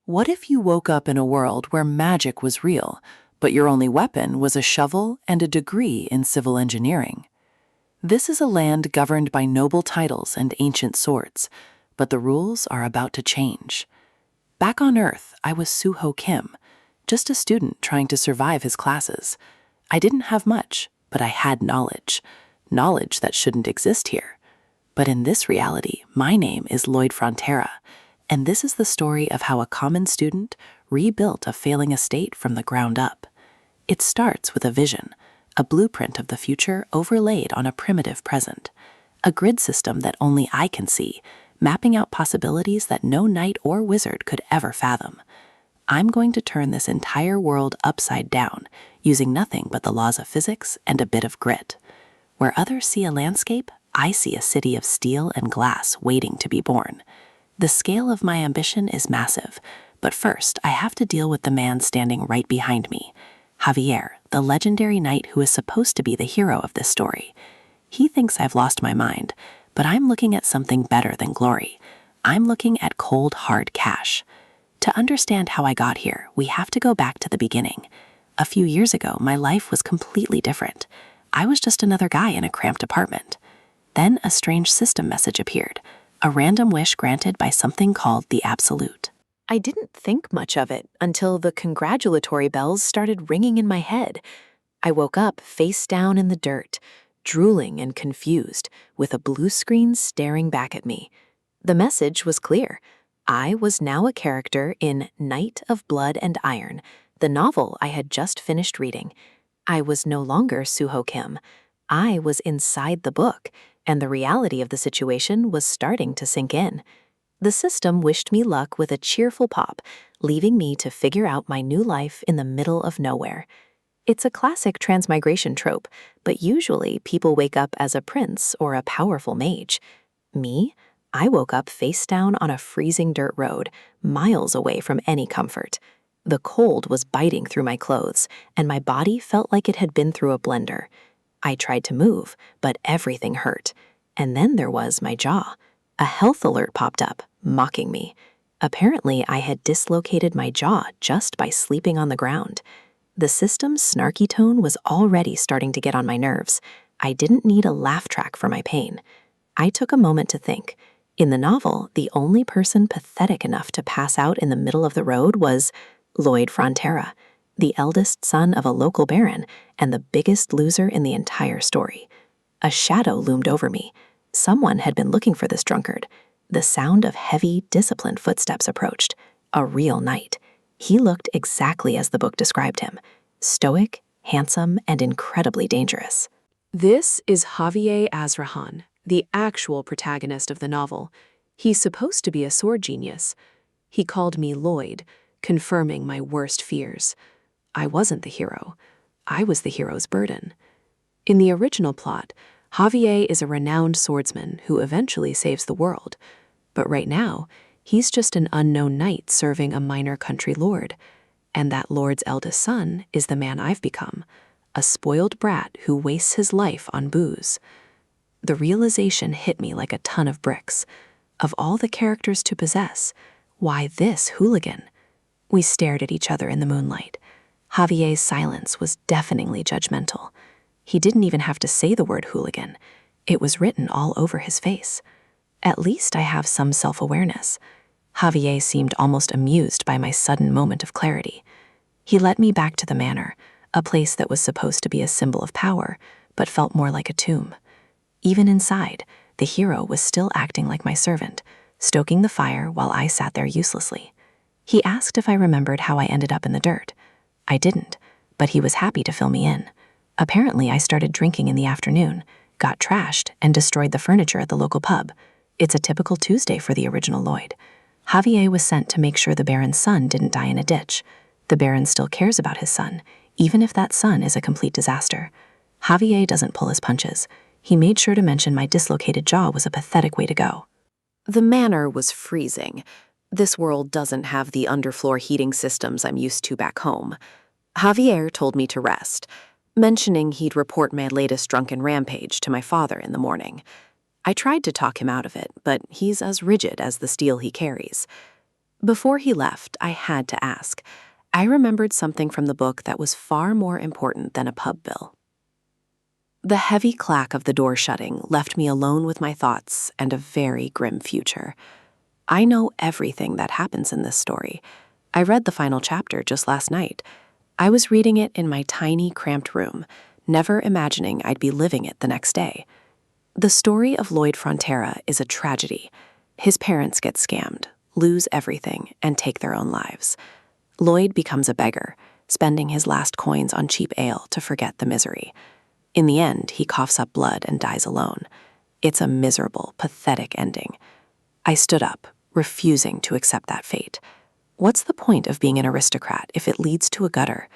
What if you woke up in a world where magic was real, but your only weapon was a shovel and a degree in civil engineering? This is a land governed by noble titles and ancient swords, but the rules are about to change. Back on Earth, I was Suho Kim, just a student trying to survive his classes. I didn't have much, but I had knowledge that shouldn't exist here. But in this reality, my name is Lloyd Frontera, and this is the story of how a common student rebuilt a failing estate from the ground up. It starts with a vision, a blueprint of the future overlaid on a primitive present, a grid system that only I can see, mapping out possibilities that no knight or wizard could ever fathom. I'm going to turn this entire world upside down, using nothing but the laws of physics and a bit of grit. Where others see a landscape, I see a city of steel and glass waiting to be born. The scale of my ambition is massive, but first I have to deal with the man standing right behind me, Javier, the legendary knight who is supposed to be the hero of this story. He thinks I've lost my mind, but I'm looking at something better than glory. I'm looking at cold, hard cash. To understand how I got here, we have to go back to the beginning. A few years ago, my life was completely different. I was just another guy in a cramped apartment. Then a strange system message appeared, a random wish granted by something called the Absolute. I didn't think much of it until the congratulatory bells started ringing in my head. I woke up face down in the dirt, drooling and confused, with a blue screen staring back at me. The message was clear. I was now a character in Knight of Blood and Iron, the novel I had just finished reading. I was no longer Suho Kim. I was inside the book, and the reality of the situation was starting to sink in. The system wished me luck with a cheerful pop, leaving me to figure out my new life in the middle of nowhere. It's a classic transmigration trope, but usually people wake up as a prince or a powerful mage. Me? I woke up face down on a freezing dirt road, miles away from any comfort. The cold was biting through my clothes, and my body felt like it had been through a blender. I tried to move, but everything hurt. And then there was my jaw. A health alert popped up, mocking me. Apparently, I had dislocated my jaw just by sleeping on the ground. The system's snarky tone was already starting to get on my nerves. I didn't need a laugh track for my pain. I took a moment to think. In the novel, the only person pathetic enough to pass out in the middle of the road was Lloyd Frontera, the eldest son of a local baron and the biggest loser in the entire story. A shadow loomed over me. Someone had been looking for this drunkard. The sound of heavy, disciplined footsteps approached. A real knight. He looked exactly as the book described him. Stoic, handsome, and incredibly dangerous. This is Javier Azrahan, the actual protagonist of the novel. He's supposed to be a sword genius. He called me Lloyd, confirming my worst fears. I wasn't the hero. I was the hero's burden. In the original plot, Javier is a renowned swordsman who eventually saves the world. But right now, he's just an unknown knight serving a minor country lord. And that lord's eldest son is the man I've become, a spoiled brat who wastes his life on booze. The realization hit me like a ton of bricks. Of all the characters to possess, why this hooligan? We stared at each other in the moonlight. Javier's silence was deafeningly judgmental. He didn't even have to say the word hooligan. It was written all over his face. At least I have some self-awareness. Javier seemed almost amused by my sudden moment of clarity. He led me back to the manor, a place that was supposed to be a symbol of power, but felt more like a tomb. Even inside, the hero was still acting like my servant, stoking the fire while I sat there uselessly. He asked if I remembered how I ended up in the dirt. I didn't, but he was happy to fill me in. Apparently, I started drinking in the afternoon, got trashed, and destroyed the furniture at the local pub. It's a typical Tuesday for the original Lloyd. Javier was sent to make sure the Baron's son didn't die in a ditch. The Baron still cares about his son, even if that son is a complete disaster. Javier doesn't pull his punches. He made sure to mention my dislocated jaw was a pathetic way to go. The manor was freezing. This world doesn't have the underfloor heating systems I'm used to back home. Javier told me to rest, mentioning he'd report my latest drunken rampage to my father in the morning. I tried to talk him out of it, but he's as rigid as the steel he carries. Before he left, I had to ask. I remembered something from the book that was far more important than a pub bill. The heavy clack of the door shutting left me alone with my thoughts and a very grim future. I know everything that happens in this story. I read the final chapter just last night. I was reading it in my tiny, cramped room, never imagining I'd be living it the next day. The story of Lloyd Frontera is a tragedy. His parents get scammed, lose everything, and take their own lives. Lloyd becomes a beggar, spending his last coins on cheap ale to forget the misery. In the end, he coughs up blood and dies alone. It's a miserable, pathetic ending. I stood up, refusing to accept that fate. What's the point of being an aristocrat if it leads to a gutter?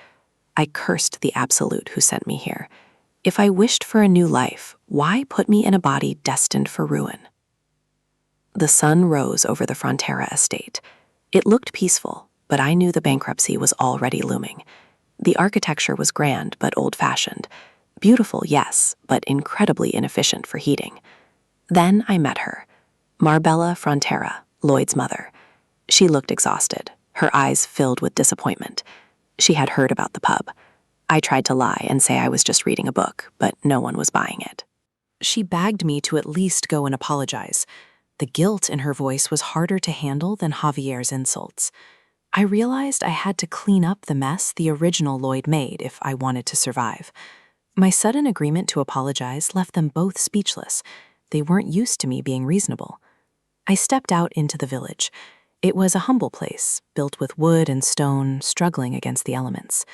I cursed the absolute who sent me here. If I wished for a new life, why put me in a body destined for ruin? The sun rose over the Frontera estate. It looked peaceful, but I knew the bankruptcy was already looming. The architecture was grand but old-fashioned. Beautiful, yes, but incredibly inefficient for heating. Then I met her, Marbella Frontera, Lloyd's mother. She looked exhausted, her eyes filled with disappointment. She had heard about the pub. I tried to lie and say I was just reading a book, but no one was buying it. She begged me to at least go and apologize. The guilt in her voice was harder to handle than Javier's insults. I realized I had to clean up the mess the original Lloyd made if I wanted to survive. My sudden agreement to apologize left them both speechless. They weren't used to me being reasonable. I stepped out into the village. It was a humble place, built with wood and stone, struggling against the elements.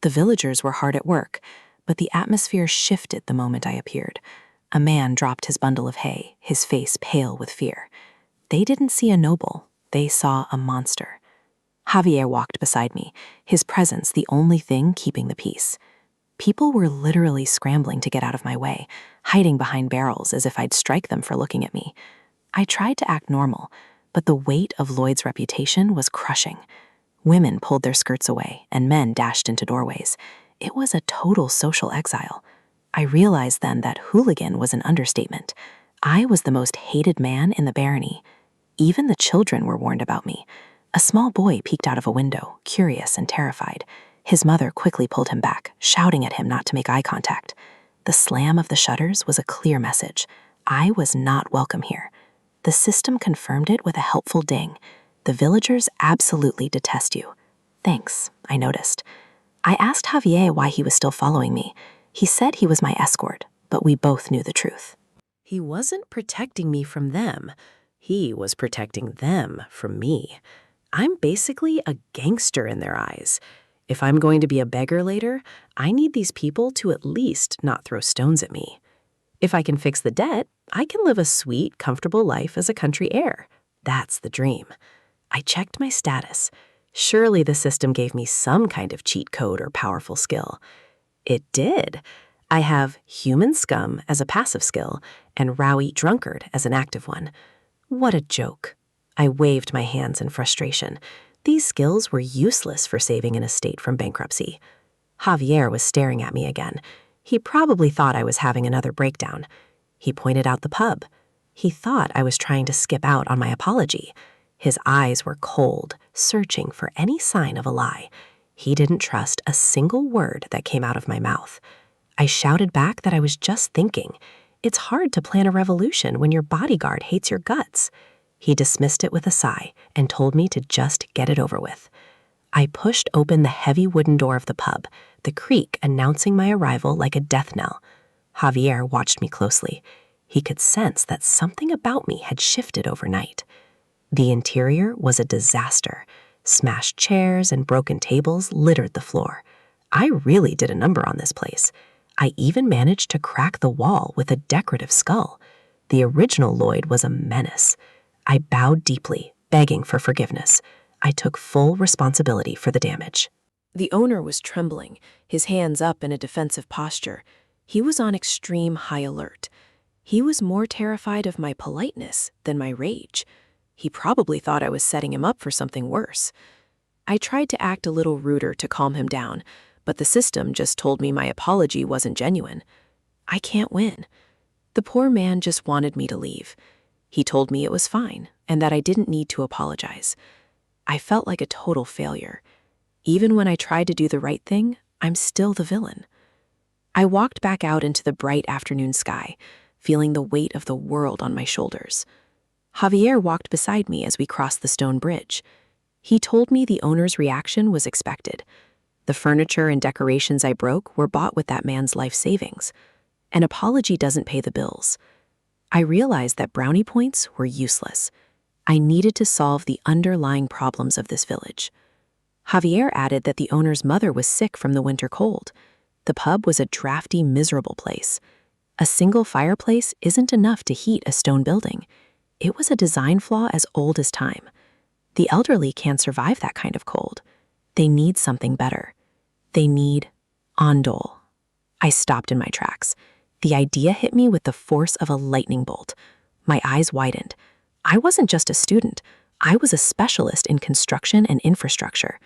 The villagers were hard at work, but the atmosphere shifted the moment I appeared. A man dropped his bundle of hay, his face pale with fear. They didn't see a noble, they saw a monster. Javier walked beside me, his presence the only thing keeping the peace. People were literally scrambling to get out of my way, hiding behind barrels as if I'd strike them for looking at me. I tried to act normal, but the weight of Lloyd's reputation was crushing. Women pulled their skirts away, and men dashed into doorways. It was a total social exile. I realized then that hooligan was an understatement. I was the most hated man in the barony. Even the children were warned about me. A small boy peeked out of a window, curious and terrified. His mother quickly pulled him back, shouting at him not to make eye contact. The slam of the shutters was a clear message. I was not welcome here. The system confirmed it with a helpful ding. The villagers absolutely detest you. Thanks, I noticed. I asked Javier why he was still following me. He said he was my escort, but we both knew the truth. He wasn't protecting me from them. He was protecting them from me. I'm basically a gangster in their eyes. If I'm going to be a beggar later, I need these people to at least not throw stones at me. If I can fix the debt, I can live a sweet, comfortable life as a country heir. That's the dream. I checked my status. Surely the system gave me some kind of cheat code or powerful skill. It did. I have human scum as a passive skill and rowy drunkard as an active one. What a joke. I waved my hands in frustration. These skills were useless for saving an estate from bankruptcy. Javier was staring at me again. He probably thought I was having another breakdown. He pointed out the pub. He thought I was trying to skip out on my apology. His eyes were cold, searching for any sign of a lie. He didn't trust a single word that came out of my mouth. I shouted back that I was just thinking. It's hard to plan a revolution when your bodyguard hates your guts. He dismissed it with a sigh and told me to just get it over with. I pushed open the heavy wooden door of the pub, the creak announcing my arrival like a death knell. Javier watched me closely. He could sense that something about me had shifted overnight. The interior was a disaster. Smashed chairs and broken tables littered the floor. I really did a number on this place. I even managed to crack the wall with a decorative skull. The original Lloyd was a menace. I bowed deeply, begging for forgiveness. I took full responsibility for the damage. The owner was trembling, his hands up in a defensive posture. He was on extreme high alert. He was more terrified of my politeness than my rage. He probably thought I was setting him up for something worse. I tried to act a little ruder to calm him down, but the system just told me my apology wasn't genuine. I can't win. The poor man just wanted me to leave. He told me it was fine and that I didn't need to apologize. I felt like a total failure. Even when I tried to do the right thing, I'm still the villain. I walked back out into the bright afternoon sky, feeling the weight of the world on my shoulders. Javier walked beside me as we crossed the stone bridge. He told me the owner's reaction was expected. The furniture and decorations I broke were bought with that man's life savings. An apology doesn't pay the bills. I realized that brownie points were useless. I needed to solve the underlying problems of this village. Javier added that the owner's mother was sick from the winter cold. The pub was a drafty, miserable place. A single fireplace isn't enough to heat a stone building. It was a design flaw as old as time. The elderly can't survive that kind of cold. They need something better. They need ondol. I stopped in my tracks. The idea hit me with the force of a lightning bolt. My eyes widened. I wasn't just a student. I was a specialist in construction and infrastructure.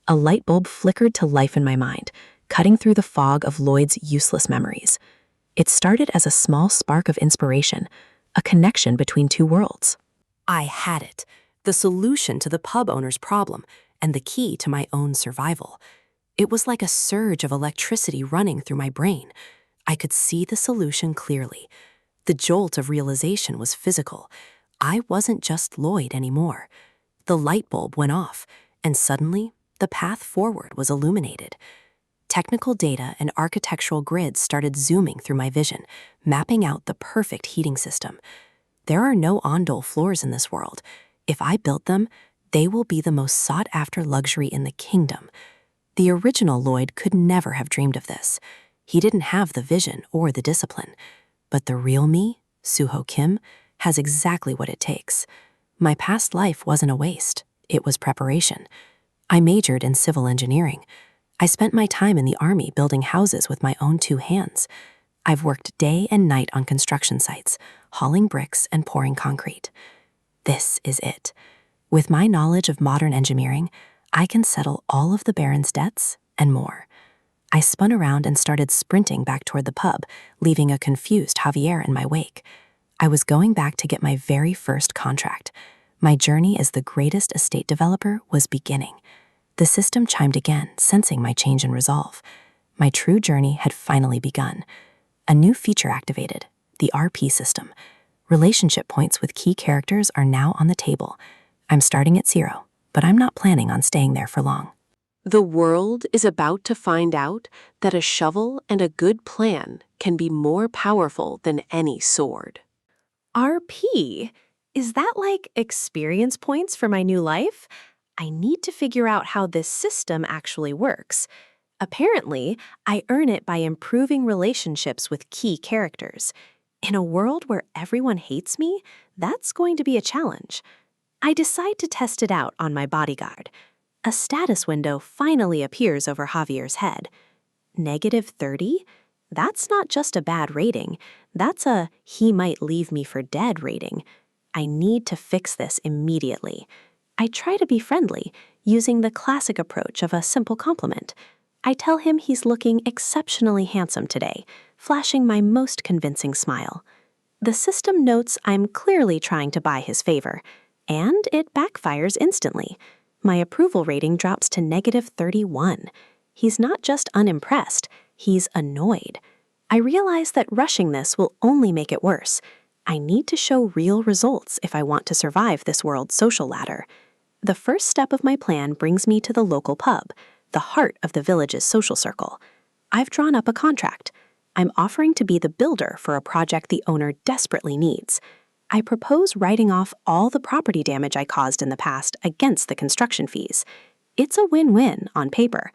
A light bulb flickered to life in my mind, cutting through the fog of Lloyd's useless memories. It started as a small spark of inspiration, a connection between two worlds. I had it, the solution to the pub owner's problem and the key to my own survival. It was like a surge of electricity running through my brain. I could see the solution clearly. The jolt of realization was physical. I wasn't just Lloyd anymore. The light bulb went off, and suddenly, the path forward was illuminated. Technical data and architectural grids started zooming through my vision, mapping out the perfect heating system. There are no ondol floors in this world. If I built them, they will be the most sought-after luxury in the kingdom. The original Lloyd could never have dreamed of this. He didn't have the vision or the discipline. But the real me, Suho Kim, has exactly what it takes. My past life wasn't a waste. It was preparation. I majored in civil engineering. I spent my time in the army building houses with my own two hands. I've worked day and night on construction sites, hauling bricks and pouring concrete. This is it. With my knowledge of modern engineering, I can settle all of the Baron's debts and more. I spun around and started sprinting back toward the pub, leaving a confused Javier in my wake. I was going back to get my very first contract. My journey as the greatest estate developer was beginning. The system chimed again, sensing my change in resolve. My true journey had finally begun. A new feature activated, the RP system. Relationship points with key characters are now on the table. I'm starting at 0, but I'm not planning on staying there for long. The world is about to find out that a shovel and a good plan can be more powerful than any sword. RP? Is that like experience points for my new life? I need to figure out how this system actually works. Apparently, I earn it by improving relationships with key characters. In a world where everyone hates me, that's going to be a challenge. I decide to test it out on my bodyguard. A status window finally appears over Javier's head. -30? That's not just a bad rating. That's a he might leave me for dead rating. I need to fix this immediately. I try to be friendly, using the classic approach of a simple compliment. I tell him he's looking exceptionally handsome today, flashing my most convincing smile. The system notes I'm clearly trying to buy his favor, and it backfires instantly. My approval rating drops to -31. He's not just unimpressed, he's annoyed. I realize that rushing this will only make it worse. I need to show real results if I want to survive this world's social ladder. The first step of my plan brings me to the local pub, the heart of the village's social circle. I've drawn up a contract. I'm offering to be the builder for a project the owner desperately needs. I propose writing off all the property damage I caused in the past against the construction fees. It's a win-win on paper.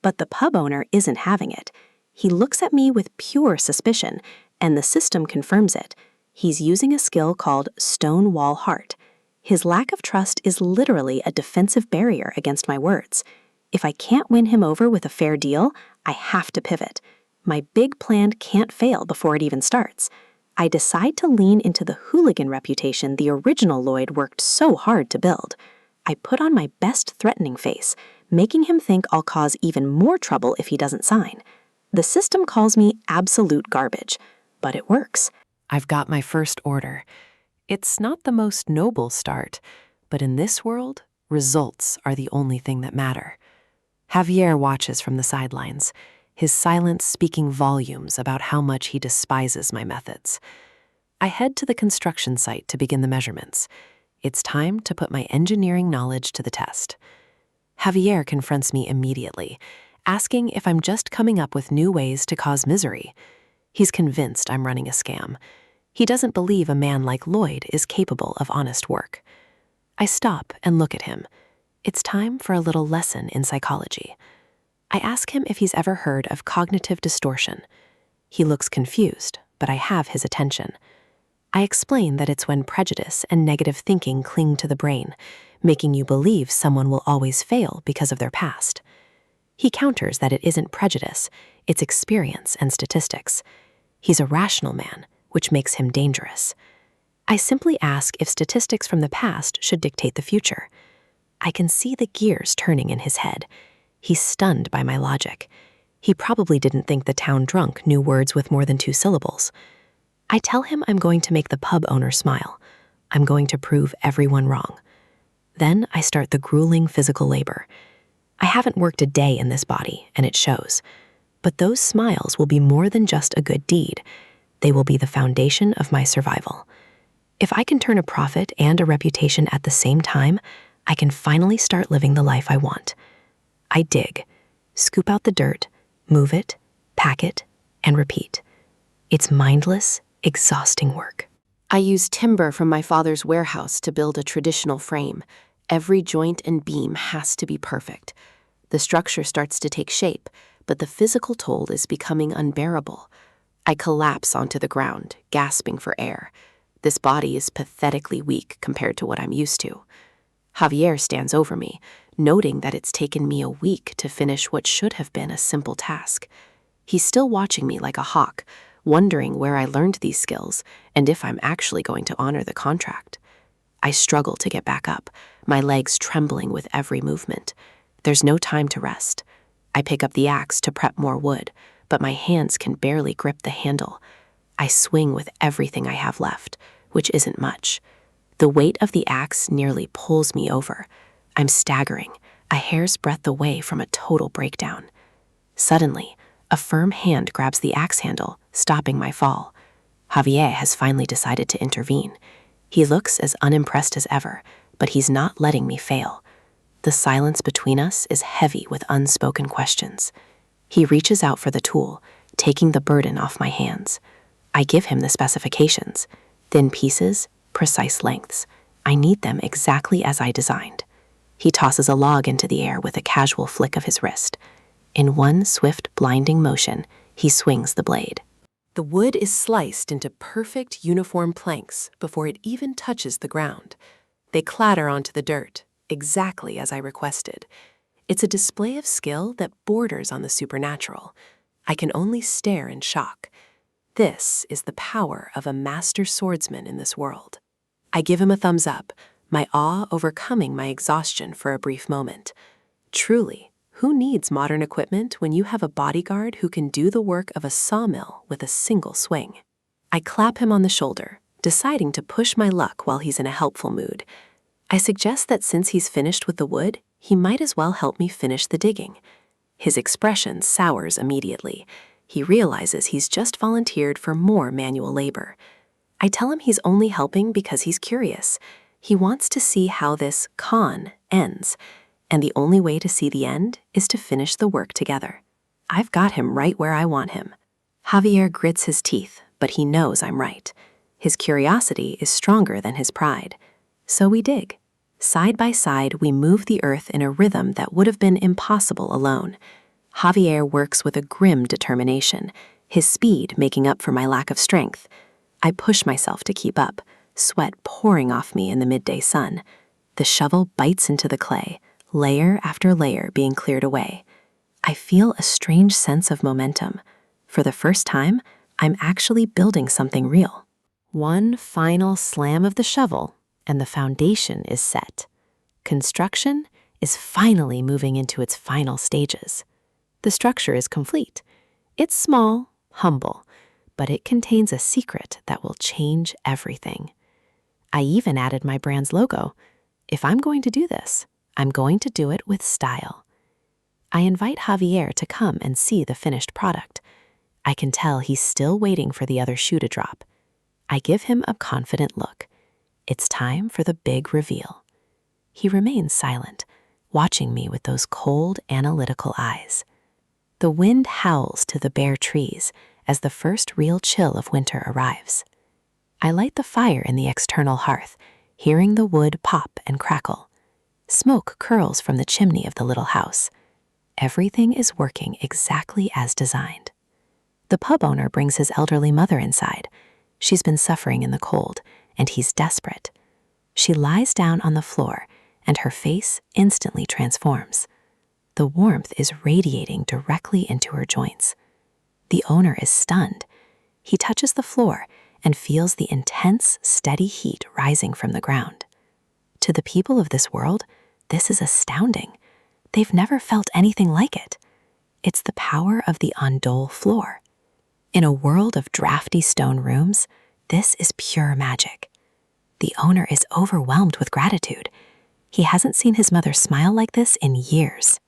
But the pub owner isn't having it. He looks at me with pure suspicion, and the system confirms it. He's using a skill called Stone Wall Heart. His lack of trust is literally a defensive barrier against my words. If I can't win him over with a fair deal, I have to pivot. My big plan can't fail before it even starts. I decide to lean into the hooligan reputation the original Lloyd worked so hard to build. I put on my best threatening face, making him think I'll cause even more trouble if he doesn't sign. The system calls me absolute garbage, but it works. I've got my first order. It's not the most noble start, but in this world, Results are the only thing that matter. Javier watches from the sidelines, his silence speaking volumes about how much he despises my methods. I head to the construction site to begin the measurements. It's time to put my engineering knowledge to the test. Javier confronts me immediately, asking if I'm just coming up with new ways to cause misery. He's convinced I'm running a scam. He doesn't believe a man like Lloyd is capable of honest work. I stop and look at him. It's time for a little lesson in psychology. I ask him if he's ever heard of cognitive distortion. He looks confused, but I have his attention. I explain that it's when prejudice and negative thinking cling to the brain, making you believe someone will always fail because of their past. He counters that it isn't prejudice, it's experience and statistics. He's a rational man, which makes him dangerous. I simply ask if statistics from the past should dictate the future. I can see the gears turning in his head. He's stunned by my logic. He probably didn't think the town drunk knew words with more than 2 syllables. I tell him I'm going to make the pub owner smile. I'm going to prove everyone wrong. Then I start the grueling physical labor. I haven't worked a day in this body, and it shows. But those smiles will be more than just a good deed. They will be the foundation of my survival. If I can turn a profit and a reputation at the same time, I can finally start living the life I want. I dig, scoop out the dirt, move it, pack it, and repeat. It's mindless, exhausting work. I use timber from my father's warehouse to build a traditional frame. Every joint and beam has to be perfect. The structure starts to take shape, but the physical toll is becoming unbearable. I collapse onto the ground, gasping for air. This body is pathetically weak compared to what I'm used to. Javier stands over me, noting that it's taken me a week to finish what should have been a simple task. He's still watching me like a hawk, wondering where I learned these skills and if I'm actually going to honor the contract. I struggle to get back up, my legs trembling with every movement. There's no time to rest. I pick up the axe to prep more wood, but my hands can barely grip the handle. I swing with everything I have left, which isn't much. The weight of the axe nearly pulls me over. I'm staggering, a hair's breadth away from a total breakdown. Suddenly, a firm hand grabs the axe handle, stopping my fall. Javier has finally decided to intervene. He looks as unimpressed as ever, but he's not letting me fail. The silence between us is heavy with unspoken questions. He reaches out for the tool, taking the burden off my hands. I give him the specifications: thin pieces, precise lengths. I need them exactly as I designed. He tosses a log into the air with a casual flick of his wrist. In one swift, blinding motion, he swings the blade. The wood is sliced into perfect, uniform planks before it even touches the ground. They clatter onto the dirt, exactly as I requested. It's a display of skill that borders on the supernatural. I can only stare in shock. This is the power of a master swordsman in this world. I give him a thumbs up, my awe overcoming my exhaustion for a brief moment. Truly, who needs modern equipment when you have a bodyguard who can do the work of a sawmill with a single swing? I clap him on the shoulder, deciding to push my luck while he's in a helpful mood. I suggest that since he's finished with the wood, he might as well help me finish the digging. His expression sours immediately. He realizes he's just volunteered for more manual labor. I tell him he's only helping because he's curious. He wants to see how this con ends, and the only way to see the end is to finish the work together. I've got him right where I want him. Javier grits his teeth, but he knows I'm right. His curiosity is stronger than his pride. So we dig. Side by side, we move the earth in a rhythm that would have been impossible alone. Javier works with a grim determination, his speed making up for my lack of strength. I push myself to keep up, sweat pouring off me in the midday sun. The shovel bites into the clay, layer after layer being cleared away. I feel a strange sense of momentum. For the first time, I'm actually building something real. One final slam of the shovel, and the foundation is set. Construction is finally moving into its final stages. The structure is complete. It's small, humble, but it contains a secret that will change everything. I even added my brand's logo. If I'm going to do this, I'm going to do it with style. I invite Javier to come and see the finished product. I can tell he's still waiting for the other shoe to drop. I give him a confident look. It's time for the big reveal. He remains silent, watching me with those cold, analytical eyes. The wind howls to the bare trees as the first real chill of winter arrives. I light the fire in the external hearth, hearing the wood pop and crackle. Smoke curls from the chimney of the little house. Everything is working exactly as designed. The pub owner brings his elderly mother inside. She's been suffering in the cold, and he's desperate. She lies down on the floor, and her face instantly transforms. The warmth is radiating directly into her joints. The owner is stunned. He touches the floor and feels the intense, steady heat rising from the ground. To the people of this world, this is astounding. They've never felt anything like it. It's the power of the Andol floor. In a world of drafty stone rooms, this is pure magic. The owner is overwhelmed with gratitude. He hasn't seen his mother smile like this in years.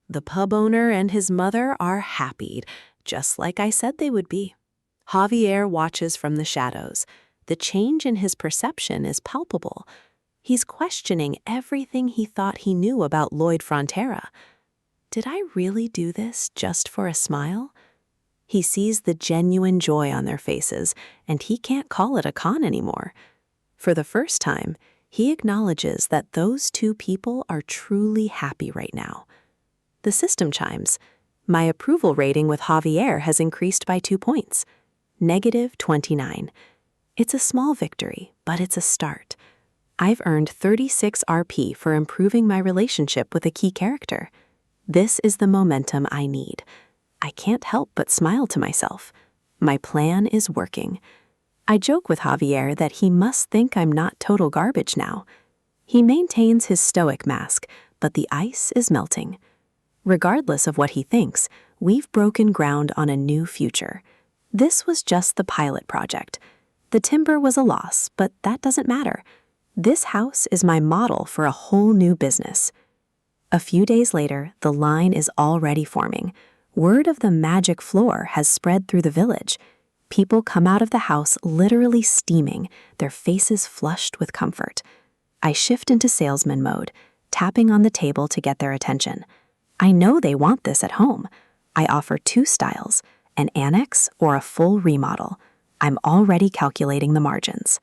The pub owner and his mother are happy, just like I said they would be. Javier watches from the shadows. The change in his perception is palpable. He's questioning everything he thought he knew about Lloyd Frontera. Did I really do this just for a smile? He sees the genuine joy on their faces, and he can't call it a con anymore. For the first time, he acknowledges that those two people are truly happy right now. The system chimes. My approval rating with Javier has increased by 2 points. -29. It's a small victory, but it's a start. I've earned 36 RP for improving my relationship with a key character. This is the momentum I need. I can't help but smile to myself. My plan is working. I joke with Javier that he must think I'm not total garbage now. He maintains his stoic mask, but the ice is melting. Regardless of what he thinks, we've broken ground on a new future. This was just the pilot project. The timber was a loss, but that doesn't matter. This house is my model for a whole new business. A few days later, the line is already forming. Word of the magic floor has spread through the village. People come out of the house literally steaming, their faces flushed with comfort. I shift into salesman mode, tapping on the table to get their attention. I know they want this at home. I offer 2 styles, an annex or a full remodel. I'm already calculating the margins.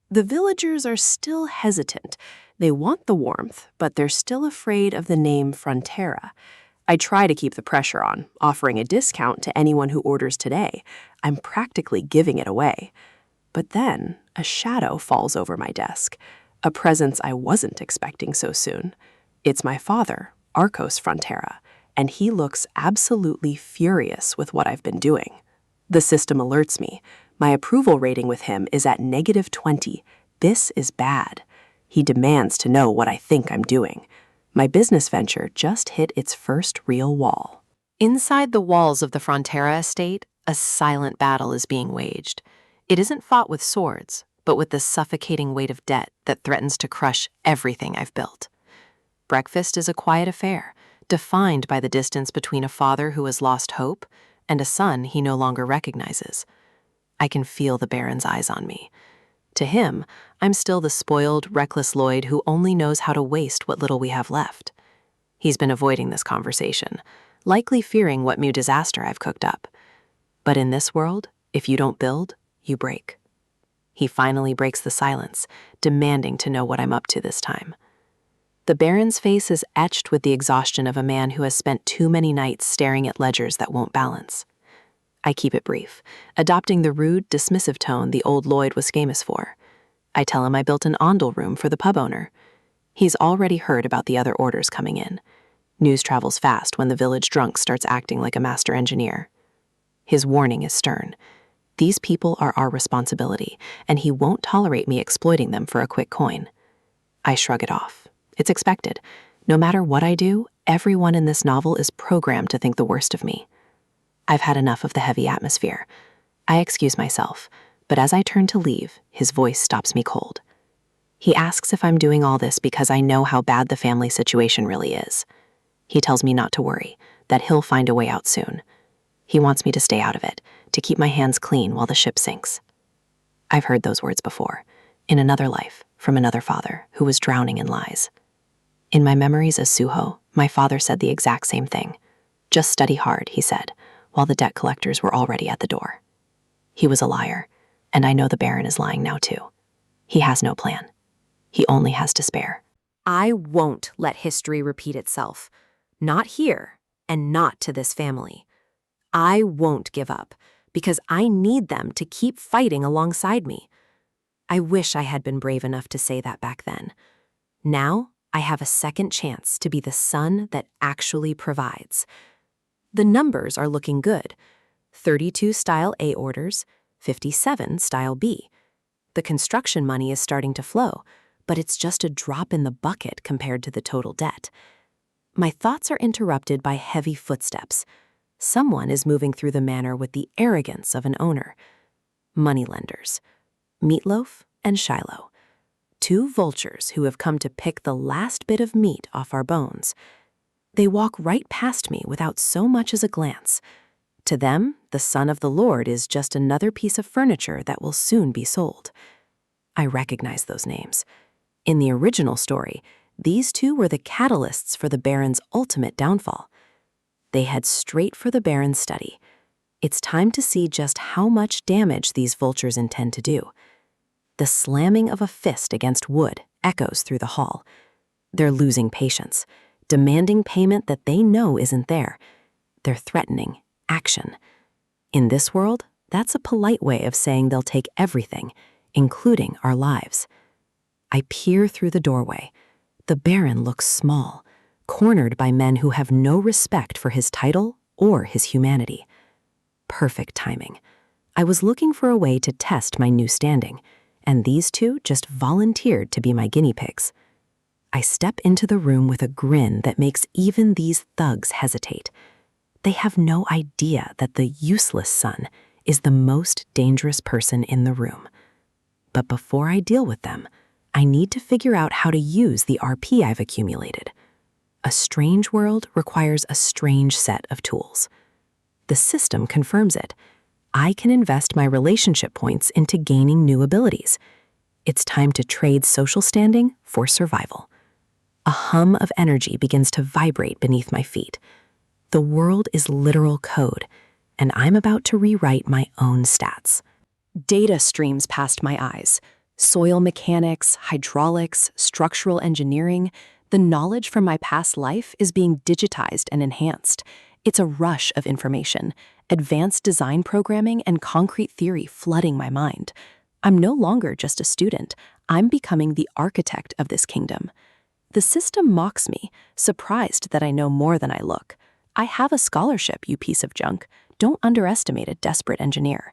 The villagers are still hesitant. They want the warmth, but they're still afraid of the name Frontera. I try to keep the pressure on, offering a discount to anyone who orders today. I'm practically giving it away. But then, a shadow falls over my desk, a presence I wasn't expecting so soon. It's my father, Arcos Frontera, and he looks absolutely furious with what I've been doing. The system alerts me. My approval rating with him is at -20. This is bad. He demands to know what I think I'm doing. My business venture just hit its first real wall. Inside the walls of the Frontera estate, a silent battle is being waged. It isn't fought with swords, but with the suffocating weight of debt that threatens to crush everything I've built. Breakfast is a quiet affair, defined by the distance between a father who has lost hope and a son he no longer recognizes. I can feel the Baron's eyes on me. To him, I'm still the spoiled, reckless Lloyd who only knows how to waste what little we have left. He's been avoiding this conversation, likely fearing what new disaster I've cooked up. But in this world, if you don't build, you break. He finally breaks the silence, demanding to know what I'm up to this time. The Baron's face is etched with the exhaustion of a man who has spent too many nights staring at ledgers that won't balance. I keep it brief, adopting the rude, dismissive tone the old Lloyd was famous for. I tell him I built an Ondel room for the pub owner. He's already heard about the other orders coming in. News travels fast when the village drunk starts acting like a master engineer. His warning is stern. These people are our responsibility, and he won't tolerate me exploiting them for a quick coin. I shrug it off. It's expected. No matter what I do, everyone in this novel is programmed to think the worst of me. I've had enough of the heavy atmosphere. I excuse myself, but as I turn to leave, his voice stops me cold. He asks if I'm doing all this because I know how bad the family situation really is. He tells me not to worry, that he'll find a way out soon. He wants me to stay out of it, to keep my hands clean while the ship sinks. I've heard those words before, in another life, from another father who was drowning in lies. In my memories as Suho, my father said the exact same thing. Just study hard, he said, while the debt collectors were already at the door. He was a liar, and I know the Baron is lying now too. He has no plan. He only has despair. I won't let history repeat itself. Not here, and not to this family. I won't give up, because I need them to keep fighting alongside me. I wish I had been brave enough to say that back then. Now, I have a second chance to be the son that actually provides. The numbers are looking good. 32 Style A orders, 57 Style B. The construction money is starting to flow, but it's just a drop in the bucket compared to the total debt. My thoughts are interrupted by heavy footsteps. Someone is moving through the manor with the arrogance of an owner. Moneylenders. Meatloaf and Shiloh. 2 vultures who have come to pick the last bit of meat off our bones. They walk right past me without so much as a glance. To them, the son of the Lord is just another piece of furniture that will soon be sold. I recognize those names. In the original story, these 2 were the catalysts for the Baron's ultimate downfall. They head straight for the Baron's study. It's time to see just how much damage these vultures intend to do. The slamming of a fist against wood echoes through the hall. They're losing patience, demanding payment that they know isn't there. They're threatening action. In this world, that's a polite way of saying they'll take everything, including our lives. I peer through the doorway. The Baron looks small, cornered by men who have no respect for his title or his humanity. Perfect timing. I was looking for a way to test my new standing, and these 2 just volunteered to be my guinea pigs. I step into the room with a grin that makes even these thugs hesitate. They have no idea that the useless son is the most dangerous person in the room. But before I deal with them, I need to figure out how to use the RP I've accumulated. A strange world requires a strange set of tools. The system confirms it. I can invest my relationship points into gaining new abilities. It's time to trade social standing for survival. A hum of energy begins to vibrate beneath my feet. The world is literal code, and I'm about to rewrite my own stats. Data streams past my eyes. Soil mechanics, hydraulics, structural engineering. The knowledge from my past life is being digitized and enhanced. It's a rush of information, advanced design programming and concrete theory flooding my mind. I'm no longer just a student. I'm becoming the architect of this kingdom. The system mocks me, surprised that I know more than I look. I have a scholarship, you piece of junk. Don't underestimate a desperate engineer.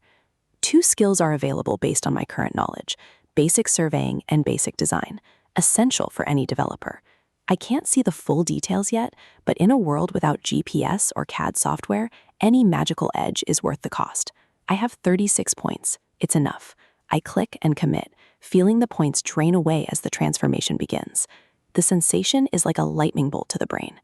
2 skills are available based on my current knowledge: basic surveying and basic design, essential for any developer. I can't see the full details yet, but in a world without GPS or CAD software, any magical edge is worth the cost. I have 36 points. It's enough. I click and commit, feeling the points drain away as the transformation begins. The sensation is like a lightning bolt to the brain.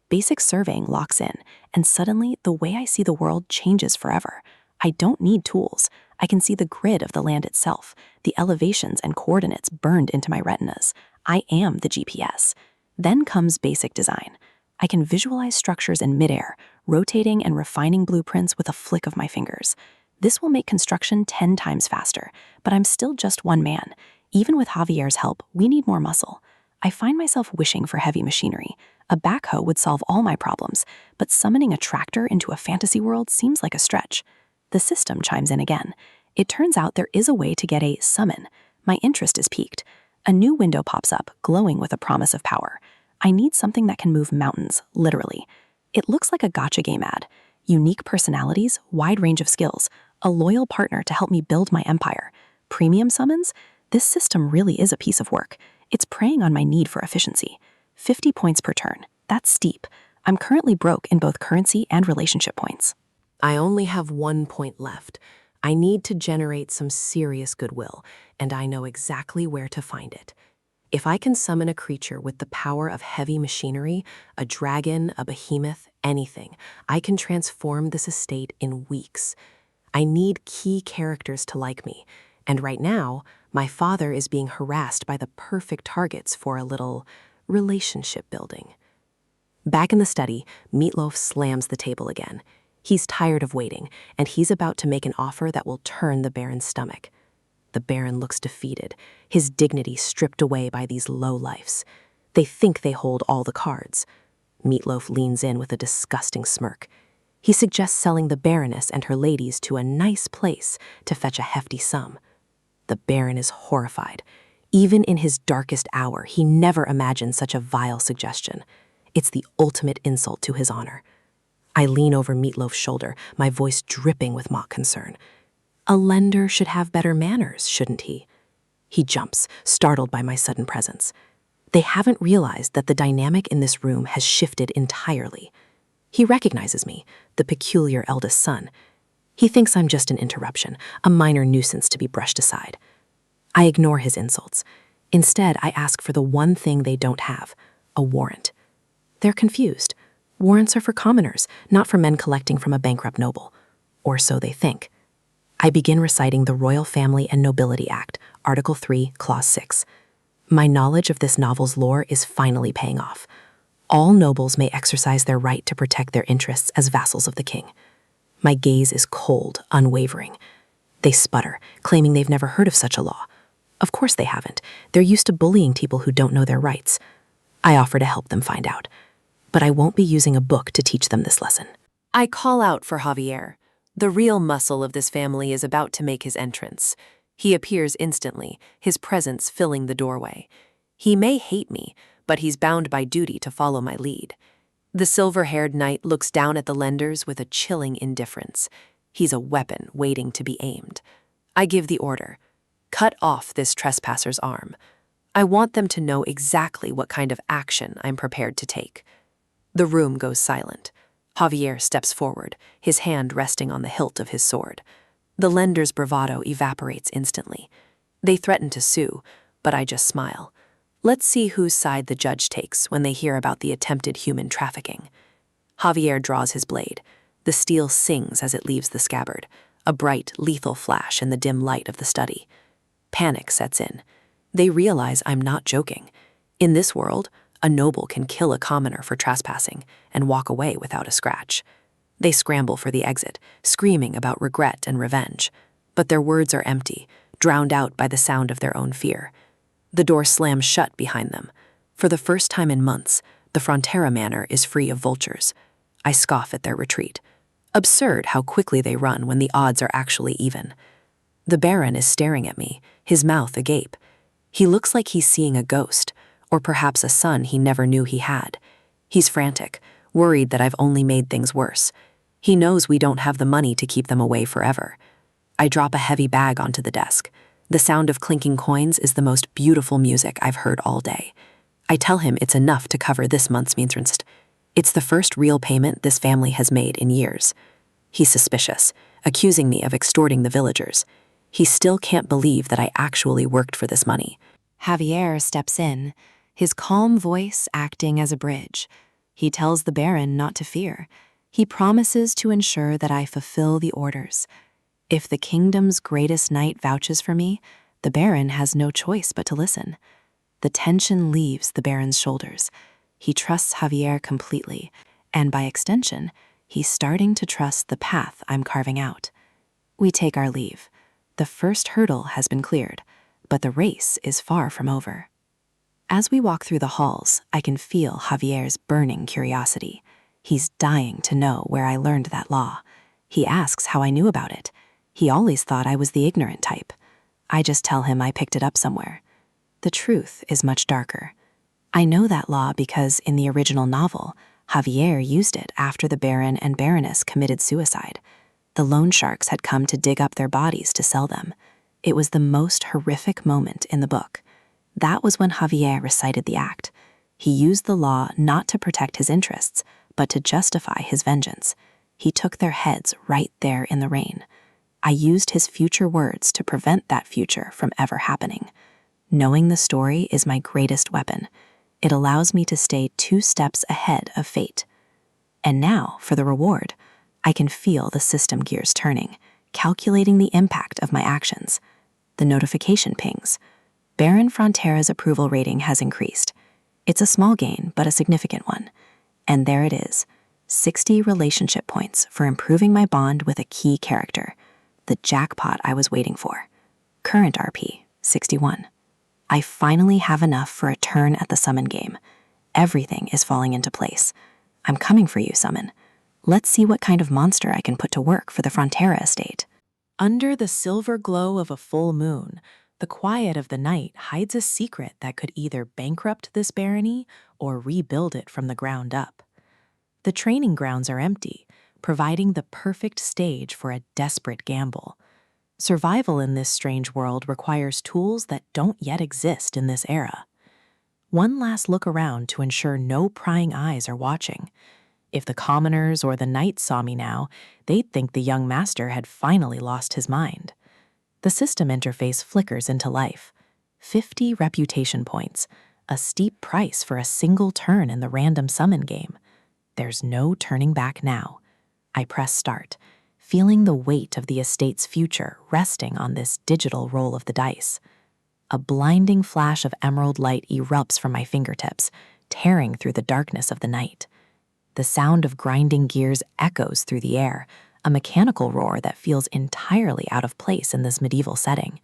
Basic surveying locks in, and suddenly the way I see the world changes forever. I don't need tools. I can see the grid of the land itself, the elevations and coordinates burned into my retinas. I am the GPS. Then comes basic design. I can visualize structures in midair, rotating and refining blueprints with a flick of my fingers. This will make construction 10 times faster, but I'm still just one man. Even with Javier's help, we need more muscle. I find myself wishing for heavy machinery. A backhoe would solve all my problems, but summoning a tractor into a fantasy world seems like a stretch. The system chimes in again. It turns out there is a way to get a summon. My interest is piqued. A new window pops up, glowing with a promise of power. I need something that can move mountains, literally. It looks like a gacha game ad. Unique personalities, wide range of skills, a loyal partner to help me build my empire. Premium summons? This system really is a piece of work. It's preying on my need for efficiency. 50 points per turn. That's steep. I'm currently broke in both currency and relationship points. I only have 1 point left. I need to generate some serious goodwill, and I know exactly where to find it. If I can summon a creature with the power of heavy machinery, a dragon, a behemoth, anything, I can transform this estate in weeks. I need key characters to like me, and right now, my father is being harassed by the perfect targets for a little relationship building. Back in the study, Meatloaf slams the table again. He's tired of waiting, and he's about to make an offer that will turn the Baron's stomach. The Baron looks defeated, his dignity stripped away by these lowlifes. They think they hold all the cards. Meatloaf leans in with a disgusting smirk. He suggests selling the Baroness and her ladies to a nice place to fetch a hefty sum. The Baron is horrified. Even in his darkest hour, he never imagined such a vile suggestion. It's the ultimate insult to his honor. I lean over Meatloaf's shoulder, my voice dripping with mock concern. A lender should have better manners, shouldn't he? He jumps, startled by my sudden presence. They haven't realized that the dynamic in this room has shifted entirely. He recognizes me, the peculiar eldest son. He thinks I'm just an interruption, a minor nuisance to be brushed aside. I ignore his insults. Instead, I ask for the one thing they don't have, a warrant. They're confused. Warrants are for commoners, not for men collecting from a bankrupt noble. Or so they think. I begin reciting the Royal Family and Nobility Act, Article 3, Clause 6. My knowledge of this novel's lore is finally paying off. All nobles may exercise their right to protect their interests as vassals of the king. My gaze is cold, unwavering. They sputter, claiming they've never heard of such a law. Of course they haven't. They're used to bullying people who don't know their rights. I offer to help them find out. But I won't be using a book to teach them this lesson. I call out for Javier. The real muscle of this family is about to make his entrance. He appears instantly, his presence filling the doorway. He may hate me, but he's bound by duty to follow my lead. The silver-haired knight looks down at the lenders with a chilling indifference. He's a weapon waiting to be aimed. I give the order. Cut off this trespasser's arm. I want them to know exactly what kind of action I'm prepared to take. The room goes silent. Javier steps forward, his hand resting on the hilt of his sword. The lender's bravado evaporates instantly. They threaten to sue, but I just smile. Let's see whose side the judge takes when they hear about the attempted human trafficking. Javier draws his blade. The steel sings as it leaves the scabbard, a bright, lethal flash in the dim light of the study. Panic sets in. They realize I'm not joking. In this world, a noble can kill a commoner for trespassing and walk away without a scratch. They scramble for the exit, screaming about regret and revenge. But their words are empty, drowned out by the sound of their own fear. The door slams shut behind them. For the first time in months, the Frontera Manor is free of vultures. I scoff at their retreat. Absurd how quickly they run when the odds are actually even. The Baron is staring at me, his mouth agape. He looks like he's seeing a ghost, or perhaps a son he never knew he had. He's frantic, worried that I've only made things worse. He knows we don't have the money to keep them away forever. I drop a heavy bag onto the desk. The sound of clinking coins is the most beautiful music I've heard all day. I tell him it's enough to cover this month's Mientras. It's the first real payment this family has made in years. He's suspicious, accusing me of extorting the villagers. He still can't believe that I actually worked for this money. Javier steps in, his calm voice acting as a bridge. He tells the Baron not to fear. He promises to ensure that I fulfill the orders. If the kingdom's greatest knight vouches for me, the Baron has no choice but to listen. The tension leaves the Baron's shoulders. He trusts Javier completely, and by extension, he's starting to trust the path I'm carving out. We take our leave. The first hurdle has been cleared, but the race is far from over. As we walk through the halls, I can feel Javier's burning curiosity. He's dying to know where I learned that law. He asks how I knew about it. He always thought I was the ignorant type. I just tell him I picked it up somewhere. The truth is much darker. I know that law because in the original novel, Javier used it after the Baron and Baroness committed suicide. The loan sharks had come to dig up their bodies to sell them. It was the most horrific moment in the book. That was when Javier recited the act. He used the law not to protect his interests, but to justify his vengeance. He took their heads right there in the rain. I used his future words to prevent that future from ever happening. Knowing the story is my greatest weapon. It allows me to stay 2 steps ahead of fate. And now, for the reward, I can feel the system gears turning, calculating the impact of my actions. The notification pings. Baron Frontera's approval rating has increased. It's a small gain, but a significant one. And there it is, 60 relationship points for improving my bond with a key character. The jackpot I was waiting for. Current RP, 61. I finally have enough for a turn at the summon game. Everything is falling into place. I'm coming for you, Summon. Let's see what kind of monster I can put to work for the Frontera estate. Under the silver glow of a full moon, the quiet of the night hides a secret that could either bankrupt this barony or rebuild it from the ground up. The training grounds are empty, providing the perfect stage for a desperate gamble. Survival in this strange world requires tools that don't yet exist in this era. One last look around to ensure no prying eyes are watching. If the commoners or the knights saw me now, they'd think the young master had finally lost his mind. The system interface flickers into life. 50 reputation points, a steep price for a single turn in the random summon game. There's no turning back now. I press start, feeling the weight of the estate's future resting on this digital roll of the dice. A blinding flash of emerald light erupts from my fingertips, tearing through the darkness of the night. The sound of grinding gears echoes through the air, a mechanical roar that feels entirely out of place in this medieval setting.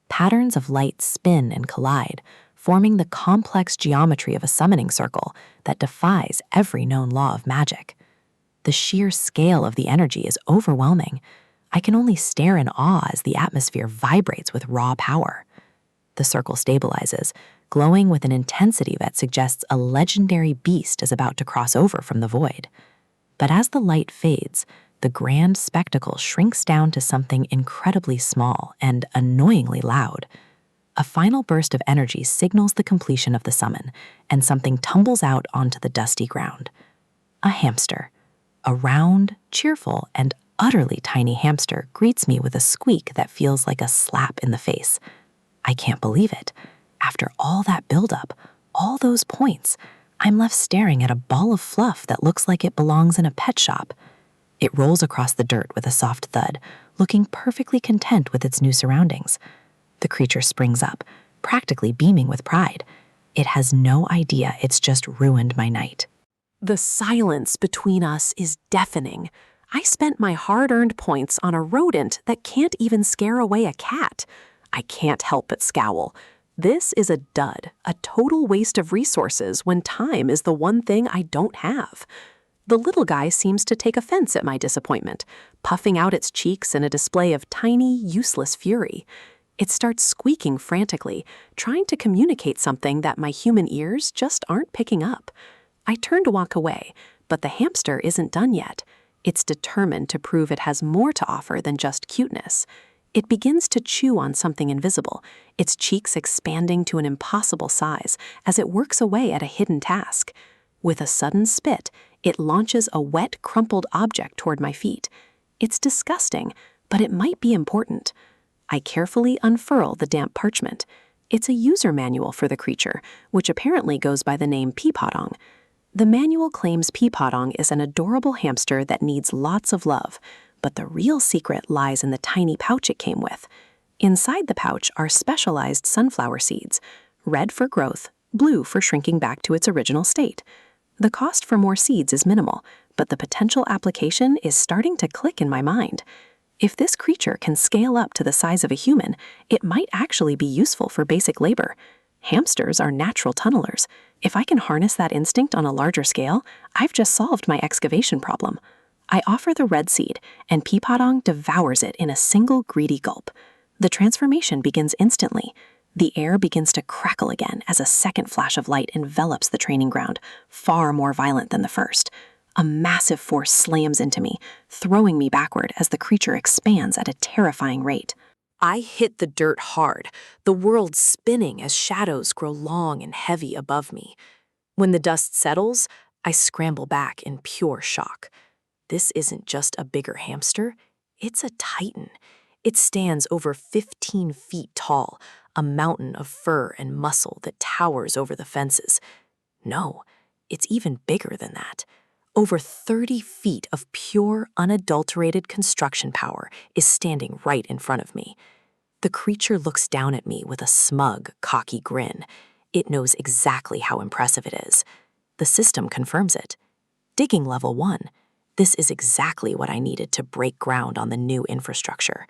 Patterns of light spin and collide, forming the complex geometry of a summoning circle that defies every known law of magic. The sheer scale of the energy is overwhelming. I can only stare in awe as the atmosphere vibrates with raw power. The circle stabilizes, glowing with an intensity that suggests a legendary beast is about to cross over from the void. But as the light fades, the grand spectacle shrinks down to something incredibly small and annoyingly loud. A final burst of energy signals the completion of the summon, and something tumbles out onto the dusty ground. A hamster. A round, cheerful, and utterly tiny hamster greets me with a squeak that feels like a slap in the face. I can't believe it. After all that buildup, all those points, I'm left staring at a ball of fluff that looks like it belongs in a pet shop. It rolls across the dirt with a soft thud, looking perfectly content with its new surroundings. The creature springs up, practically beaming with pride. It has no idea it's just ruined my night. The silence between us is deafening. I spent my hard-earned points on a rodent that can't even scare away a cat. I can't help but scowl. This is a dud, a total waste of resources when time is the one thing I don't have. The little guy seems to take offense at my disappointment, puffing out its cheeks in a display of tiny, useless fury. It starts squeaking frantically, trying to communicate something that my human ears just aren't picking up. I turn to walk away, but the hamster isn't done yet. It's determined to prove it has more to offer than just cuteness. It begins to chew on something invisible, its cheeks expanding to an impossible size as it works away at a hidden task. With a sudden spit, it launches a wet, crumpled object toward my feet. It's disgusting, but it might be important. I carefully unfurl the damp parchment. It's a user manual for the creature, which apparently goes by the name Peepotong. The manual claims Peepotong is an adorable hamster that needs lots of love, but the real secret lies in the tiny pouch it came with. Inside the pouch are specialized sunflower seeds, red for growth, blue for shrinking back to its original state. The cost for more seeds is minimal, but the potential application is starting to click in my mind. If this creature can scale up to the size of a human, it might actually be useful for basic labor. Hamsters are natural tunnelers. If I can harness that instinct on a larger scale, I've just solved my excavation problem. I offer the red seed, and Peepotong devours it in a single greedy gulp. The transformation begins instantly. The air begins to crackle again as a second flash of light envelops the training ground, far more violent than the first. A massive force slams into me, throwing me backward as the creature expands at a terrifying rate. I hit the dirt hard, the world spinning as shadows grow long and heavy above me. When the dust settles, I scramble back in pure shock. This isn't just a bigger hamster, it's a titan. It stands over 15 feet tall, a mountain of fur and muscle that towers over the fences. No, it's even bigger than that. Over 30 feet of pure, unadulterated construction power is standing right in front of me. The creature looks down at me with a smug, cocky grin. It knows exactly how impressive it is. The system confirms it. Digging level 1. This is exactly what I needed to break ground on the new infrastructure.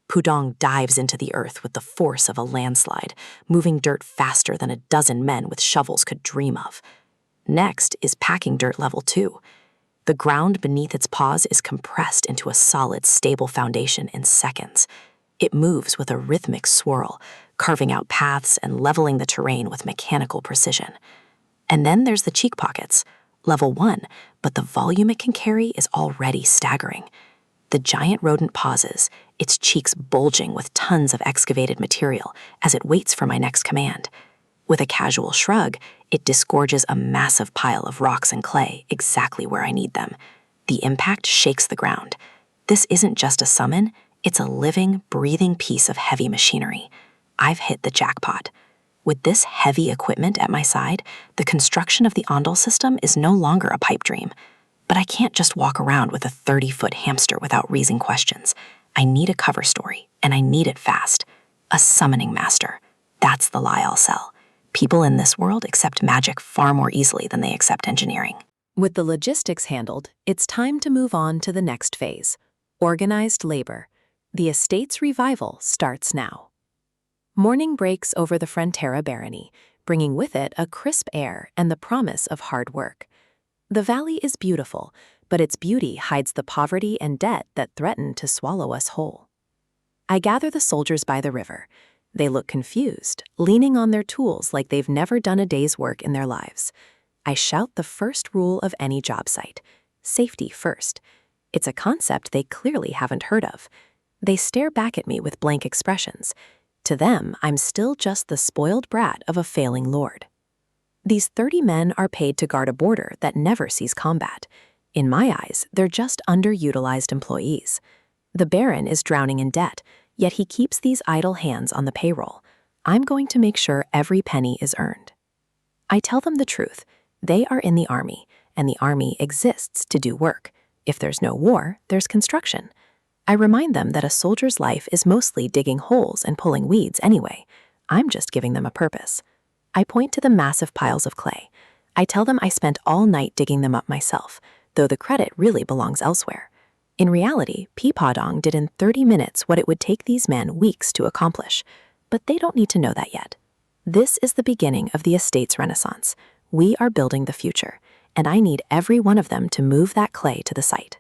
Pudong dives into the earth with the force of a landslide, moving dirt faster than a dozen men with shovels could dream of. Next is packing dirt level 2. The ground beneath its paws is compressed into a solid, stable foundation in seconds. It moves with a rhythmic swirl, carving out paths and leveling the terrain with mechanical precision. And then there's the cheek pockets, level 1, but the volume it can carry is already staggering. The giant rodent pauses, its cheeks bulging with tons of excavated material as it waits for my next command. With a casual shrug, it disgorges a massive pile of rocks and clay exactly where I need them. The impact shakes the ground. This isn't just a summon, it's a living, breathing piece of heavy machinery. I've hit the jackpot. With this heavy equipment at my side, the construction of the Ondol system is no longer a pipe dream. But I can't just walk around with a 30-foot hamster without raising questions. I need a cover story, and I need it fast. A summoning master. That's the lie I'll sell. People in this world accept magic far more easily than they accept engineering. With the logistics handled, it's time to move on to the next phase. Organized labor. The estate's revival starts now. Morning breaks over the Frontera barony, bringing with it a crisp air and the promise of hard work. The valley is beautiful, but its beauty hides the poverty and debt that threaten to swallow us whole. I gather the soldiers by the river. They look confused, leaning on their tools like they've never done a day's work in their lives. I shout the first rule of any job site: safety first. It's a concept they clearly haven't heard of. They stare back at me with blank expressions. To them, I'm still just the spoiled brat of a failing lord. These 30 men are paid to guard a border that never sees combat. In my eyes, they're just underutilized employees. The Baron is drowning in debt, yet he keeps these idle hands on the payroll. I'm going to make sure every penny is earned. I tell them the truth. They are in the army, and the army exists to do work. If there's no war, there's construction. I remind them that a soldier's life is mostly digging holes and pulling weeds anyway. I'm just giving them a purpose. I point to the massive piles of clay. I tell them I spent all night digging them up myself, though the credit really belongs elsewhere. In reality, Peepaw did in 30 minutes what it would take these men weeks to accomplish. But they don't need to know that yet. This is the beginning of the estate's renaissance. We are building the future, and I need every one of them to move that clay to the site.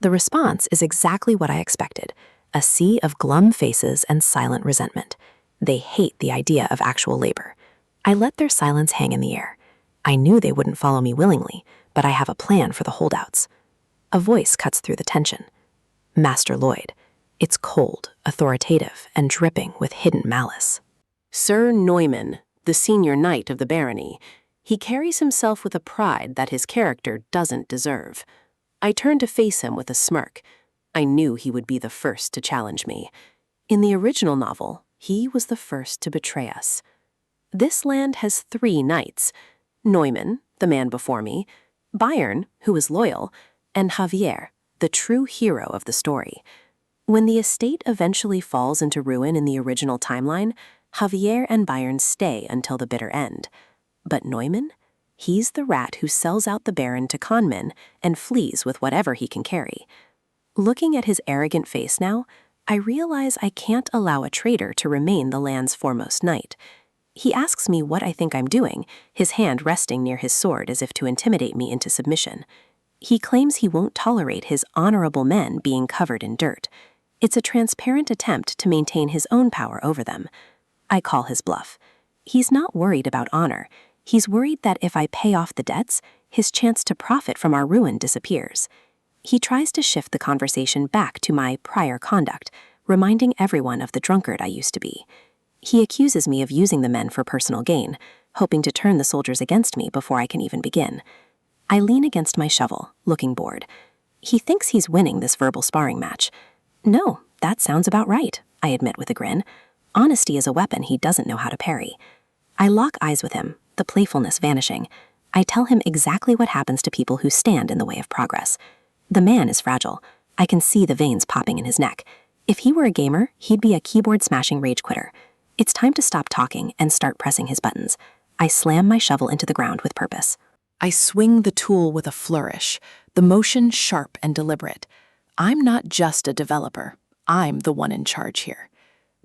The response is exactly what I expected, a sea of glum faces and silent resentment. They hate the idea of actual labor. I let their silence hang in the air. I knew they wouldn't follow me willingly, but I have a plan for the holdouts. A voice cuts through the tension. Master Lloyd. It's cold, authoritative, and dripping with hidden malice. Sir Neumann, the senior knight of the barony. He carries himself with a pride that his character doesn't deserve. I turned to face him with a smirk. I knew he would be the first to challenge me. In the original novel, he was the first to betray us. This land has 3 knights: Neumann, the man before me, Bayern, who is loyal, and Javier, the true hero of the story. When the estate eventually falls into ruin in the original timeline, Javier and Bayern stay until the bitter end. But Neumann? He's the rat who sells out the Baron to conmen and flees with whatever he can carry. Looking at his arrogant face now, I realize I can't allow a traitor to remain the land's foremost knight. He asks me what I think I'm doing, his hand resting near his sword as if to intimidate me into submission. He claims he won't tolerate his honorable men being covered in dirt. It's a transparent attempt to maintain his own power over them. I call his bluff. He's not worried about honor. He's worried that if I pay off the debts, his chance to profit from our ruin disappears. He tries to shift the conversation back to my prior conduct, reminding everyone of the drunkard I used to be. He accuses me of using the men for personal gain, hoping to turn the soldiers against me before I can even begin. I lean against my shovel, looking bored. He thinks he's winning this verbal sparring match. No, that sounds about right, I admit with a grin. Honesty is a weapon he doesn't know how to parry. I lock eyes with him, the playfulness vanishing. I tell him exactly what happens to people who stand in the way of progress. The man is fragile. I can see the veins popping in his neck. If he were a gamer, he'd be a keyboard-smashing rage quitter. It's time to stop talking and start pressing his buttons. I slam my shovel into the ground with purpose. I swing the tool with a flourish, the motion sharp and deliberate. I'm not just a developer. I'm the one in charge here.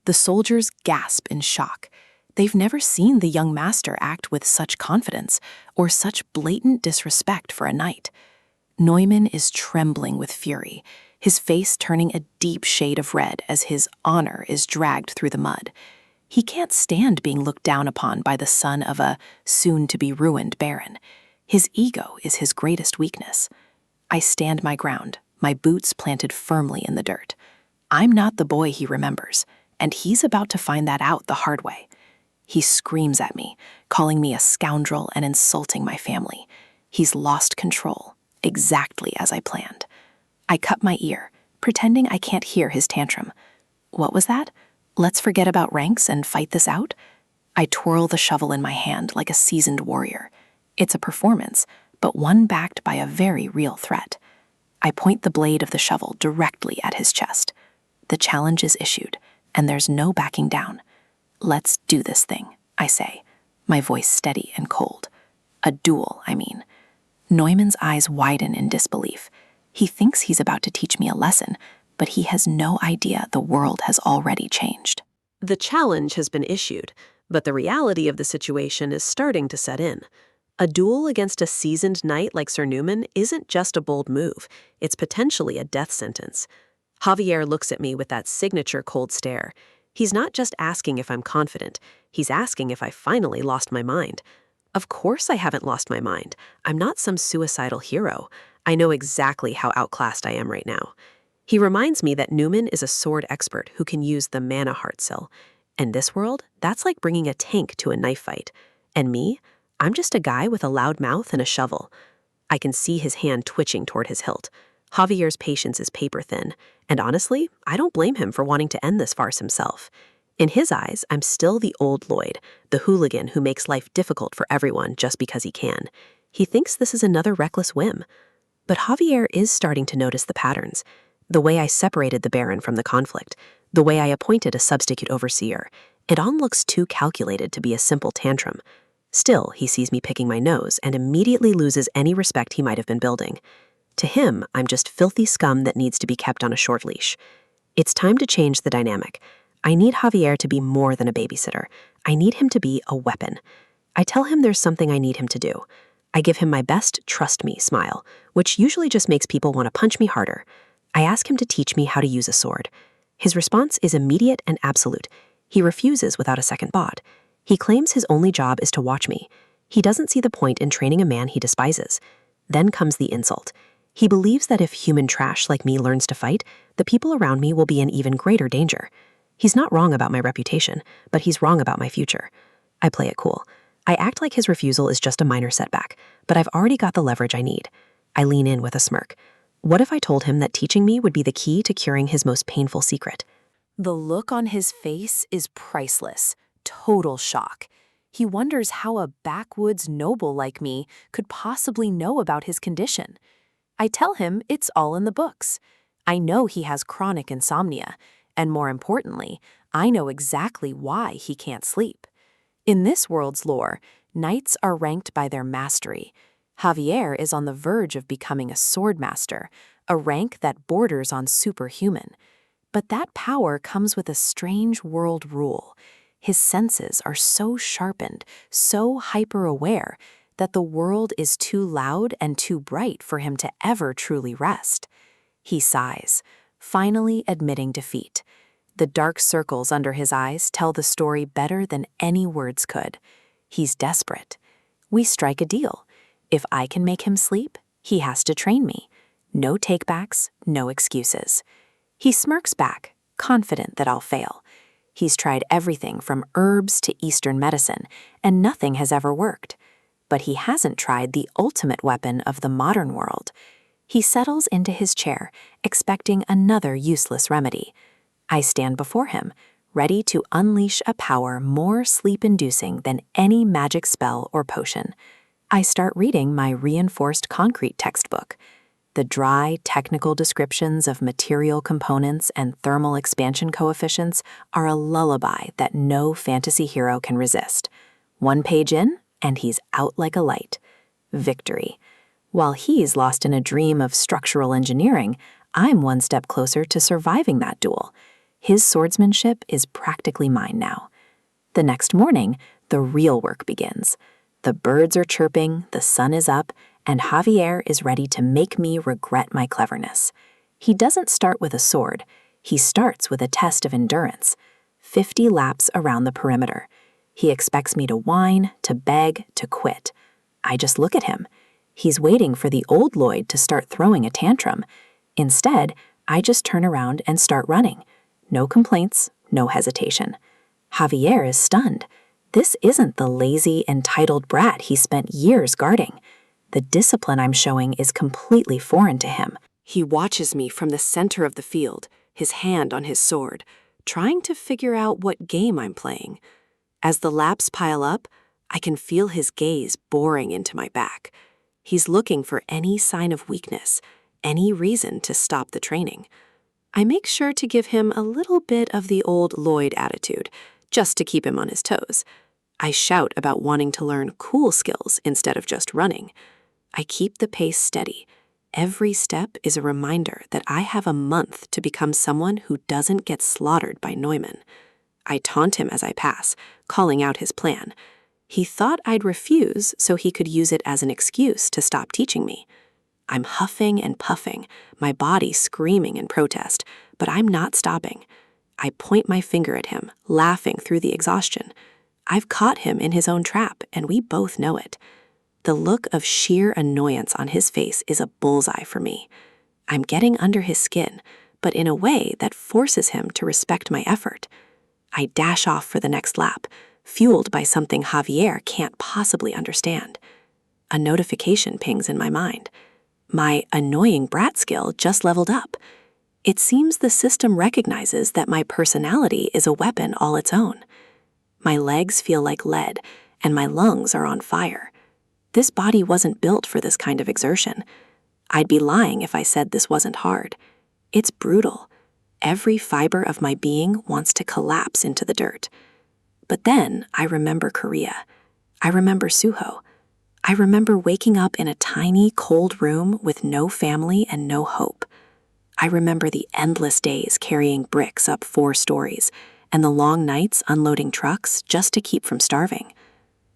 The soldiers gasp in shock. They've never seen the young master act with such confidence or such blatant disrespect for a knight. Neumann is trembling with fury, his face turning a deep shade of red as his honor is dragged through the mud. He can't stand being looked down upon by the son of a soon-to-be-ruined baron. His ego is his greatest weakness. I stand my ground, my boots planted firmly in the dirt. I'm not the boy he remembers, and he's about to find that out the hard way. He screams at me, calling me a scoundrel and insulting my family. He's lost control, exactly as I planned. I cut my ear, pretending I can't hear his tantrum. What was that? Let's forget about ranks and fight this out? I twirl the shovel in my hand like a seasoned warrior. It's a performance, but one backed by a very real threat. I point the blade of the shovel directly at his chest. The challenge is issued, and there's no backing down. Let's do this thing, I say, my voice steady and cold. A duel, I mean. Neumann's eyes widen in disbelief. He thinks he's about to teach me a lesson, but he has no idea the world has already changed. The challenge has been issued, but the reality of the situation is starting to set in. A duel against a seasoned knight like Sir Neumann isn't just a bold move, it's potentially a death sentence. Javier looks at me with that signature cold stare. He's not just asking if I'm confident, he's asking if I finally lost my mind. Of course I haven't lost my mind. I'm not some suicidal hero. I know exactly how outclassed I am right now. He reminds me that Neumann is a sword expert who can use the mana heart sill. In this world, that's like bringing a tank to a knife fight. And me? I'm just a guy with a loud mouth and a shovel. I can see his hand twitching toward his hilt. Javier's patience is paper thin, and honestly, I don't blame him for wanting to end this farce himself. In his eyes, I'm still the old Lloyd, the hooligan who makes life difficult for everyone just because he can. He thinks this is another reckless whim. But Javier is starting to notice the patterns. The way I separated the Baron from the conflict, the way I appointed a substitute overseer, it all looks too calculated to be a simple tantrum. Still, he sees me picking my nose and immediately loses any respect he might have been building. To him, I'm just filthy scum that needs to be kept on a short leash. It's time to change the dynamic. I need Javier to be more than a babysitter. I need him to be a weapon. I tell him there's something I need him to do. I give him my best trust me smile, which usually just makes people want to punch me harder. I ask him to teach me how to use a sword. His response is immediate and absolute. He refuses without a second thought. He claims his only job is to watch me. He doesn't see the point in training a man he despises. Then comes the insult. He believes that if human trash like me learns to fight, the people around me will be in even greater danger. He's not wrong about my reputation, but he's wrong about my future. I play it cool. I act like his refusal is just a minor setback, but I've already got the leverage I need. I lean in with a smirk. What if I told him that teaching me would be the key to curing his most painful secret? The look on his face is priceless, total shock. He wonders how a backwoods noble like me could possibly know about his condition. I tell him it's all in the books. I know he has chronic insomnia, and more importantly, I know exactly why he can't sleep. In this world's lore, knights are ranked by their mastery. Javier is on the verge of becoming a sword master, a rank that borders on superhuman. But that power comes with a strange world rule. His senses are so sharpened, so hyper-aware, that the world is too loud and too bright for him to ever truly rest. He sighs, finally admitting defeat. The dark circles under his eyes tell the story better than any words could. He's desperate. We strike a deal. If I can make him sleep, he has to train me. No takebacks, no excuses. He smirks back, confident that I'll fail. He's tried everything from herbs to Eastern medicine, and nothing has ever worked. But he hasn't tried the ultimate weapon of the modern world. He settles into his chair, expecting another useless remedy. I stand before him, ready to unleash a power more sleep-inducing than any magic spell or potion. I start reading my reinforced concrete textbook. The dry, technical descriptions of material components and thermal expansion coefficients are a lullaby that no fantasy hero can resist. 1 page in, and he's out like a light. Victory. While he's lost in a dream of structural engineering, I'm 1 step closer to surviving that duel. His swordsmanship is practically mine now. The next morning, the real work begins. The birds are chirping, the sun is up, and Javier is ready to make me regret my cleverness. He doesn't start with a sword. He starts with a test of endurance. 50 laps around the perimeter. He expects me to whine, to beg, to quit. I just look at him. He's waiting for the old Lloyd to start throwing a tantrum. Instead, I just turn around and start running. No complaints, no hesitation. Javier is stunned. This isn't the lazy, entitled brat he spent years guarding. The discipline I'm showing is completely foreign to him. He watches me from the center of the field, his hand on his sword, trying to figure out what game I'm playing. As the laps pile up, I can feel his gaze boring into my back. He's looking for any sign of weakness, any reason to stop the training. I make sure to give him a little bit of the old Lloyd attitude, just to keep him on his toes. I shout about wanting to learn cool skills instead of just running. I keep the pace steady. Every step is a reminder that I have a month to become someone who doesn't get slaughtered by Neumann. I taunt him as I pass, calling out his plan. He thought I'd refuse so he could use it as an excuse to stop teaching me. I'm huffing and puffing, my body screaming in protest, but I'm not stopping. I point my finger at him, laughing through the exhaustion. I've caught him in his own trap, and we both know it. The look of sheer annoyance on his face is a bullseye for me. I'm getting under his skin, but in a way that forces him to respect my effort. I dash off for the next lap, fueled by something Javier can't possibly understand. A notification pings in my mind. My annoying brat skill just leveled up. It seems the system recognizes that my personality is a weapon all its own. My legs feel like lead, and my lungs are on fire. This body wasn't built for this kind of exertion. I'd be lying if I said this wasn't hard. It's brutal. Every fiber of my being wants to collapse into the dirt. But then I remember Korea. I remember Suho. I remember waking up in a tiny, cold room with no family and no hope. I remember the endless days carrying bricks up 4 stories and the long nights unloading trucks just to keep from starving.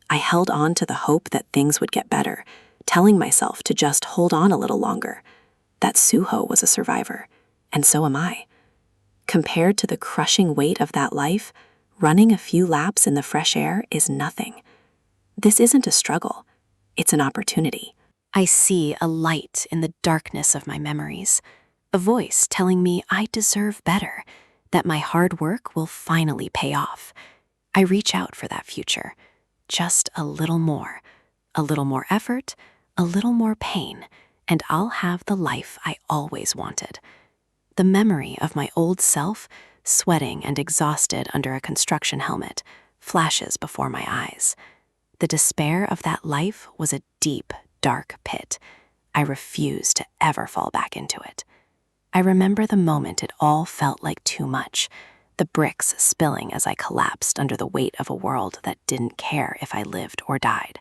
I held on to the hope that things would get better, telling myself to just hold on a little longer. That Suho was a survivor, and so am I. Compared to the crushing weight of that life, running a few laps in the fresh air is nothing. This isn't a struggle. It's an opportunity. I see a light in the darkness of my memories, a voice telling me I deserve better, that my hard work will finally pay off. I reach out for that future. Just a little more effort, a little more pain, and I'll have the life I always wanted. The memory of my old self, sweating and exhausted under a construction helmet, flashes before my eyes. The despair of that life was a deep, dark pit. I refuse to ever fall back into it. I remember the moment it all felt like too much, the bricks spilling as I collapsed under the weight of a world that didn't care if I lived or died.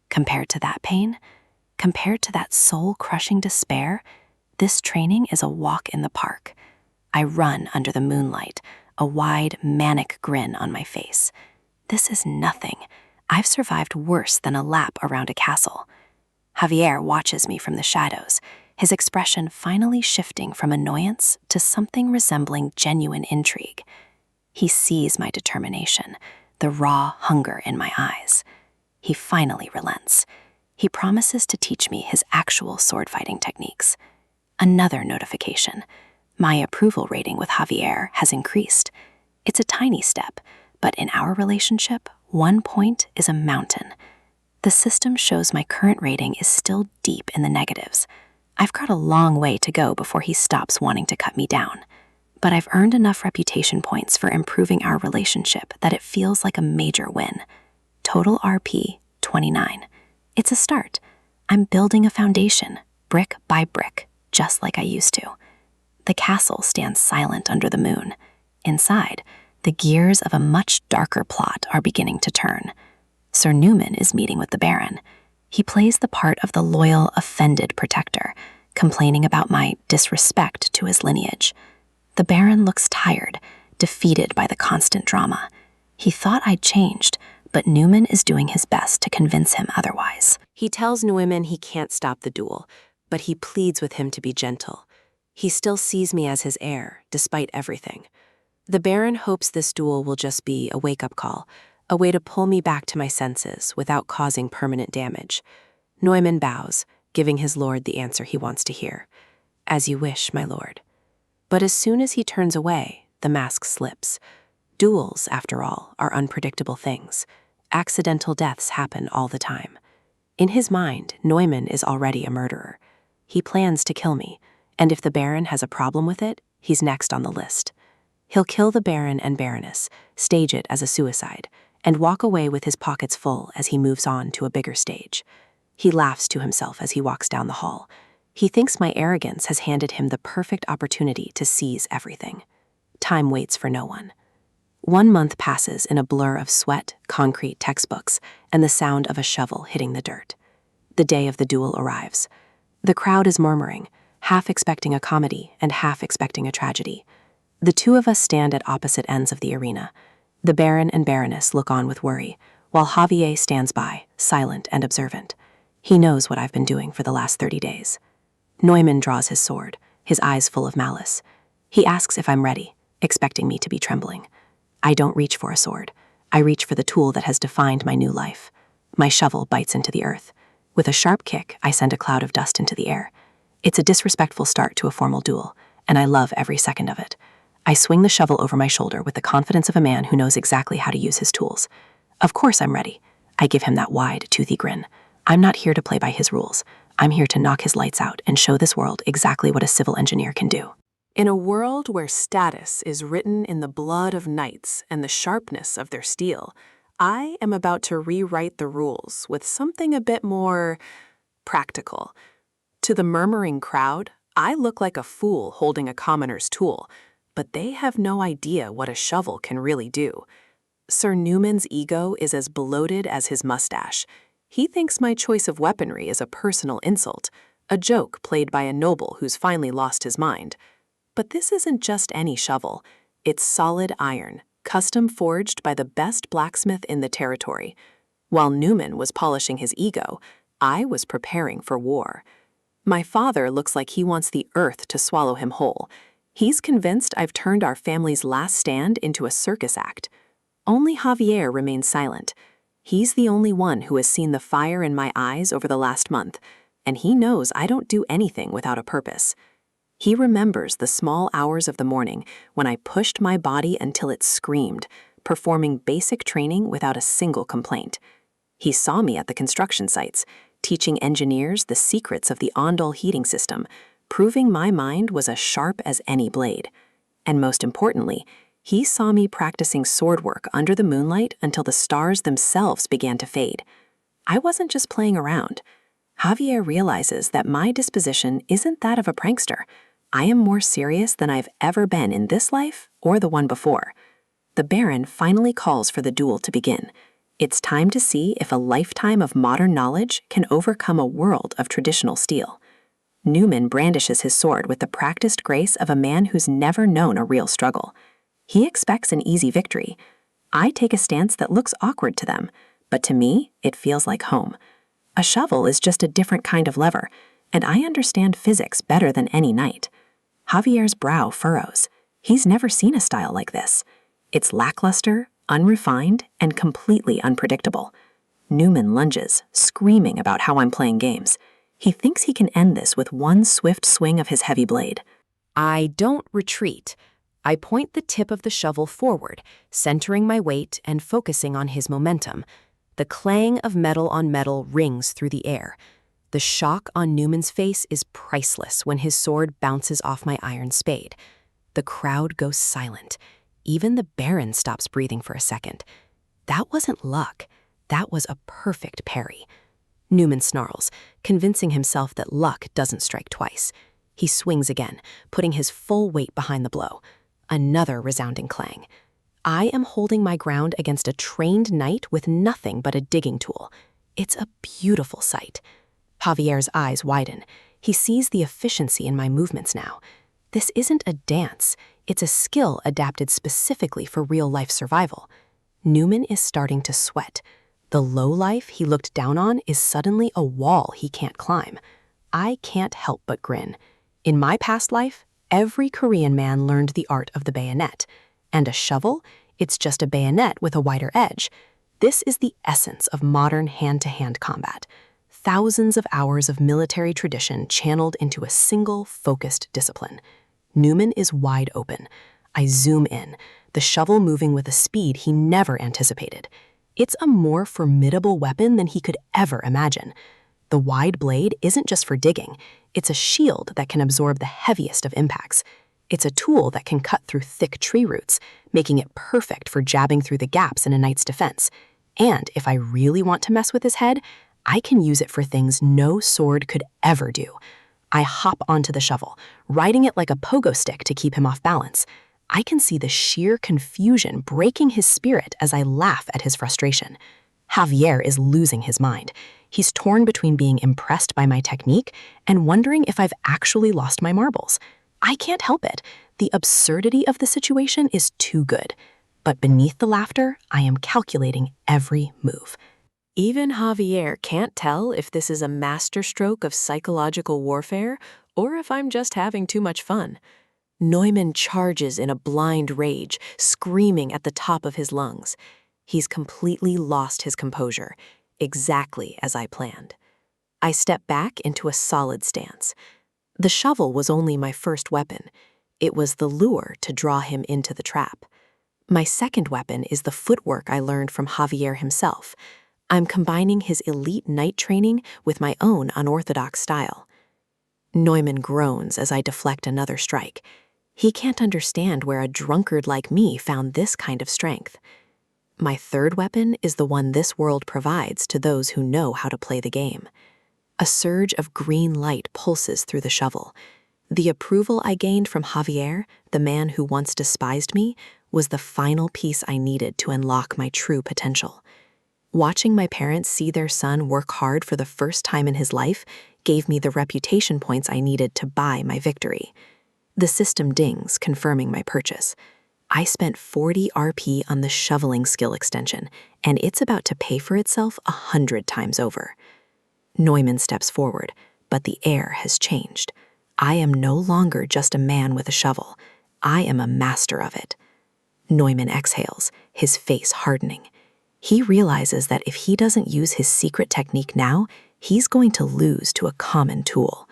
Compared to that pain, compared to that soul-crushing despair, this training is a walk in the park. I run under the moonlight, a wide, manic grin on my face. This is nothing. I've survived worse than a lap around a castle. Javier watches me from the shadows, his expression finally shifting from annoyance to something resembling genuine intrigue. He sees my determination, the raw hunger in my eyes. He finally relents. He promises to teach me his actual sword-fighting techniques. Another notification. My approval rating with Javier has increased. It's a tiny step, but in our relationship, 1 point is a mountain. The system shows my current rating is still deep in the negatives. I've got a long way to go before he stops wanting to cut me down. but I've earned enough reputation points for improving our relationship that it feels like a major win. Total RP 29. It's a start. I'm building a foundation, brick by brick, just like I used to. The castle stands silent under the moon. Inside, the gears of a much darker plot are beginning to turn. Sir Newman is meeting with the Baron. He plays the part of the loyal, offended protector, complaining about my disrespect to his lineage. The Baron looks tired, defeated by the constant drama. He thought I'd changed, but Newman is doing his best to convince him otherwise. He tells Newman he can't stop the duel, but he pleads with him to be gentle. He still sees me as his heir, despite everything. The Baron hopes this duel will just be a wake-up call, a way to pull me back to my senses without causing permanent damage. Neumann bows, giving his lord the answer he wants to hear. As you wish, my lord. But as soon as he turns away, the mask slips. Duels, after all, are unpredictable things. Accidental deaths happen all the time. In his mind, Neumann is already a murderer. He plans to kill me, and if the Baron has a problem with it, he's next on the list. He'll kill the Baron and Baroness, stage it as a suicide, and walk away with his pockets full as he moves on to a bigger stage. He laughs to himself as he walks down the hall. He thinks my arrogance has handed him the perfect opportunity to seize everything. Time waits for no one. 1 month passes in a blur of sweat, concrete textbooks, and the sound of a shovel hitting the dirt. The day of the duel arrives. The crowd is murmuring, half expecting a comedy and half expecting a tragedy. The two of us stand at opposite ends of the arena. The Baron and Baroness look on with worry, while Javier stands by, silent and observant. He knows what I've been doing for the last 30 days. Neumann draws his sword, his eyes full of malice. He asks if I'm ready, expecting me to be trembling. I don't reach for a sword. I reach for the tool that has defined my new life. My shovel bites into the earth. With a sharp kick, I send a cloud of dust into the air. It's a disrespectful start to a formal duel, and I love every second of it. I swing the shovel over my shoulder with the confidence of a man who knows exactly how to use his tools. Of course I'm ready. I give him that wide, toothy grin. I'm not here to play by his rules. I'm here to knock his lights out and show this world exactly what a civil engineer can do. In a world where status is written in the blood of knights and the sharpness of their steel, I am about to rewrite the rules with something a bit more practical. To the murmuring crowd, I look like a fool holding a commoner's tool, but they have no idea what a shovel can really do. Sir Newman's ego is as bloated as his mustache. He thinks my choice of weaponry is a personal insult, a joke played by a noble who's finally lost his mind. But this isn't just any shovel. It's solid iron, custom forged by the best blacksmith in the territory. While Newman was polishing his ego, I was preparing for war. My father looks like he wants the earth to swallow him whole. He's convinced I've turned our family's last stand into a circus act. Only Javier remains silent. He's the only one who has seen the fire in my eyes over the last month, and he knows I don't do anything without a purpose. He remembers the small hours of the morning when I pushed my body until it screamed, performing basic training without a single complaint. He saw me at the construction sites, teaching engineers the secrets of the Ondol heating system, proving my mind was as sharp as any blade. And most importantly, he saw me practicing sword work under the moonlight until the stars themselves began to fade. I wasn't just playing around. Javier realizes that my disposition isn't that of a prankster. I am more serious than I've ever been in this life or the one before. The Baron finally calls for the duel to begin. It's time to see if a lifetime of modern knowledge can overcome a world of traditional steel. Newman brandishes his sword with the practiced grace of a man who's never known a real struggle. He expects an easy victory. I take a stance that looks awkward to them, but to me, it feels like home. A shovel is just a different kind of lever, and I understand physics better than any knight. Javier's brow furrows. He's never seen a style like this. It's lackluster, unrefined, and completely unpredictable. Newman lunges, screaming about how I'm playing games. He thinks he can end this with one swift swing of his heavy blade. I don't retreat. I point the tip of the shovel forward, centering my weight and focusing on his momentum. The clang of metal on metal rings through the air. The shock on Newman's face is priceless when his sword bounces off my iron spade. The crowd goes silent. Even the Baron stops breathing for a second. That wasn't luck. That was a perfect parry. Newman snarls, convincing himself that luck doesn't strike twice. He swings again, putting his full weight behind the blow. Another resounding clang. I am holding my ground against a trained knight with nothing but a digging tool. It's a beautiful sight. Javier's eyes widen. He sees the efficiency in my movements now. This isn't a dance. It's a skill adapted specifically for real-life survival. Newman is starting to sweat. The low life he looked down on is suddenly a wall he can't climb. I can't help but grin. In my past life, every Korean man learned the art of the bayonet. And a shovel? It's just a bayonet with a wider edge. This is the essence of modern hand-to-hand combat. Thousands of hours of military tradition channeled into a single, focused discipline. Newman is wide open. I zoom in, the shovel moving with a speed he never anticipated. It's a more formidable weapon than he could ever imagine. The wide blade isn't just for digging. It's a shield that can absorb the heaviest of impacts. It's a tool that can cut through thick tree roots, making it perfect for jabbing through the gaps in a knight's defense. And if I really want to mess with his head, I can use it for things no sword could ever do. I hop onto the shovel, riding it like a pogo stick to keep him off balance. I can see the sheer confusion breaking his spirit as I laugh at his frustration. Javier is losing his mind. He's torn between being impressed by my technique and wondering if I've actually lost my marbles. I can't help it. The absurdity of the situation is too good. But beneath the laughter, I am calculating every move. Even Javier can't tell if this is a masterstroke of psychological warfare or if I'm just having too much fun. Neumann charges in a blind rage, screaming at the top of his lungs. He's completely lost his composure, exactly as I planned. I step back into a solid stance. The shovel was only my first weapon. It was the lure to draw him into the trap. My second weapon is the footwork I learned from Javier himself. I'm combining his elite knight training with my own unorthodox style. Neumann groans as I deflect another strike. He can't understand where a drunkard like me found this kind of strength. My third weapon is the one this world provides to those who know how to play the game. A surge of green light pulses through the shovel. The approval I gained from Javier, the man who once despised me, was the final piece I needed to unlock my true potential. Watching my parents see their son work hard for the first time in his life gave me the reputation points I needed to buy my victory. The system dings, confirming my purchase. I spent 40 RP on the shoveling skill extension, and it's about to pay for itself 100 times over. Neumann steps forward, but the air has changed. I am no longer just a man with a shovel. I am a master of it. Neumann exhales, his face hardening. He realizes that if he doesn't use his secret technique now, he's going to lose to a common tool.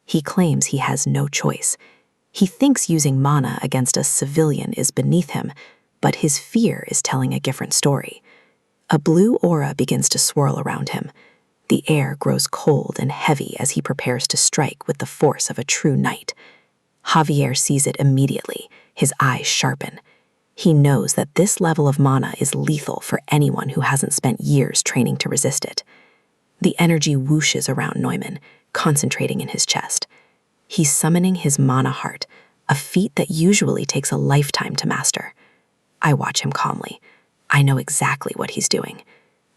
He claims he has no choice. He thinks using mana against a civilian is beneath him, but his fear is telling a different story. A blue aura begins to swirl around him. The air grows cold and heavy as he prepares to strike with the force of a true knight. Javier sees it immediately, his eyes sharpen. He knows that this level of mana is lethal for anyone who hasn't spent years training to resist it. The energy whooshes around Neumann, concentrating in his chest. He's summoning his mana heart, a feat that usually takes a lifetime to master. I watch him calmly. I know exactly what he's doing.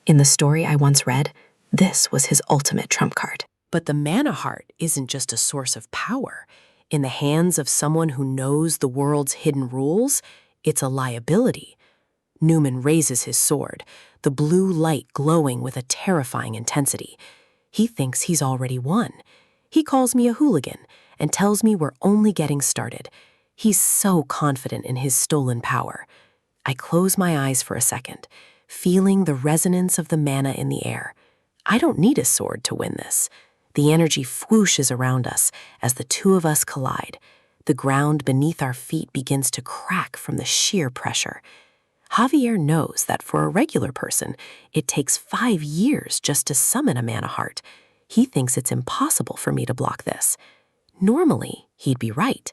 In the story I once read, this was his ultimate trump card. But the mana heart isn't just a source of power. In the hands of someone who knows the world's hidden rules, it's a liability. Newman raises his sword, the blue light glowing with a terrifying intensity. He thinks he's already won. He calls me a hooligan and tells me we're only getting started. He's so confident in his stolen power. I close my eyes for a second, feeling the resonance of the mana in the air. I don't need a sword to win this. The energy whooshes around us as the two of us collide. The ground beneath our feet begins to crack from the sheer pressure. Javier knows that for a regular person, it takes 5 years just to summon a mana heart. He thinks it's impossible for me to block this. Normally, he'd be right.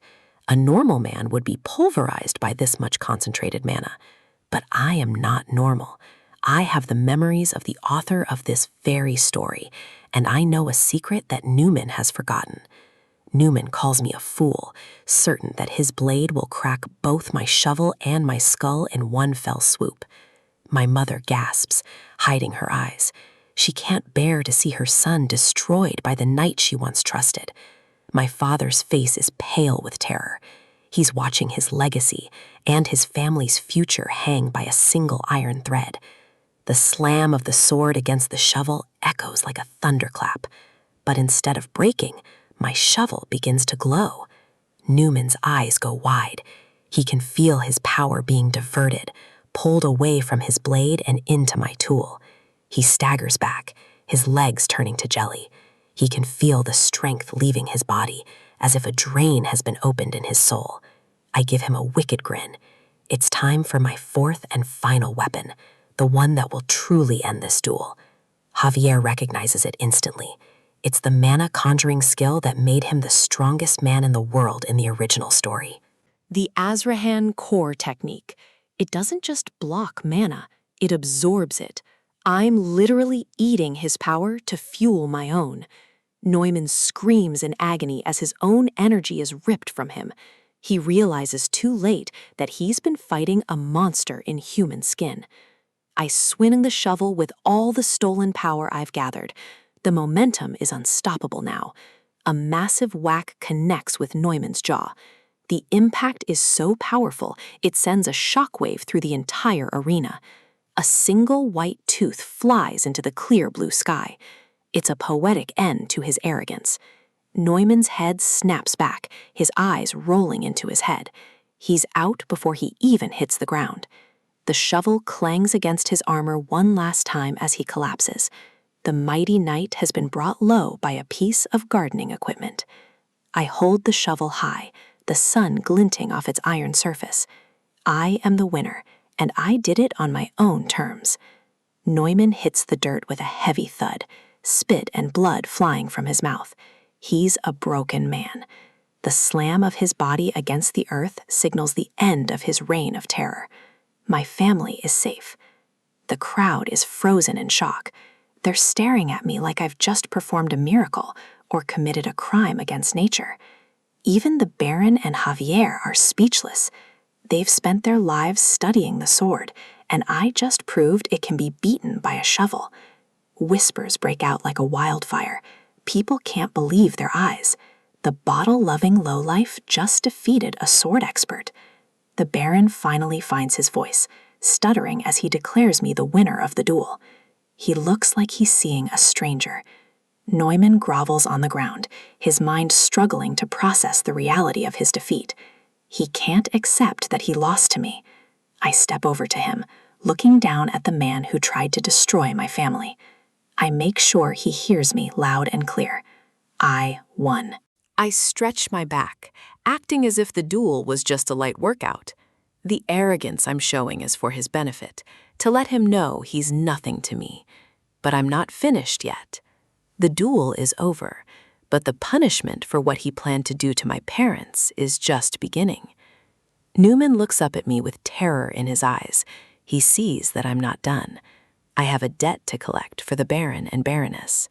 A normal man would be pulverized by this much concentrated mana. But I am not normal. I have the memories of the author of this very story, and I know a secret that Newman has forgotten. Newman calls me a fool, certain that his blade will crack both my shovel and my skull in one fell swoop. My mother gasps, hiding her eyes. She can't bear to see her son destroyed by the knight she once trusted. My father's face is pale with terror. He's watching his legacy and his family's future hang by a single iron thread. The slam of the sword against the shovel echoes like a thunderclap. But instead of breaking, my shovel begins to glow. Newman's eyes go wide. He can feel his power being diverted, pulled away from his blade and into my tool. He staggers back, his legs turning to jelly. He can feel the strength leaving his body, as if a drain has been opened in his soul. I give him a wicked grin. It's time for my fourth and final weapon, the one that will truly end this duel. Javier recognizes it instantly. It's the mana conjuring skill that made him the strongest man in the world in the original story. The Azrahan core technique. It doesn't just block mana, it absorbs it. I'm literally eating his power to fuel my own. Neumann screams in agony as his own energy is ripped from him. He realizes too late that he's been fighting a monster in human skin. I swing the shovel with all the stolen power I've gathered. The momentum is unstoppable now. A massive whack connects with Neumann's jaw. The impact is so powerful, it sends a shockwave through the entire arena. A single white tooth flies into the clear blue sky. It's a poetic end to his arrogance. Neumann's head snaps back, his eyes rolling into his head. He's out before he even hits the ground. The shovel clangs against his armor one last time as he collapses. The mighty knight has been brought low by a piece of gardening equipment. I hold the shovel high, the sun glinting off its iron surface. I am the winner, and I did it on my own terms. Neumann hits the dirt with a heavy thud, spit and blood flying from his mouth. He's a broken man. The slam of his body against the earth signals the end of his reign of terror. My family is safe. The crowd is frozen in shock. They're staring at me like I've just performed a miracle or committed a crime against nature. Even the Baron and Javier are speechless. They've spent their lives studying the sword, and I just proved it can be beaten by a shovel. Whispers break out like a wildfire. People can't believe their eyes. The bottle-loving lowlife just defeated a sword expert. The Baron finally finds his voice, stuttering as he declares me the winner of the duel. He looks like he's seeing a stranger. Neumann grovels on the ground, his mind struggling to process the reality of his defeat. He can't accept that he lost to me. I step over to him, looking down at the man who tried to destroy my family. I make sure he hears me loud and clear. I won. I stretch my back, acting as if the duel was just a light workout. The arrogance I'm showing is for his benefit, to let him know he's nothing to me. But I'm not finished yet. The duel is over, but the punishment for what he planned to do to my parents is just beginning. Neumann looks up at me with terror in his eyes. He sees that I'm not done. I have a debt to collect for the Baron and Baroness.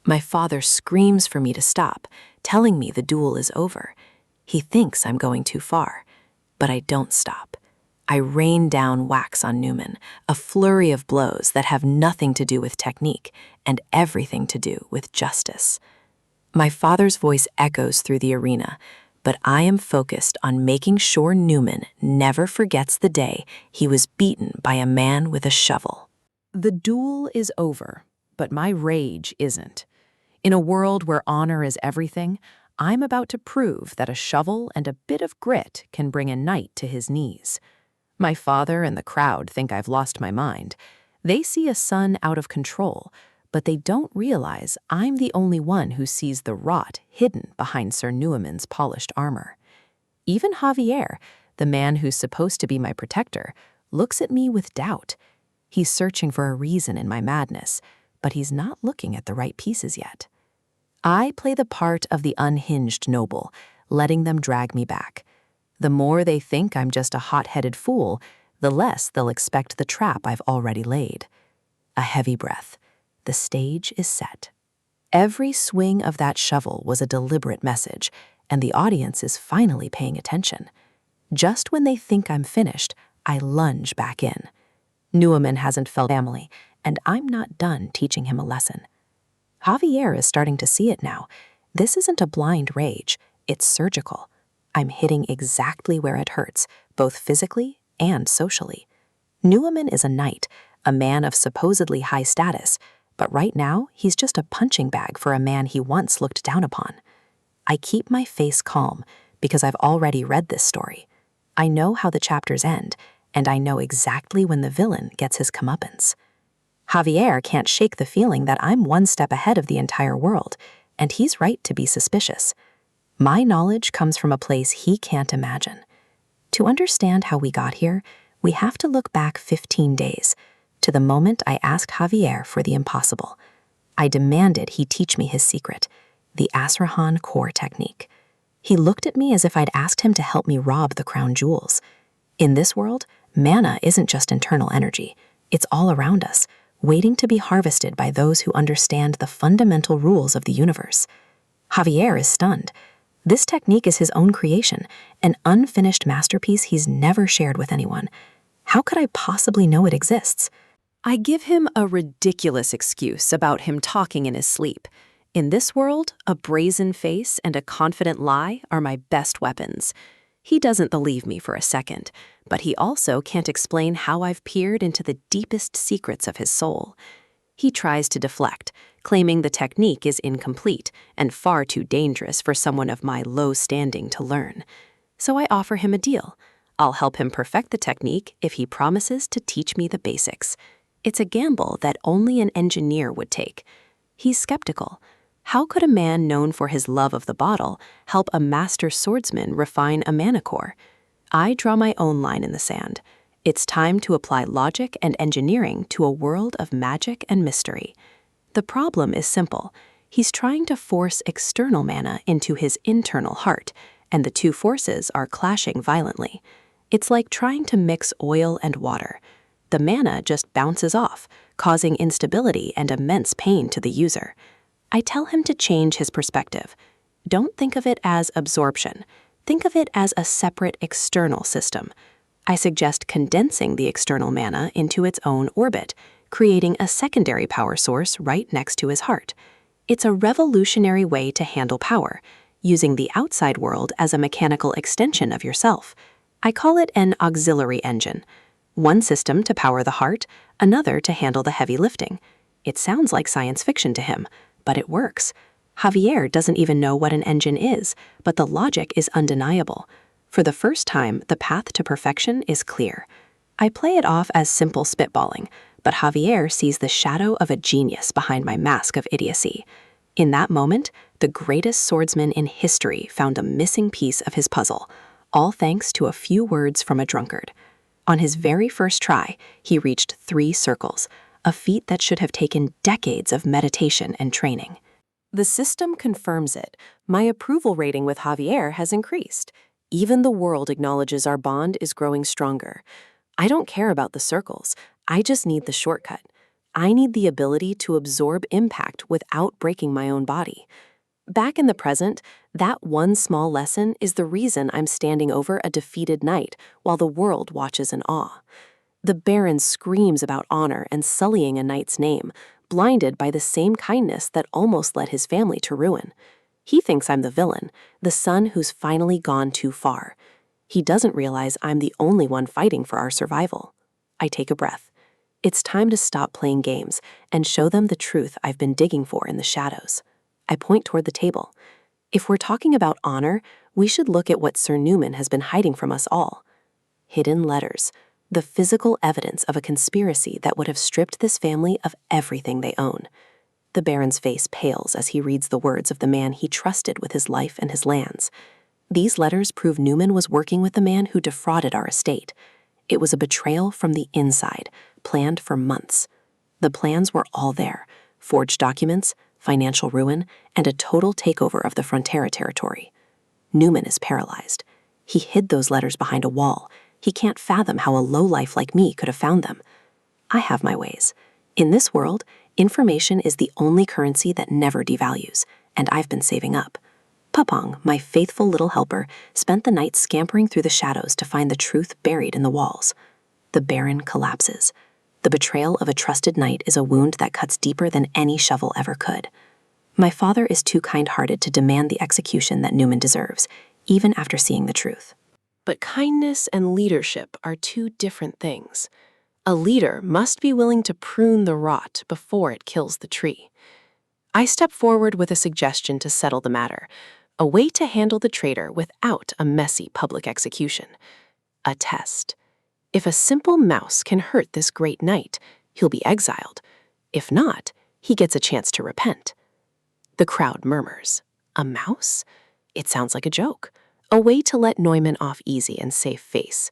My father screams for me to stop, telling me the duel is over. He thinks I'm going too far, but I don't stop. I rain down wax on Neumann, a flurry of blows that have nothing to do with technique and everything to do with justice. My father's voice echoes through the arena, but I am focused on making sure Neumann never forgets the day he was beaten by a man with a shovel. The duel is over, but my rage isn't. In a world where honor is everything, I'm about to prove that a shovel and a bit of grit can bring a knight to his knees. My father and the crowd think I've lost my mind. They see a son out of control, but they don't realize I'm the only one who sees the rot hidden behind Sir Neumann's polished armor. Even Javier, the man who's supposed to be my protector, looks at me with doubt. He's searching for a reason in my madness, but he's not looking at the right pieces yet. I play the part of the unhinged noble, letting them drag me back. The more they think I'm just a hot-headed fool, the less they'll expect the trap I've already laid. A heavy breath. The stage is set. Every swing of that shovel was a deliberate message, and the audience is finally paying attention. Just when they think I'm finished, I lunge back in. Newman hasn't felt family, and I'm not done teaching him a lesson. Javier is starting to see it now. This isn't a blind rage, it's surgical. I'm hitting exactly where it hurts, both physically and socially. Newman is a knight, a man of supposedly high status, but right now he's just a punching bag for a man he once looked down upon. I keep my face calm because I've already read this story. I know how the chapters end, and I know exactly when the villain gets his comeuppance. Javier can't shake the feeling that I'm one step ahead of the entire world, and he's right to be suspicious. My knowledge comes from a place he can't imagine. To understand how we got here, we have to look back 15 days, to the moment I asked Javier for the impossible. I demanded he teach me his secret, the Asrahan core technique. He looked at me as if I'd asked him to help me rob the crown jewels. In this world, mana isn't just internal energy. It's all around us, waiting to be harvested by those who understand the fundamental rules of the universe. Javier is stunned. This technique is his own creation, an unfinished masterpiece he's never shared with anyone. How could I possibly know it exists? I give him a ridiculous excuse about him talking in his sleep. In this world, a brazen face and a confident lie are my best weapons. He doesn't believe me for a second, but he also can't explain how I've peered into the deepest secrets of his soul. He tries to deflect, claiming the technique is incomplete and far too dangerous for someone of my low standing to learn. So I offer him a deal. I'll help him perfect the technique if he promises to teach me the basics. It's a gamble that only an engineer would take. He's skeptical. How could a man known for his love of the bottle help a master swordsman refine a mana core? I draw my own line in the sand. It's time to apply logic and engineering to a world of magic and mystery. The problem is simple. He's trying to force external mana into his internal heart, and the two forces are clashing violently. It's like trying to mix oil and water. The mana just bounces off, causing instability and immense pain to the user. I tell him to change his perspective. Don't think of it as absorption. Think of it as a separate external system. I suggest condensing the external mana into its own orbit, creating a secondary power source right next to his heart. It's a revolutionary way to handle power, using the outside world as a mechanical extension of yourself. I call it an auxiliary engine. One system to power the heart, another to handle the heavy lifting. It sounds like science fiction to him, but it works. Javier doesn't even know what an engine is, but the logic is undeniable. For the first time, the path to perfection is clear. I play it off as simple spitballing, but Javier sees the shadow of a genius behind my mask of idiocy. In that moment, the greatest swordsman in history found a missing piece of his puzzle, all thanks to a few words from a drunkard. On his very first try, he reached 3 circles, a feat that should have taken decades of meditation and training. The system confirms it. My approval rating with Javier has increased. Even the world acknowledges our bond is growing stronger. I don't care about the circles. I just need the shortcut. I need the ability to absorb impact without breaking my own body. Back in the present, that one small lesson is the reason I'm standing over a defeated knight while the world watches in awe. The Baron screams about honor and sullying a knight's name, blinded by the same kindness that almost led his family to ruin. He thinks I'm the villain, the son who's finally gone too far. He doesn't realize I'm the only one fighting for our survival. I take a breath. It's time to stop playing games and show them the truth I've been digging for in the shadows. I point toward the table. If we're talking about honor, we should look at what Sir Newman has been hiding from us all. Hidden letters, the physical evidence of a conspiracy that would have stripped this family of everything they own. The Baron's face pales as he reads the words of the man he trusted with his life and his lands. These letters prove Newman was working with the man who defrauded our estate. It was a betrayal from the inside, planned for months. The plans were all there: forged documents, financial ruin, and a total takeover of the Frontera territory. Newman is paralyzed. He hid those letters behind a wall. He can't fathom how a lowlife like me could have found them. I have my ways. In this world, information is the only currency that never devalues, and I've been saving up. Papong, my faithful little helper, spent the night scampering through the shadows to find the truth buried in the walls. The Baron collapses. The betrayal of a trusted knight is a wound that cuts deeper than any shovel ever could. My father is too kind-hearted to demand the execution that Newman deserves, even after seeing the truth. But kindness and leadership are two different things. A leader must be willing to prune the rot before it kills the tree. I step forward with a suggestion to settle the matter, a way to handle the traitor without a messy public execution. A test. If a simple mouse can hurt this great knight, he'll be exiled. If not, he gets a chance to repent. The crowd murmurs. A mouse? It sounds like a joke. A way to let Neumann off easy and save face.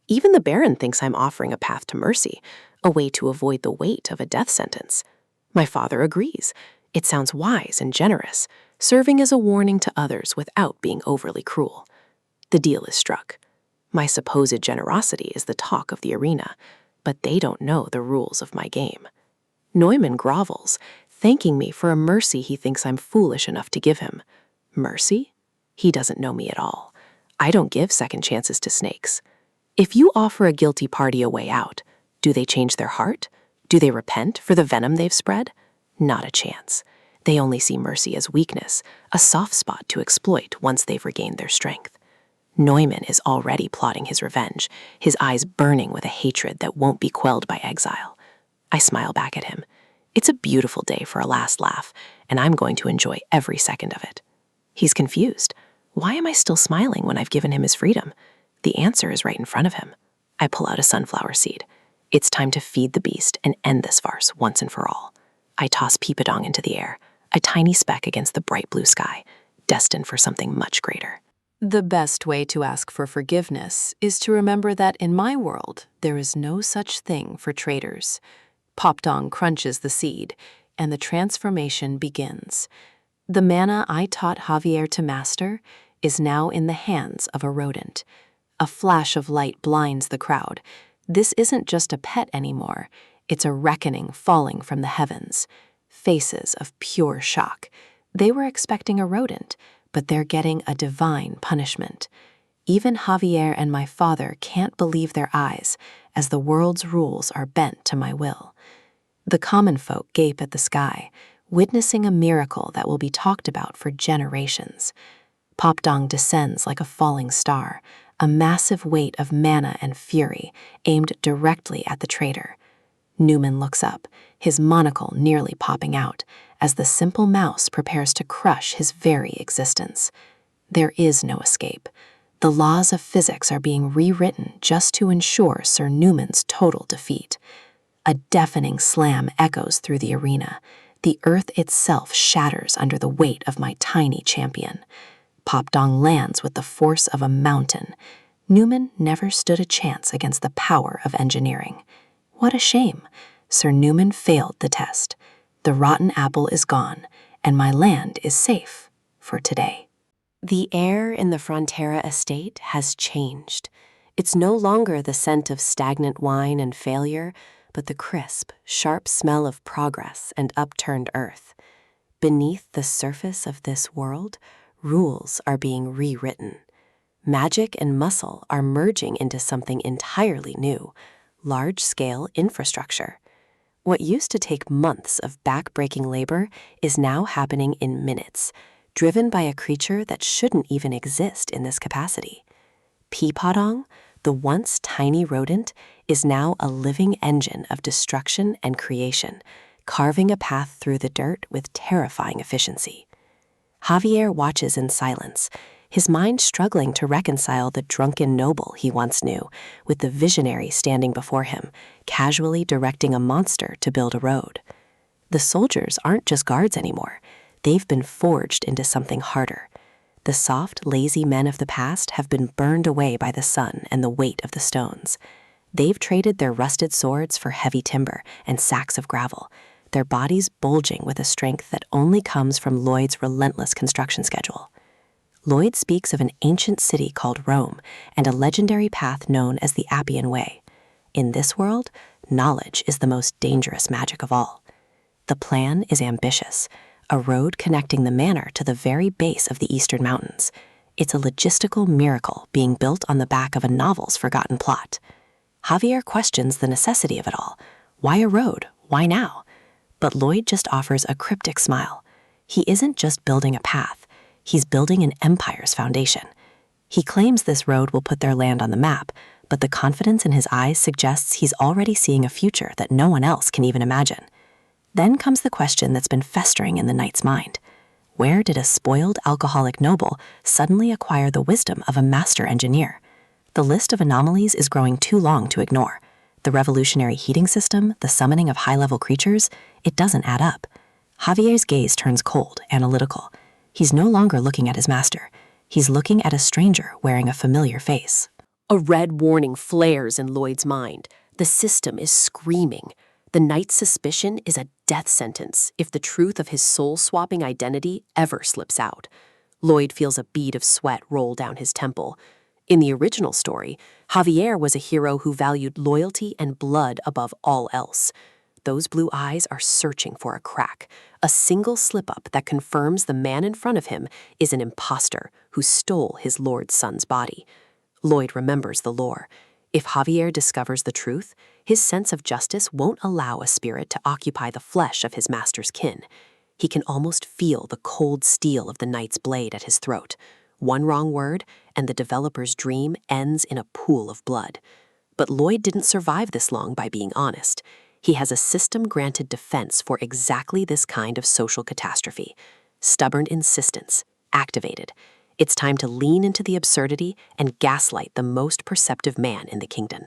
Even the Baron thinks I'm offering a path to mercy, a way to avoid the weight of a death sentence. My father agrees. It sounds wise and generous, serving as a warning to others without being overly cruel. The deal is struck. My supposed generosity is the talk of the arena, but they don't know the rules of my game. Neumann grovels, thanking me for a mercy he thinks I'm foolish enough to give him. Mercy? He doesn't know me at all. I don't give second chances to snakes. If you offer a guilty party a way out, do they change their heart? Do they repent for the venom they've spread? Not a chance. They only see mercy as weakness, a soft spot to exploit once they've regained their strength. Neumann is already plotting his revenge, his eyes burning with a hatred that won't be quelled by exile. I smile back at him. It's a beautiful day for a last laugh, and I'm going to enjoy every second of it. He's confused. Why am I still smiling when I've given him his freedom? The answer is right in front of him. I pull out a sunflower seed. It's time to feed the beast and end this farce once and for all. I toss Peepadong into the air, a tiny speck against the bright blue sky, destined for something much greater. The best way to ask for forgiveness is to remember that in my world, there is no such thing for traitors. Popdong crunches the seed, and the transformation begins. The mana I taught Javier to master is now in the hands of a rodent. A flash of light blinds the crowd. This isn't just a pet anymore. It's a reckoning falling from the heavens. Faces of pure shock. They were expecting a rodent, but they're getting a divine punishment. Even Javier and my father can't believe their eyes as the world's rules are bent to my will. The common folk gape at the sky, witnessing a miracle that will be talked about for generations. Popdong descends like a falling star, a massive weight of mana and fury aimed directly at the traitor. Newman looks up, his monocle nearly popping out, as the simple mouse prepares to crush his very existence. There is no escape. The laws of physics are being rewritten just to ensure Sir Newman's total defeat. A deafening slam echoes through the arena. The earth itself shatters under the weight of my tiny champion. Popdong lands with the force of a mountain. Newman never stood a chance against the power of engineering. What a shame. Sir Newman failed the test. The rotten apple is gone, and my land is safe for today. The air in the Frontera estate has changed. It's no longer the scent of stagnant wine and failure, but the crisp, sharp smell of progress and upturned earth. Beneath the surface of this world, rules are being rewritten. Magic and muscle are merging into something entirely new, large-scale infrastructure. What used to take months of back-breaking labor is now happening in minutes, driven by a creature that shouldn't even exist in this capacity. Peepadong, the once tiny rodent, is now a living engine of destruction and creation, carving a path through the dirt with terrifying efficiency. Javier watches in silence, his mind struggling to reconcile the drunken noble he once knew with the visionary standing before him, casually directing a monster to build a road. The soldiers aren't just guards anymore. They've been forged into something harder. The soft, lazy men of the past have been burned away by the sun and the weight of the stones. They've traded their rusted swords for heavy timber and sacks of gravel, their bodies bulging with a strength that only comes from Lloyd's relentless construction schedule. Lloyd speaks of an ancient city called Rome and a legendary path known as the Appian Way. In this world, knowledge is the most dangerous magic of all. The plan is ambitious, a road connecting the manor to the very base of the Eastern Mountains. It's a logistical miracle being built on the back of a novel's forgotten plot. Javier questions the necessity of it all. Why a road? Why now? But Lloyd just offers a cryptic smile. He isn't just building a path, he's building an empire's foundation. He claims this road will put their land on the map, but the confidence in his eyes suggests he's already seeing a future that no one else can even imagine. Then comes the question that's been festering in the knight's mind. Where did a spoiled alcoholic noble suddenly acquire the wisdom of a master engineer? The list of anomalies is growing too long to ignore. The revolutionary heating system, the summoning of high-level creatures, it doesn't add up. Javier's gaze turns cold, analytical. He's no longer looking at his master. He's looking at a stranger wearing a familiar face. A red warning flares in Lloyd's mind. The system is screaming. The knight's suspicion is a death sentence if the truth of his soul-swapping identity ever slips out. Lloyd feels a bead of sweat roll down his temple. In the original story, Javier was a hero who valued loyalty and blood above all else. Those blue eyes are searching for a crack, a single slip-up that confirms the man in front of him is an imposter who stole his lord's son's body. Lloyd remembers the lore. If Javier discovers the truth, his sense of justice won't allow a spirit to occupy the flesh of his master's kin. He can almost feel the cold steel of the knight's blade at his throat. One wrong word, and the developer's dream ends in a pool of blood. But Lloyd didn't survive this long by being honest. He has a system-granted defense for exactly this kind of social catastrophe. Stubborn insistence, activated. It's time to lean into the absurdity and gaslight the most perceptive man in the kingdom.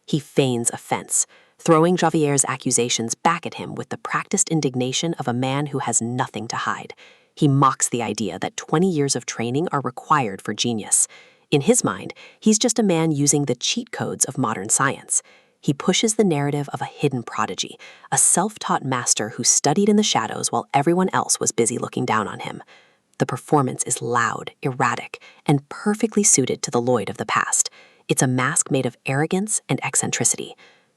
He feigns offense, throwing Javier's accusations back at him with the practiced indignation of a man who has nothing to hide. He mocks the idea that 20 years of training are required for genius. In his mind, he's just a man using the cheat codes of modern science. He pushes the narrative of a hidden prodigy, a self-taught master who studied in the shadows while everyone else was busy looking down on him. The performance is loud, erratic, and perfectly suited to the Lloyd of the past. It's a mask made of arrogance and eccentricity.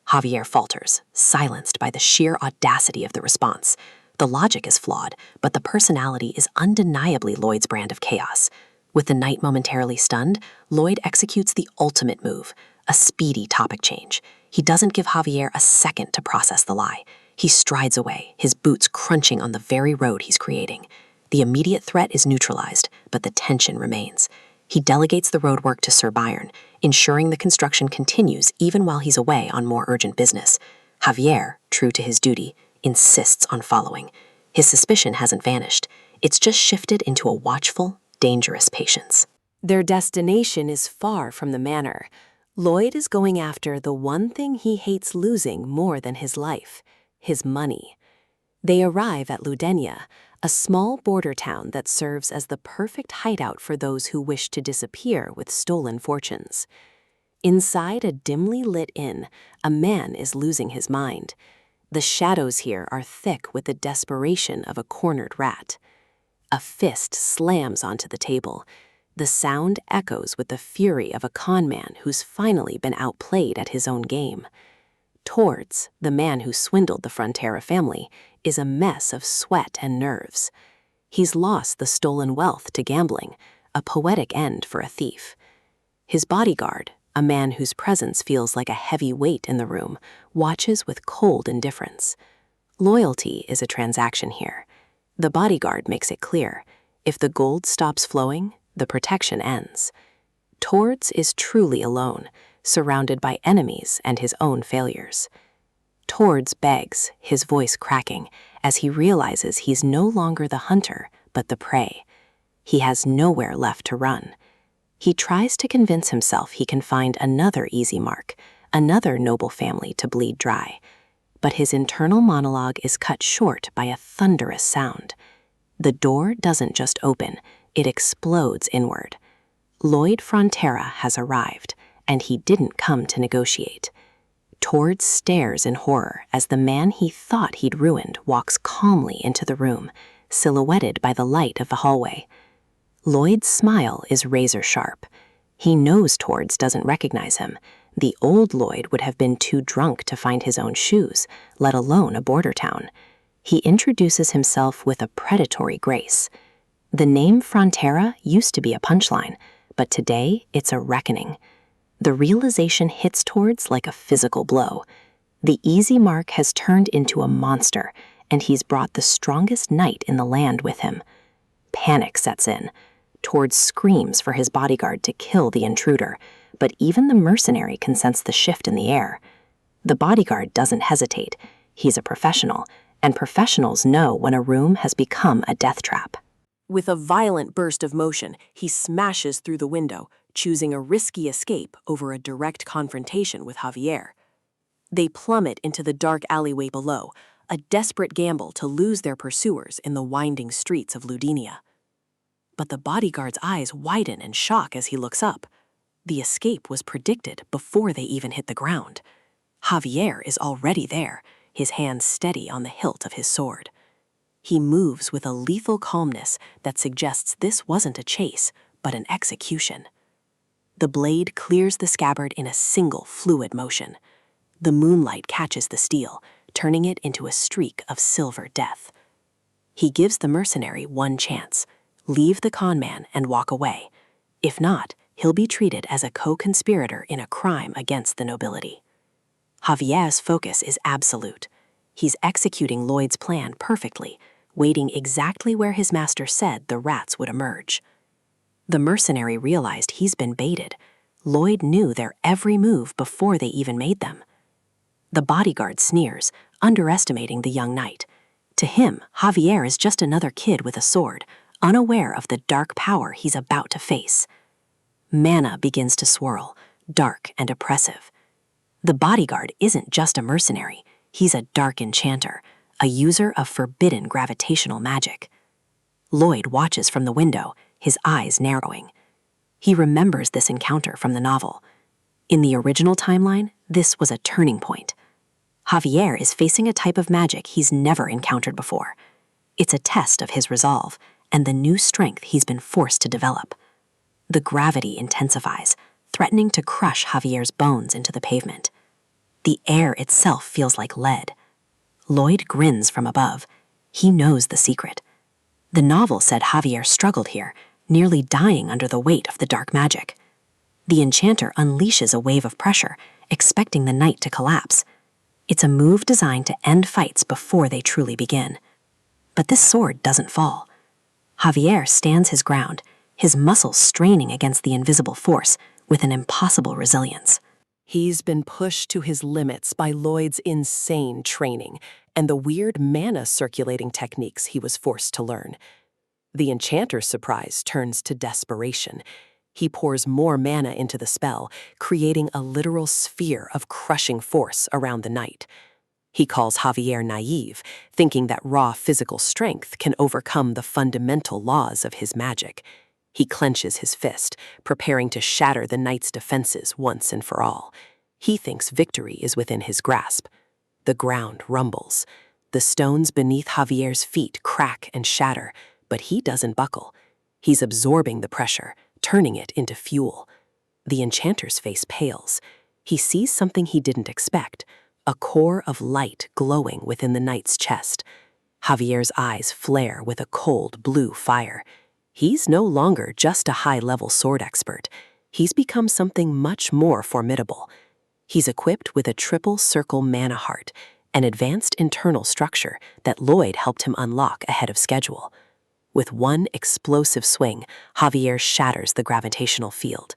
Javier falters, silenced by the sheer audacity of the response. The logic is flawed, but the personality is undeniably Lloyd's brand of chaos. With the knight momentarily stunned, Lloyd executes the ultimate move, a speedy topic change. He doesn't give Javier a second to process the lie. He strides away, his boots crunching on the very road he's creating. The immediate threat is neutralized, but the tension remains. He delegates the roadwork to Sir Byron, ensuring the construction continues even while he's away on more urgent business. Javier, true to his duty, insists on following. His suspicion hasn't vanished. It's just shifted into a watchful, dangerous patience. Their destination is far from the manor. Lloyd is going after the one thing he hates losing more than his life, his money. They arrive at Ludenia, a small border town that serves as the perfect hideout for those who wish to disappear with stolen fortunes. Inside a dimly lit inn, a man is losing his mind. The shadows here are thick with the desperation of a cornered rat. A fist slams onto the table. The sound echoes with the fury of a con man who's finally been outplayed at his own game. Towards, the man who swindled the Frontera family, is a mess of sweat and nerves. He's lost the stolen wealth to gambling, a poetic end for a thief. His bodyguard, a man whose presence feels like a heavy weight in the room, watches with cold indifference. Loyalty is a transaction here. The bodyguard makes it clear. If the gold stops flowing, the protection ends. Towards is truly alone, surrounded by enemies and his own failures. Towards begs, his voice cracking, as he realizes he's no longer the hunter, but the prey. He has nowhere left to run. He tries to convince himself he can find another easy mark, another noble family to bleed dry. But his internal monologue is cut short by a thunderous sound. The door doesn't just open, it explodes inward. Lloyd Frontera has arrived, and he didn't come to negotiate. Towards stares in horror as the man he thought he'd ruined walks calmly into the room, silhouetted by the light of the hallway. Lloyd's smile is razor sharp. He knows Tords doesn't recognize him. The old Lloyd would have been too drunk to find his own shoes, let alone a border town. He introduces himself with a predatory grace. The name Frontera used to be a punchline, but today it's a reckoning. The realization hits Tords like a physical blow. The easy mark has turned into a monster, and he's brought the strongest knight in the land with him. Panic sets in. Tords screams for his bodyguard to kill the intruder, but even the mercenary can sense the shift in the air. The bodyguard doesn't hesitate. He's a professional, and professionals know when a room has become a death trap. With a violent burst of motion, he smashes through the window, choosing a risky escape over a direct confrontation with Javier. They plummet into the dark alleyway below, a desperate gamble to lose their pursuers in the winding streets of Ludinia. But the bodyguard's eyes widen in shock as he looks up. The escape was predicted before they even hit the ground. Javier is already there, his hand steady on the hilt of his sword. He moves with a lethal calmness that suggests this wasn't a chase, but an execution. The blade clears the scabbard in a single fluid motion. The moonlight catches the steel, turning it into a streak of silver death. He gives the mercenary one chance: leave the conman and walk away. If not, he'll be treated as a co-conspirator in a crime against the nobility. Javier's focus is absolute. He's executing Lloyd's plan perfectly, waiting exactly where his master said the rats would emerge. The mercenary realized he's been baited. Lloyd knew their every move before they even made them. The bodyguard sneers, underestimating the young knight. To him, Javier is just another kid with a sword, unaware of the dark power he's about to face. Mana begins to swirl, dark and oppressive. The bodyguard isn't just a mercenary, he's a dark enchanter, a user of forbidden gravitational magic. Lloyd watches from the window, his eyes narrowing. He remembers this encounter from the novel. In the original timeline, this was a turning point. Javier is facing a type of magic he's never encountered before. It's a test of his resolve and the new strength he's been forced to develop. The gravity intensifies, threatening to crush Javier's bones into the pavement. The air itself feels like lead. Lloyd grins from above. He knows the secret. The novel said Javier struggled here, nearly dying under the weight of the dark magic. The enchanter unleashes a wave of pressure, expecting the knight to collapse. It's a move designed to end fights before they truly begin. But this sword doesn't fall. Javier stands his ground, his muscles straining against the invisible force with an impossible resilience. He's been pushed to his limits by Lloyd's insane training and the weird mana circulating techniques he was forced to learn. The enchanter's surprise turns to desperation. He pours more mana into the spell, creating a literal sphere of crushing force around the knight. He calls Javier naive, thinking that raw physical strength can overcome the fundamental laws of his magic. He clenches his fist, preparing to shatter the knight's defenses once and for all. He thinks victory is within his grasp. The ground rumbles. The stones beneath Javier's feet crack and shatter, but he doesn't buckle. He's absorbing the pressure, turning it into fuel. The enchanter's face pales. He sees something he didn't expect, a core of light glowing within the knight's chest. Javier's eyes flare with a cold blue fire. He's no longer just a high-level sword expert. He's become something much more formidable. He's equipped with a triple circle mana heart, an advanced internal structure that Lloyd helped him unlock ahead of schedule. With one explosive swing, Javier shatters the gravitational field.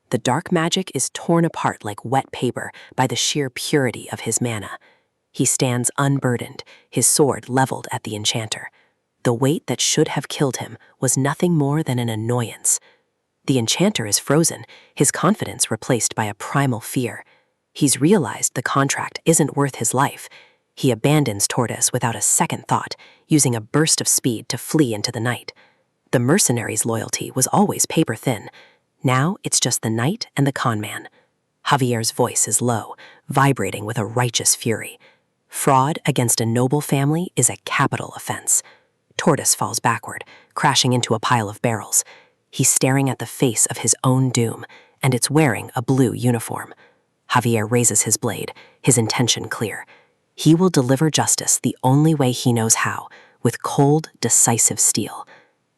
The dark magic is torn apart like wet paper by the sheer purity of his mana. He stands unburdened, his sword leveled at the enchanter. The weight that should have killed him was nothing more than an annoyance. The enchanter is frozen, his confidence replaced by a primal fear. He's realized the contract isn't worth his life. He abandons Tortoise without a second thought, using a burst of speed to flee into the night. The mercenary's loyalty was always paper-thin. Now it's just the knight and the conman. Javier's voice is low, vibrating with a righteous fury. Fraud against a noble family is a capital offense. Tortoise falls backward, crashing into a pile of barrels. He's staring at the face of his own doom, and it's wearing a blue uniform. Javier raises his blade, his intention clear. He will deliver justice the only way he knows how, with cold, decisive steel.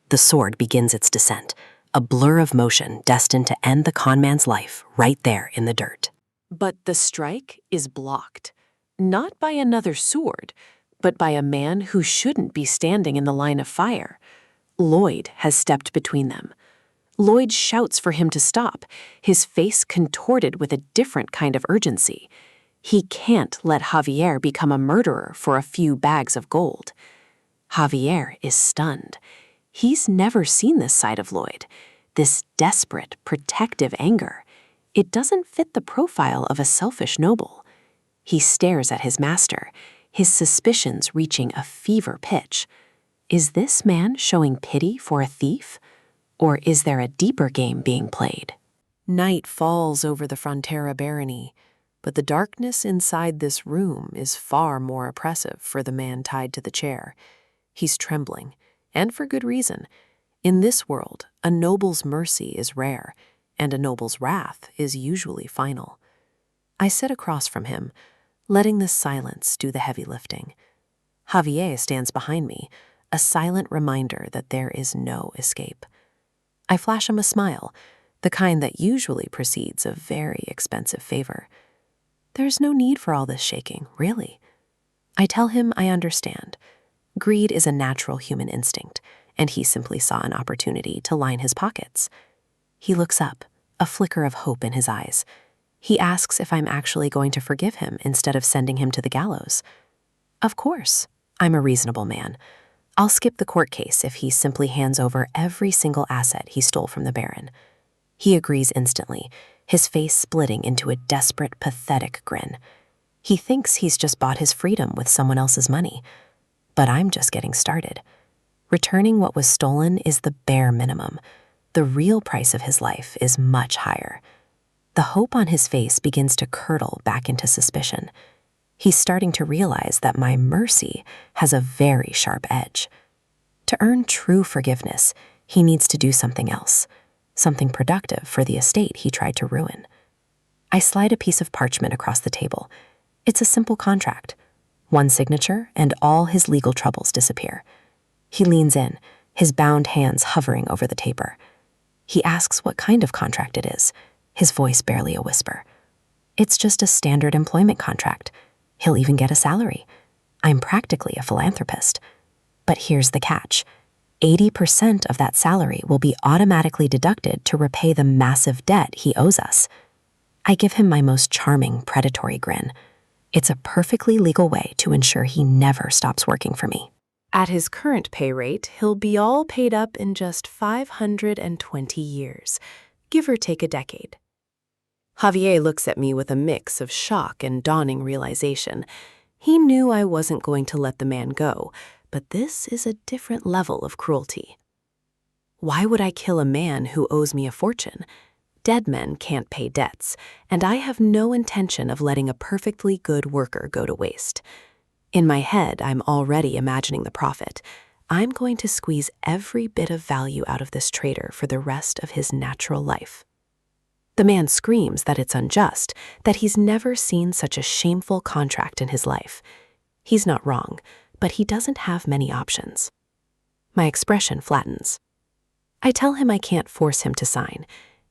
The sword begins its descent, a blur of motion destined to end the conman's life right there in the dirt. But the strike is blocked, not by another sword, but by a man who shouldn't be standing in the line of fire. Lloyd has stepped between them. Lloyd shouts for him to stop, his face contorted with a different kind of urgency. He can't let Javier become a murderer for a few bags of gold. Javier is stunned. He's never seen this side of Lloyd, this desperate, protective anger. It doesn't fit the profile of a selfish noble. He stares at his master, his suspicions reaching a fever pitch. Is this man showing pity for a thief? Or is there a deeper game being played? Night falls over the Frontera barony, but the darkness inside this room is far more oppressive for the man tied to the chair. He's trembling, and for good reason. In this world, a noble's mercy is rare, and a noble's wrath is usually final. I sit across from him, letting the silence do the heavy lifting. Javier stands behind me, a silent reminder that there is no escape. I flash him a smile, the kind that usually precedes a very expensive favor. There's no need for all this shaking, really. I tell him I understand. Greed is a natural human instinct, and he simply saw an opportunity to line his pockets. He looks up, a flicker of hope in his eyes. He asks if I'm actually going to forgive him instead of sending him to the gallows. Of course, I'm a reasonable man. I'll skip the court case if he simply hands over every single asset he stole from the Baron. He agrees instantly, his face splitting into a desperate, pathetic grin. He thinks he's just bought his freedom with someone else's money. But I'm just getting started. Returning what was stolen is the bare minimum. The real price of his life is much higher. The hope on his face begins to curdle back into suspicion. He's starting to realize that my mercy has a very sharp edge. To earn true forgiveness, he needs to do something else, something productive for the estate he tried to ruin. I slide a piece of parchment across the table. It's a simple contract. One signature, and all his legal troubles disappear. He leans in, his bound hands hovering over the taper. He asks what kind of contract it is, his voice barely a whisper. It's just a standard employment contract. He'll even get a salary. I'm practically a philanthropist. But here's the catch. 80% of that salary will be automatically deducted to repay the massive debt he owes us. I give him my most charming, predatory grin. It's a perfectly legal way to ensure he never stops working for me. At his current pay rate, he'll be all paid up in just 520 years, give or take a decade. Javier looks at me with a mix of shock and dawning realization. He knew I wasn't going to let the man go, but this is a different level of cruelty. Why would I kill a man who owes me a fortune? Dead men can't pay debts, and I have no intention of letting a perfectly good worker go to waste. In my head, I'm already imagining the profit. I'm going to squeeze every bit of value out of this traitor for the rest of his natural life. The man screams that it's unjust, that he's never seen such a shameful contract in his life. He's not wrong, but he doesn't have many options. My expression flattens. I tell him I can't force him to sign.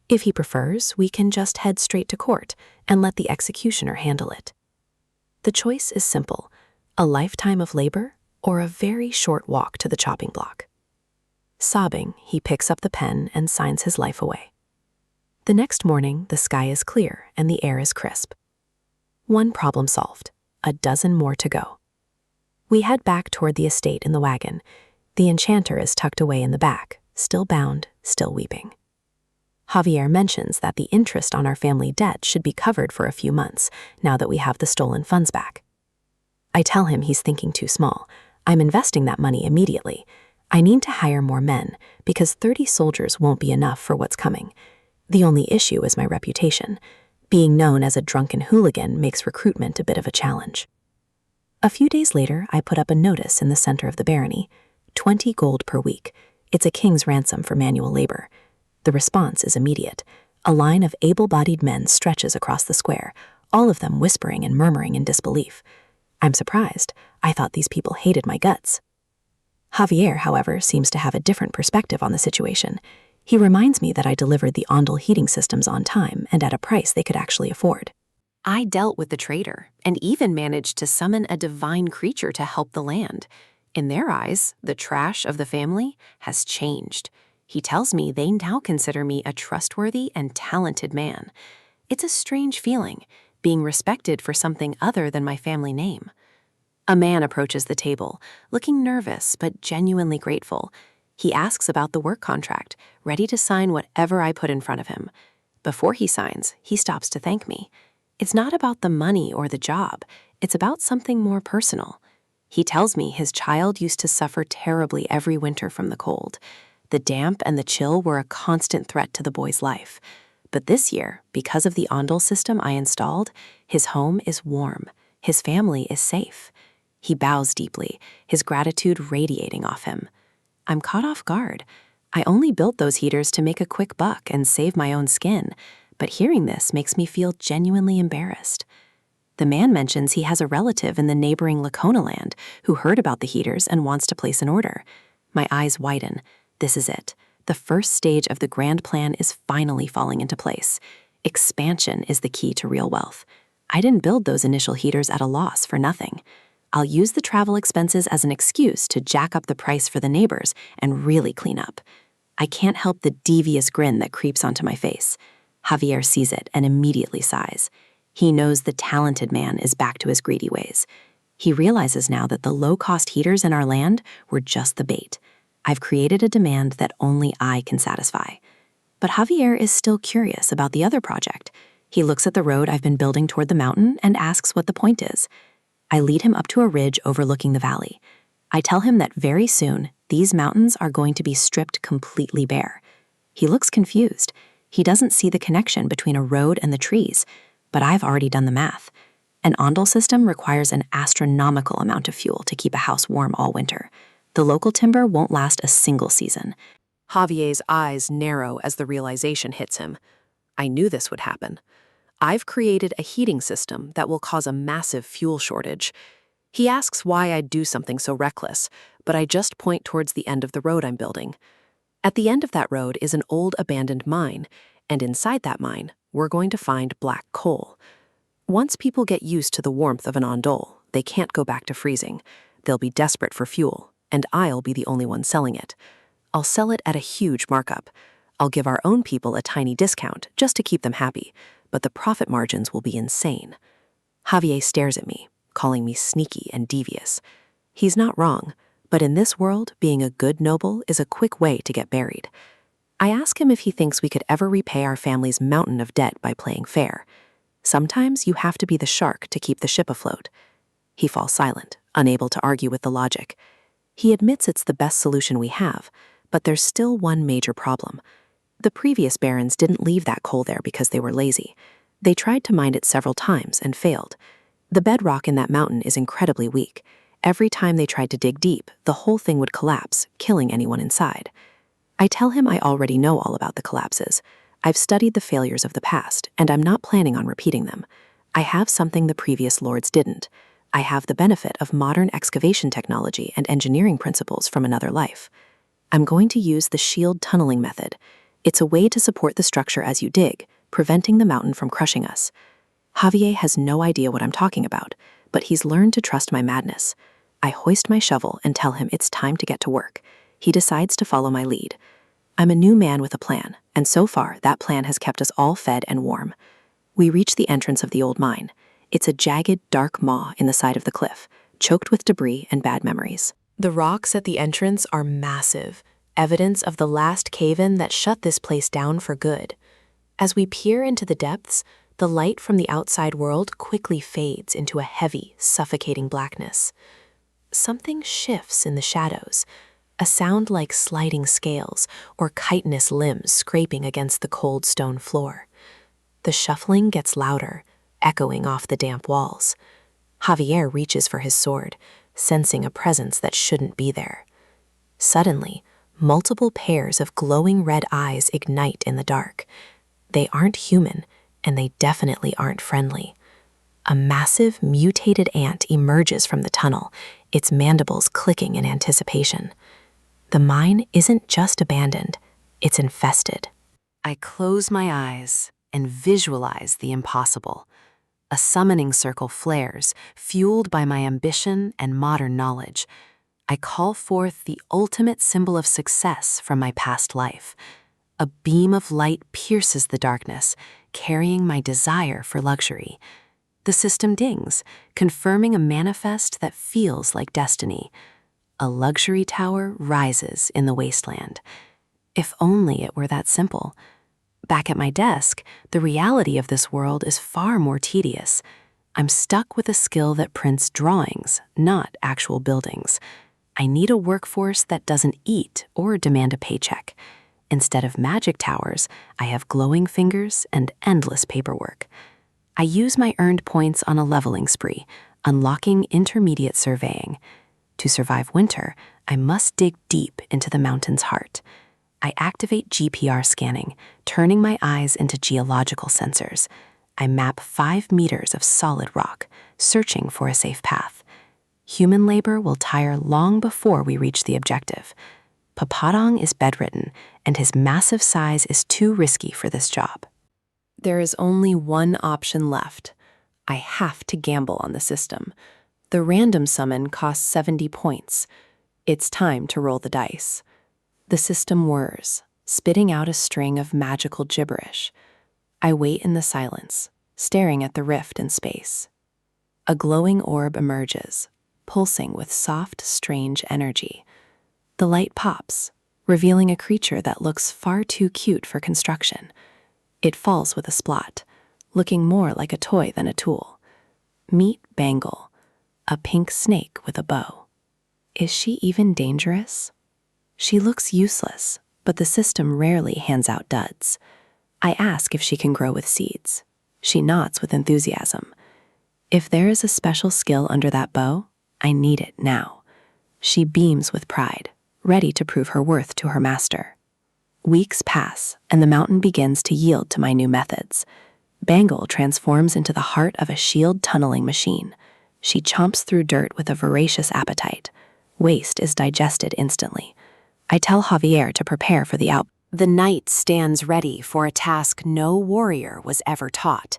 If he prefers, we can just head straight to court and let the executioner handle it. The choice is simple, a lifetime of labor or a very short walk to the chopping block. Sobbing, he picks up the pen and signs his life away. The next morning, the sky is clear and the air is crisp. One problem solved, a dozen more to go. We head back toward the estate in the wagon. The enchanter is tucked away in the back, still bound, still weeping. Javier mentions that the interest on our family debt should be covered for a few months, now that we have the stolen funds back. I tell him he's thinking too small. I'm investing that money immediately. I need to hire more men, because 30 soldiers won't be enough for what's coming. The only issue is my reputation. Being known as a drunken hooligan makes recruitment a bit of a challenge. A few days later, I put up a notice in the center of the barony, 20 gold per week. It's a king's ransom for manual labor. The response is immediate. A line of able-bodied men stretches across the square, all of them whispering and murmuring in disbelief. I'm surprised. I thought these people hated my guts. Javier, however, seems to have a different perspective on the situation. He reminds me that I delivered the Ondel heating systems on time and at a price they could actually afford. I dealt with the traitor and even managed to summon a divine creature to help the land. In their eyes, the trash of the family has changed. He tells me they now consider me a trustworthy and talented man. It's a strange feeling, being respected for something other than my family name. A man approaches the table, looking nervous but genuinely grateful. He asks about the work contract, ready to sign whatever I put in front of him. Before he signs, he stops to thank me. It's not about the money or the job. It's about something more personal. He tells me his child used to suffer terribly every winter from the cold. The damp and the chill were a constant threat to the boy's life. But this year, because of the Ondel system I installed, his home is warm. His family is safe. He bows deeply, his gratitude radiating off him. I'm caught off guard. I only built those heaters to make a quick buck and save my own skin, but hearing this makes me feel genuinely embarrassed. The man mentions he has a relative in the neighboring Lacona land who heard about the heaters and wants to place an order. My eyes widen. This is it. The first stage of the grand plan is finally falling into place. Expansion is the key to real wealth. I didn't build those initial heaters at a loss for nothing. I'll use the travel expenses as an excuse to jack up the price for the neighbors and really clean up. I can't help the devious grin that creeps onto my face. Javier sees it and immediately sighs. He knows the talented man is back to his greedy ways. He realizes now that the low-cost heaters in our land were just the bait. I've created a demand that only I can satisfy. But Javier is still curious about the other project. He looks at the road I've been building toward the mountain and asks what the point is. I lead him up to a ridge overlooking the valley. I tell him that very soon, these mountains are going to be stripped completely bare. He looks confused. He doesn't see the connection between a road and the trees, but I've already done the math. An Ondel system requires an astronomical amount of fuel to keep a house warm all winter. The local timber won't last a single season. Javier's eyes narrow as the realization hits him. I knew this would happen. I've created a heating system that will cause a massive fuel shortage. He asks why I'd do something so reckless, but I just point towards the end of the road I'm building. At the end of that road is an old abandoned mine, and inside that mine, we're going to find black coal. Once people get used to the warmth of an Ondel, they can't go back to freezing. They'll be desperate for fuel, and I'll be the only one selling it. I'll sell it at a huge markup. I'll give our own people a tiny discount just to keep them happy, but the profit margins will be insane. Javier stares at me, calling me sneaky and devious. He's not wrong, but in this world, being a good noble is a quick way to get buried. I ask him if he thinks we could ever repay our family's mountain of debt by playing fair. Sometimes you have to be the shark to keep the ship afloat. He falls silent, unable to argue with the logic. He admits it's the best solution we have, but there's still one major problem. The previous barons didn't leave that coal there because they were lazy. They tried to mine it several times and failed. The bedrock in that mountain is incredibly weak. Every time they tried to dig deep, the whole thing would collapse, killing anyone inside. I tell him I already know all about the collapses. I've studied the failures of the past, and I'm not planning on repeating them. I have something the previous lords didn't. I have the benefit of modern excavation technology and engineering principles from another life. I'm going to use the shield tunneling method. It's a way to support the structure as you dig, preventing the mountain from crushing us. Javier has no idea what I'm talking about, but he's learned to trust my madness. I hoist my shovel and tell him it's time to get to work. He decides to follow my lead. I'm a new man with a plan, and so far that plan has kept us all fed and warm. We reach the entrance of the old mine. It's a jagged, dark maw in the side of the cliff, choked with debris and bad memories. The rocks at the entrance are massive, evidence of the last cave-in that shut this place down for good. As we peer into the depths, the light from the outside world quickly fades into a heavy, suffocating blackness. Something shifts in the shadows, a sound like sliding scales or chitinous limbs scraping against the cold stone floor. The shuffling gets louder, echoing off the damp walls. Javier reaches for his sword, sensing a presence that shouldn't be there. Suddenly, Multiple pairs of glowing red eyes ignite in the dark. They aren't human, and they definitely aren't friendly. A massive, mutated ant emerges from the tunnel, its mandibles clicking in anticipation. The mine isn't just abandoned, it's infested. I close my eyes and visualize the impossible. A summoning circle flares, fueled by my ambition and modern knowledge. I call forth the ultimate symbol of success from my past life. A beam of light pierces the darkness, carrying my desire for luxury. The system dings, confirming a manifest that feels like destiny. A luxury tower rises in the wasteland. If only it were that simple. Back at my desk, the reality of this world is far more tedious. I'm stuck with a skill that prints drawings, not actual buildings. I need a workforce that doesn't eat or demand a paycheck. Instead of magic towers, I have glowing fingers and endless paperwork. I use my earned points on a leveling spree, unlocking intermediate surveying. To survive winter, I must dig deep into the mountain's heart. I activate GPR scanning, turning my eyes into geological sensors. I map 5 meters of solid rock, searching for a safe path. Human labor will tire long before we reach the objective. Papadong is bedridden, and his massive size is too risky for this job. There is only one option left. I have to gamble on the system. The random summon costs 70 points. It's time to roll the dice. The system whirs, spitting out a string of magical gibberish. I wait in the silence, staring at the rift in space. A glowing orb emerges, pulsing with soft, strange energy. The light pops, revealing a creature that looks far too cute for construction. It falls with a splot, looking more like a toy than a tool. Meet Bangle, a pink snake with a bow. Is she even dangerous? She looks useless, but the system rarely hands out duds. I ask if she can grow with seeds. She nods with enthusiasm. If there is a special skill under that bow, I need it now. She beams with pride, ready to prove her worth to her master. Weeks pass, and the mountain begins to yield to my new methods. Bangle transforms into the heart of a shield-tunneling machine. She chomps through dirt with a voracious appetite. Waste is digested instantly. I tell Javier to prepare for the outbreak. The knight stands ready for a task no warrior was ever taught.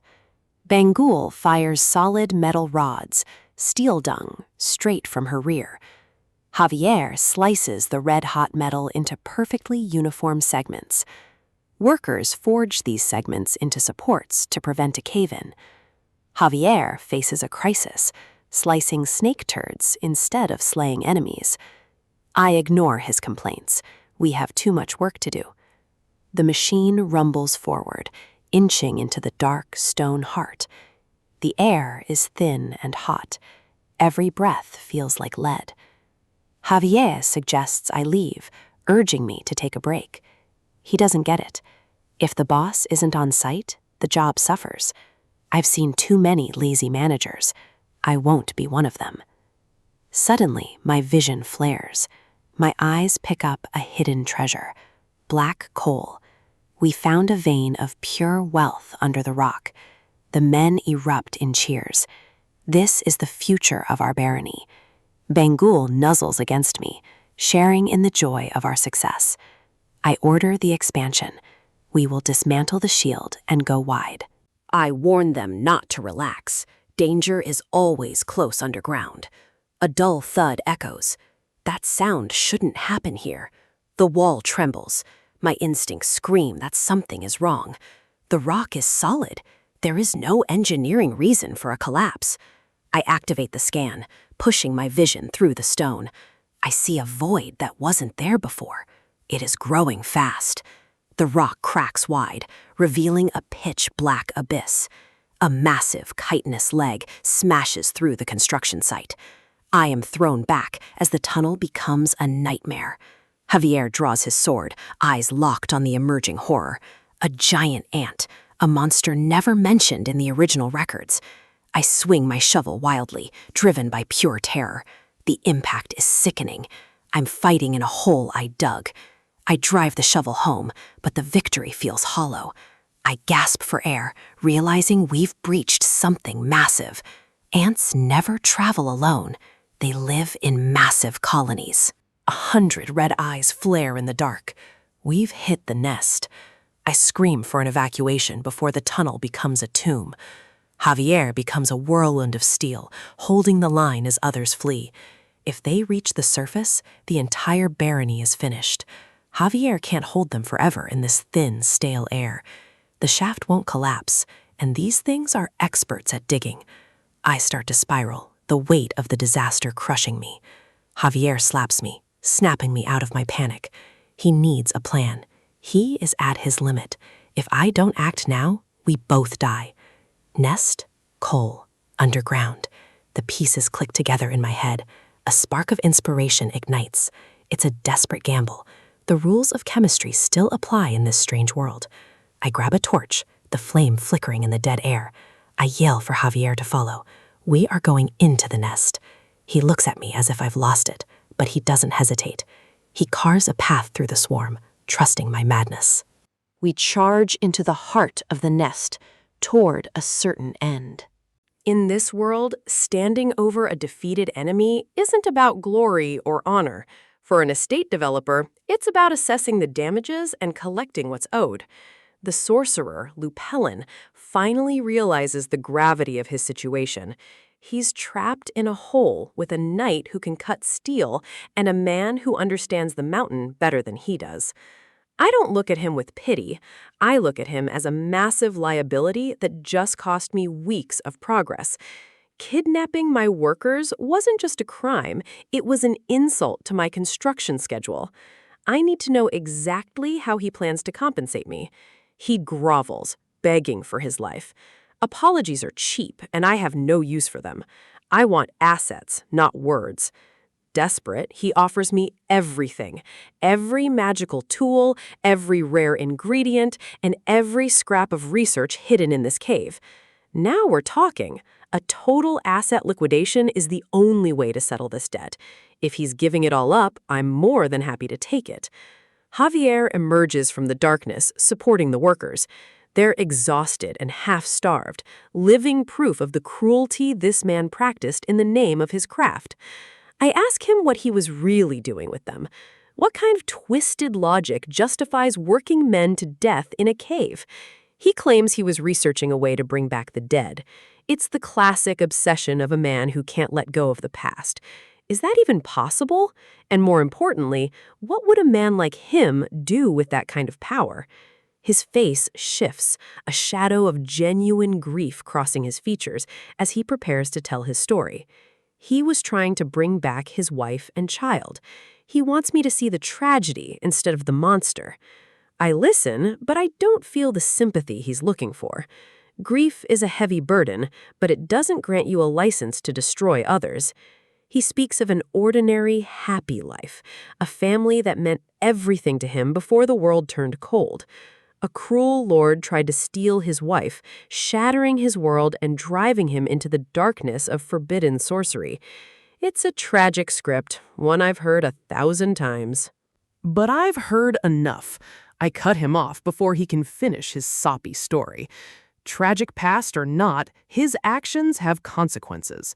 Bangle fires solid metal rods, steel dung, straight from her rear. Javier slices the red-hot metal into perfectly uniform segments. Workers forge these segments into supports to prevent a cave-in. Javier faces a crisis, slicing snake turds instead of slaying enemies. I ignore his complaints. We have too much work to do. The machine rumbles forward, inching into the dark stone heart. The air is thin and hot. Every breath feels like lead. Javier suggests I leave, urging me to take a break. He doesn't get it. If the boss isn't on site, the job suffers. I've seen too many lazy managers. I won't be one of them. Suddenly, my vision flares. My eyes pick up a hidden treasure, black coal. We found a vein of pure wealth under the rock. The men erupt in cheers. This is the future of our barony. Bangle nuzzles against me, sharing in the joy of our success. I order the expansion. We will dismantle the shield and go wide. I warn them not to relax. Danger is always close underground. A dull thud echoes. That sound shouldn't happen here. The wall trembles. My instincts scream that something is wrong. The rock is solid. There is no engineering reason for a collapse. I activate the scan, pushing my vision through the stone. I see a void that wasn't there before. It is growing fast. The rock cracks wide, revealing a pitch-black abyss. A massive chitinous leg smashes through the construction site. I am thrown back as the tunnel becomes a nightmare. Javier draws his sword, eyes locked on the emerging horror. A giant ant, a monster never mentioned in the original records. I swing my shovel wildly, driven by pure terror. The impact is sickening. I'm fighting in a hole I dug. I drive the shovel home, but the victory feels hollow. I gasp for air, realizing we've breached something massive. Ants never travel alone. They live in massive colonies. 100 red eyes flare in the dark. We've hit the nest. I scream for an evacuation before the tunnel becomes a tomb. Javier becomes a whirlwind of steel, holding the line as others flee. If they reach the surface, the entire barony is finished. Javier can't hold them forever in this thin, stale air. The shaft won't collapse, and these things are experts at digging. I start to spiral, the weight of the disaster crushing me. Javier slaps me, snapping me out of my panic. He needs a plan. He is at his limit. If I don't act now, we both die. Nest, coal, underground. The pieces click together in my head. A spark of inspiration ignites. It's a desperate gamble. The rules of chemistry still apply in this strange world. I grab a torch, the flame flickering in the dead air. I yell for Javier to follow. We are going into the nest. He looks at me as if I've lost it, but he doesn't hesitate. He carves a path through the swarm, trusting my madness. We charge into the heart of the nest, toward a certain end. In this world, standing over a defeated enemy isn't about glory or honor. For an estate developer, it's about assessing the damages and collecting what's owed. The sorcerer, Lupellin, finally realizes the gravity of his situation. He's trapped in a hole with a knight who can cut steel and a man who understands the mountain better than he does. I don't look at him with pity. I look at him as a massive liability that just cost me weeks of progress. Kidnapping my workers wasn't just a crime, it was an insult to my construction schedule. I need to know exactly how he plans to compensate me. He grovels, begging for his life. Apologies are cheap, and I have no use for them. I want assets, not words. Desperate, he offers me everything. Every magical tool, every rare ingredient, and every scrap of research hidden in this cave. Now we're talking. A total asset liquidation is the only way to settle this debt. If he's giving it all up, I'm more than happy to take it. Javier emerges from the darkness, supporting the workers. They're exhausted and half-starved, living proof of the cruelty this man practiced in the name of his craft. I ask him what he was really doing with them. What kind of twisted logic justifies working men to death in a cave? He claims he was researching a way to bring back the dead. It's the classic obsession of a man who can't let go of the past. Is that even possible? And more importantly, what would a man like him do with that kind of power? His face shifts, a shadow of genuine grief crossing his features as he prepares to tell his story. He was trying to bring back his wife and child. He wants me to see the tragedy instead of the monster. I listen, but I don't feel the sympathy he's looking for. Grief is a heavy burden, but it doesn't grant you a license to destroy others. He speaks of an ordinary, happy life, a family that meant everything to him before the world turned cold. A cruel lord tried to steal his wife, shattering his world and driving him into the darkness of forbidden sorcery. It's a tragic script, one I've heard 1,000 times. But I've heard enough. I cut him off before he can finish his soppy story. Tragic past or not, his actions have consequences.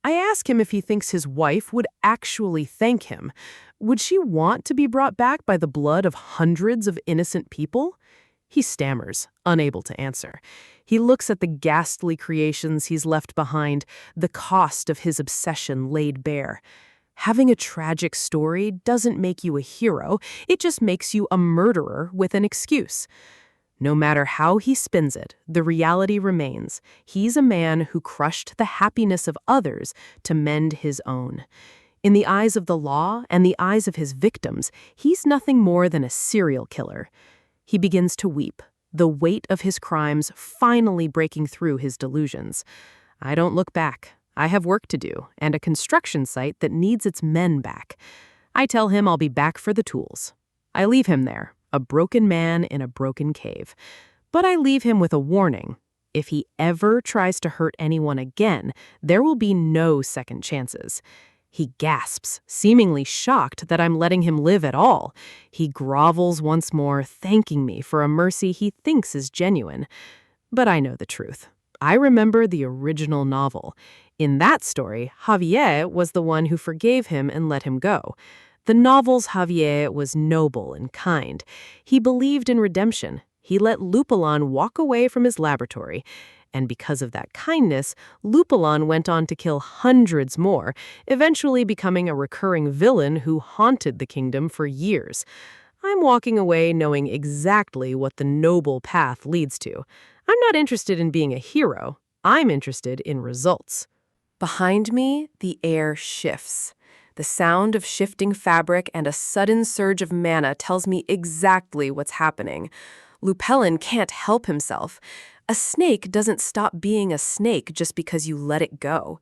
I ask him if he thinks his wife would actually thank him. Would she want to be brought back by the blood of hundreds of innocent people? He stammers, unable to answer. He looks at the ghastly creations he's left behind, the cost of his obsession laid bare. Having a tragic story doesn't make you a hero, it just makes you a murderer with an excuse. No matter how he spins it, the reality remains. He's a man who crushed the happiness of others to mend his own. In the eyes of the law and the eyes of his victims, he's nothing more than a serial killer. He begins to weep, the weight of his crimes finally breaking through his delusions. I don't look back. I have work to do, and a construction site that needs its men back. I tell him I'll be back for the tools. I leave him there, a broken man in a broken cave. But I leave him with a warning. If he ever tries to hurt anyone again, there will be no second chances. He gasps, seemingly shocked that I'm letting him live at all. He grovels once more, thanking me for a mercy he thinks is genuine. But I know the truth. I remember the original novel. In that story, Javier was the one who forgave him and let him go. The novel's Javier was noble and kind. He believed in redemption. He let Lupulon walk away from his laboratory. And because of that kindness, Lupulon went on to kill hundreds more, eventually becoming a recurring villain who haunted the kingdom for years. I'm walking away knowing exactly what the noble path leads to. I'm not interested in being a hero. I'm interested in results. Behind me, the air shifts. The sound of shifting fabric and a sudden surge of mana tells me exactly what's happening. Lupulon can't help himself. A snake doesn't stop being a snake just because you let it go.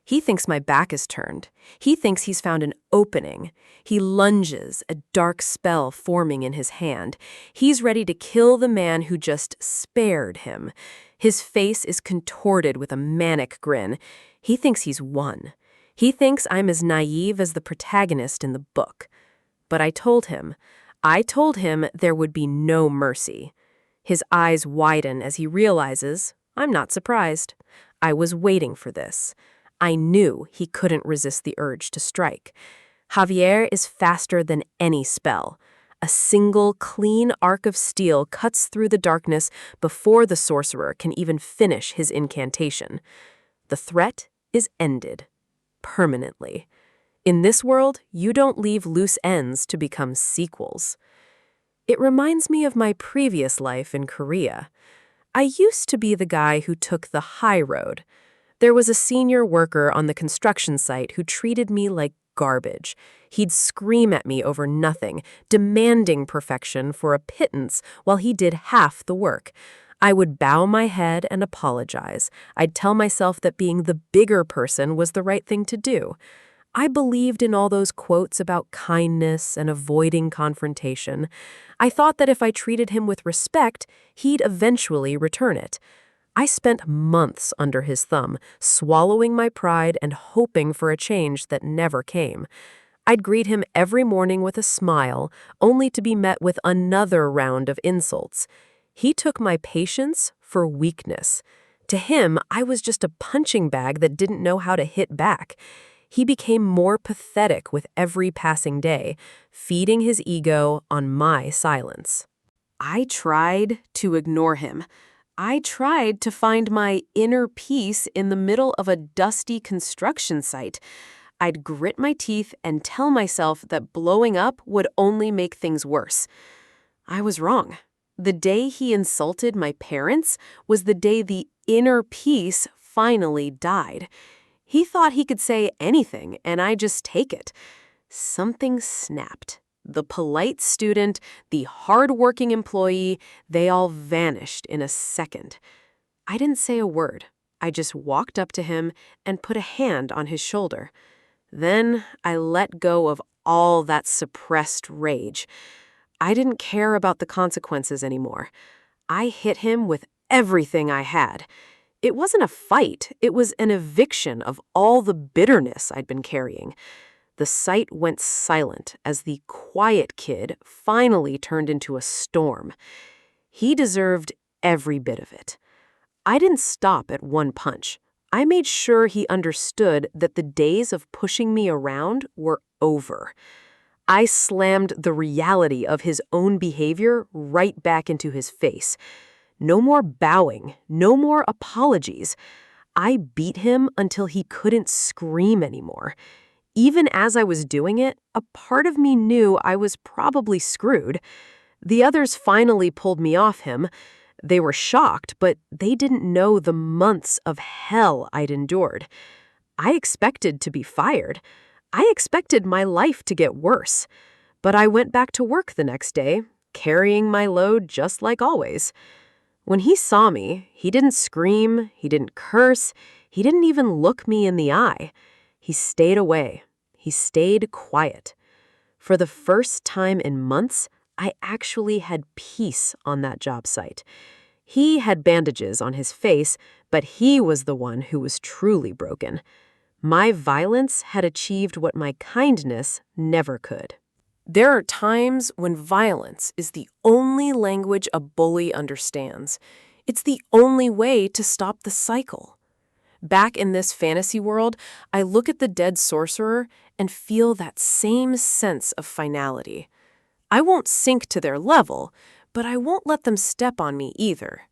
He thinks my back is turned. He thinks he's found an opening. He lunges, a dark spell forming in his hand. He's ready to kill the man who just spared him. His face is contorted with a manic grin. He thinks he's won. He thinks I'm as naive as the protagonist in the book. But I told him there would be no mercy. His eyes widen as he realizes I'm not surprised. I was waiting for this. I knew he couldn't resist the urge to strike. Javier is faster than any spell. A single, clean arc of steel cuts through the darkness before the sorcerer can even finish his incantation. The threat is ended. Permanently. In this world, you don't leave loose ends to become sequels. It reminds me of my previous life in Korea. I used to be the guy who took the high road. There was a senior worker on the construction site who treated me like garbage. He'd scream at me over nothing, demanding perfection for a pittance while he did half the work. I would bow my head and apologize. I'd tell myself that being the bigger person was the right thing to do. I believed in all those quotes about kindness and avoiding confrontation. I thought that if I treated him with respect, he'd eventually return it. I spent months under his thumb, swallowing my pride and hoping for a change that never came. I'd greet him every morning with a smile, only to be met with another round of insults. He took my patience for weakness. To him, I was just a punching bag that didn't know how to hit back. He became more pathetic with every passing day, feeding his ego on my silence. I tried to ignore him. I tried to find my inner peace in the middle of a dusty construction site. I'd grit my teeth and tell myself that blowing up would only make things worse. I was wrong. The day he insulted my parents was the day the inner peace finally died. He thought he could say anything, and I just take it. Something snapped. The polite student, the hard-working employee, they all vanished in a second. I didn't say a word. I just walked up to him and put a hand on his shoulder. Then I let go of all that suppressed rage. I didn't care about the consequences anymore. I hit him with everything I had. It wasn't a fight, it was an eviction of all the bitterness I'd been carrying. The site went silent as the quiet kid finally turned into a storm. He deserved every bit of it. I didn't stop at one punch. I made sure he understood that the days of pushing me around were over. I slammed the reality of his own behavior right back into his face. No more bowing, no more apologies. I beat him until he couldn't scream anymore. Even as I was doing it, a part of me knew I was probably screwed. The others finally pulled me off him. They were shocked, but they didn't know the months of hell I'd endured. I expected to be fired. I expected my life to get worse. But I went back to work the next day, carrying my load just like always. When he saw me, he didn't scream, he didn't curse, he didn't even look me in the eye. He stayed away. He stayed quiet. For the first time in months, I actually had peace on that job site. He had bandages on his face, but he was the one who was truly broken. My violence had achieved what my kindness never could. There are times when violence is the only language a bully understands. It's the only way to stop the cycle. Back in this fantasy world, I look at the dead sorcerer and feel that same sense of finality. I won't sink to their level, but I won't let them step on me either.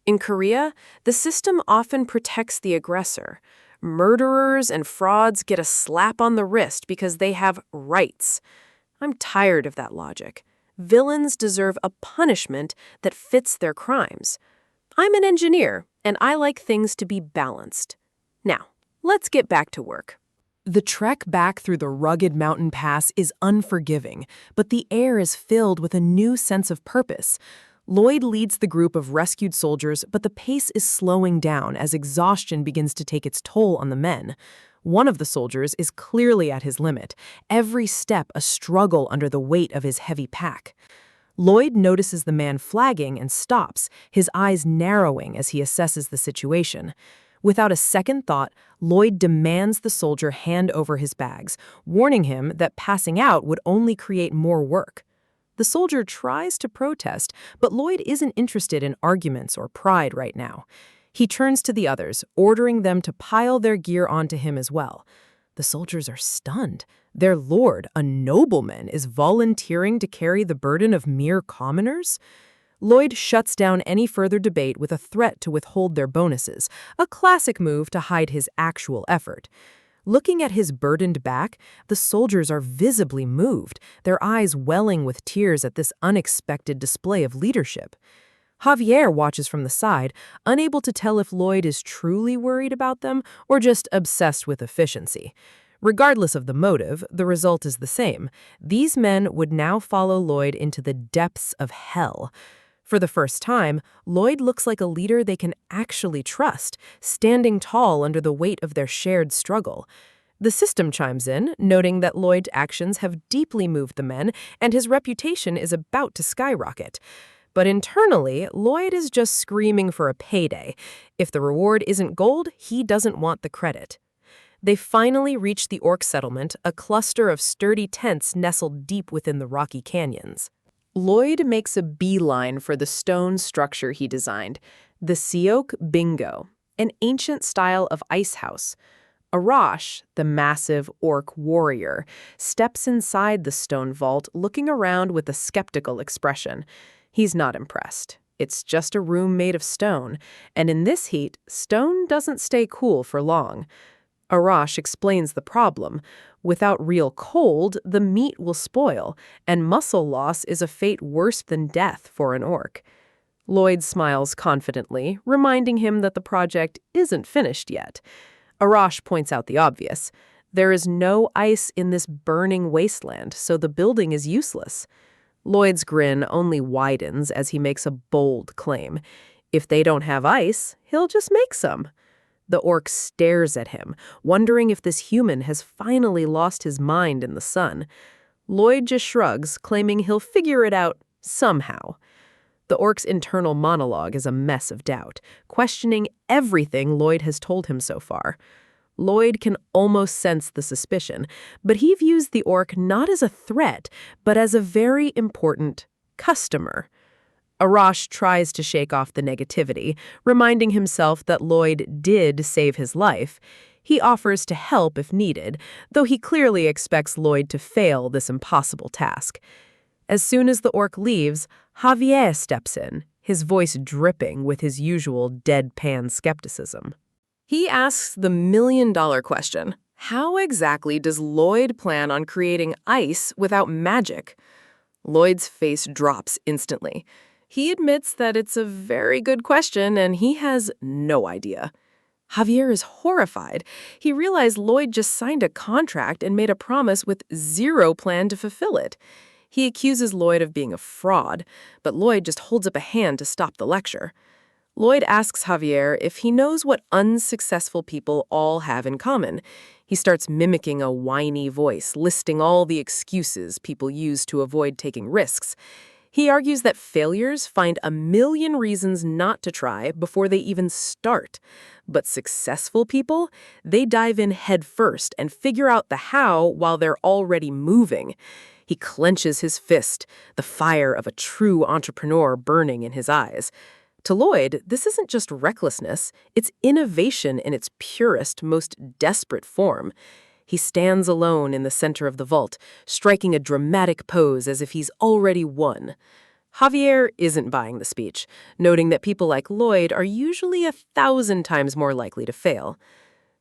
In Korea, the system often protects the aggressor. Murderers and frauds get a slap on the wrist because they have rights. I'm tired of that logic. Villains deserve a punishment that fits their crimes. I'm an engineer, and I like things to be balanced. Now, let's get back to work. The trek back through the rugged mountain pass is unforgiving, but the air is filled with a new sense of purpose. Lloyd leads the group of rescued soldiers, but the pace is slowing down as exhaustion begins to take its toll on the men. One of the soldiers is clearly at his limit, every step a struggle under the weight of his heavy pack. Lloyd notices the man flagging and stops, his eyes narrowing as he assesses the situation. Without a second thought, Lloyd demands the soldier hand over his bags, warning him that passing out would only create more work. The soldier tries to protest, but Lloyd isn't interested in arguments or pride right now. He turns to the others, ordering them to pile their gear onto him as well. The soldiers are stunned. Their lord, a nobleman, is volunteering to carry the burden of mere commoners? Lloyd shuts down any further debate with a threat to withhold their bonuses, a classic move to hide his actual effort. Looking at his burdened back, the soldiers are visibly moved, their eyes welling with tears at this unexpected display of leadership. Javier watches from the side, unable to tell if Lloyd is truly worried about them or just obsessed with efficiency. Regardless of the motive, the result is the same. These men would now follow Lloyd into the depths of hell. For the first time, Lloyd looks like a leader they can actually trust, standing tall under the weight of their shared struggle. The system chimes in, noting that Lloyd's actions have deeply moved the men and his reputation is about to skyrocket. But internally, Lloyd is just screaming for a payday. If the reward isn't gold, he doesn't want the credit. They finally reach the orc settlement, a cluster of sturdy tents nestled deep within the rocky canyons. Lloyd makes a beeline for the stone structure he designed, the Siok Bingo, an ancient style of ice house. Arash, the massive orc warrior, steps inside the stone vault, looking around with a skeptical expression. He's not impressed. It's just a room made of stone, and in this heat, stone doesn't stay cool for long. Arash explains the problem. Without real cold, the meat will spoil, and muscle loss is a fate worse than death for an orc. Lloyd smiles confidently, reminding him that the project isn't finished yet. Arash points out the obvious. There is no ice in this burning wasteland, so the building is useless. Lloyd's grin only widens as he makes a bold claim. If they don't have ice, he'll just make some. The orc stares at him, wondering if this human has finally lost his mind in the sun. Lloyd just shrugs, claiming he'll figure it out somehow. The orc's internal monologue is a mess of doubt, questioning everything Lloyd has told him so far. Lloyd can almost sense the suspicion, but he views the orc not as a threat, but as a very important customer. Arash tries to shake off the negativity, reminding himself that Lloyd did save his life. He offers to help if needed, though he clearly expects Lloyd to fail this impossible task. As soon as the orc leaves, Javier steps in, his voice dripping with his usual deadpan skepticism. He asks the million-dollar question, how exactly does Lloyd plan on creating ice without magic? Lloyd's face drops instantly. He admits that it's a very good question and he has no idea. Javier is horrified. He realized Lloyd just signed a contract and made a promise with zero plan to fulfill it. He accuses Lloyd of being a fraud, but Lloyd just holds up a hand to stop the lecture. Lloyd asks Javier if he knows what unsuccessful people all have in common. He starts mimicking a whiny voice, listing all the excuses people use to avoid taking risks. He argues that failures find a million reasons not to try before they even start. But successful people, they dive in head first and figure out the how while they're already moving. He clenches his fist, the fire of a true entrepreneur burning in his eyes. To Lloyd, this isn't just recklessness, it's innovation in its purest, most desperate form. He stands alone in the center of the vault, striking a dramatic pose as if he's already won. Javier isn't buying the speech, noting that people like Lloyd are usually 1,000 times more likely to fail.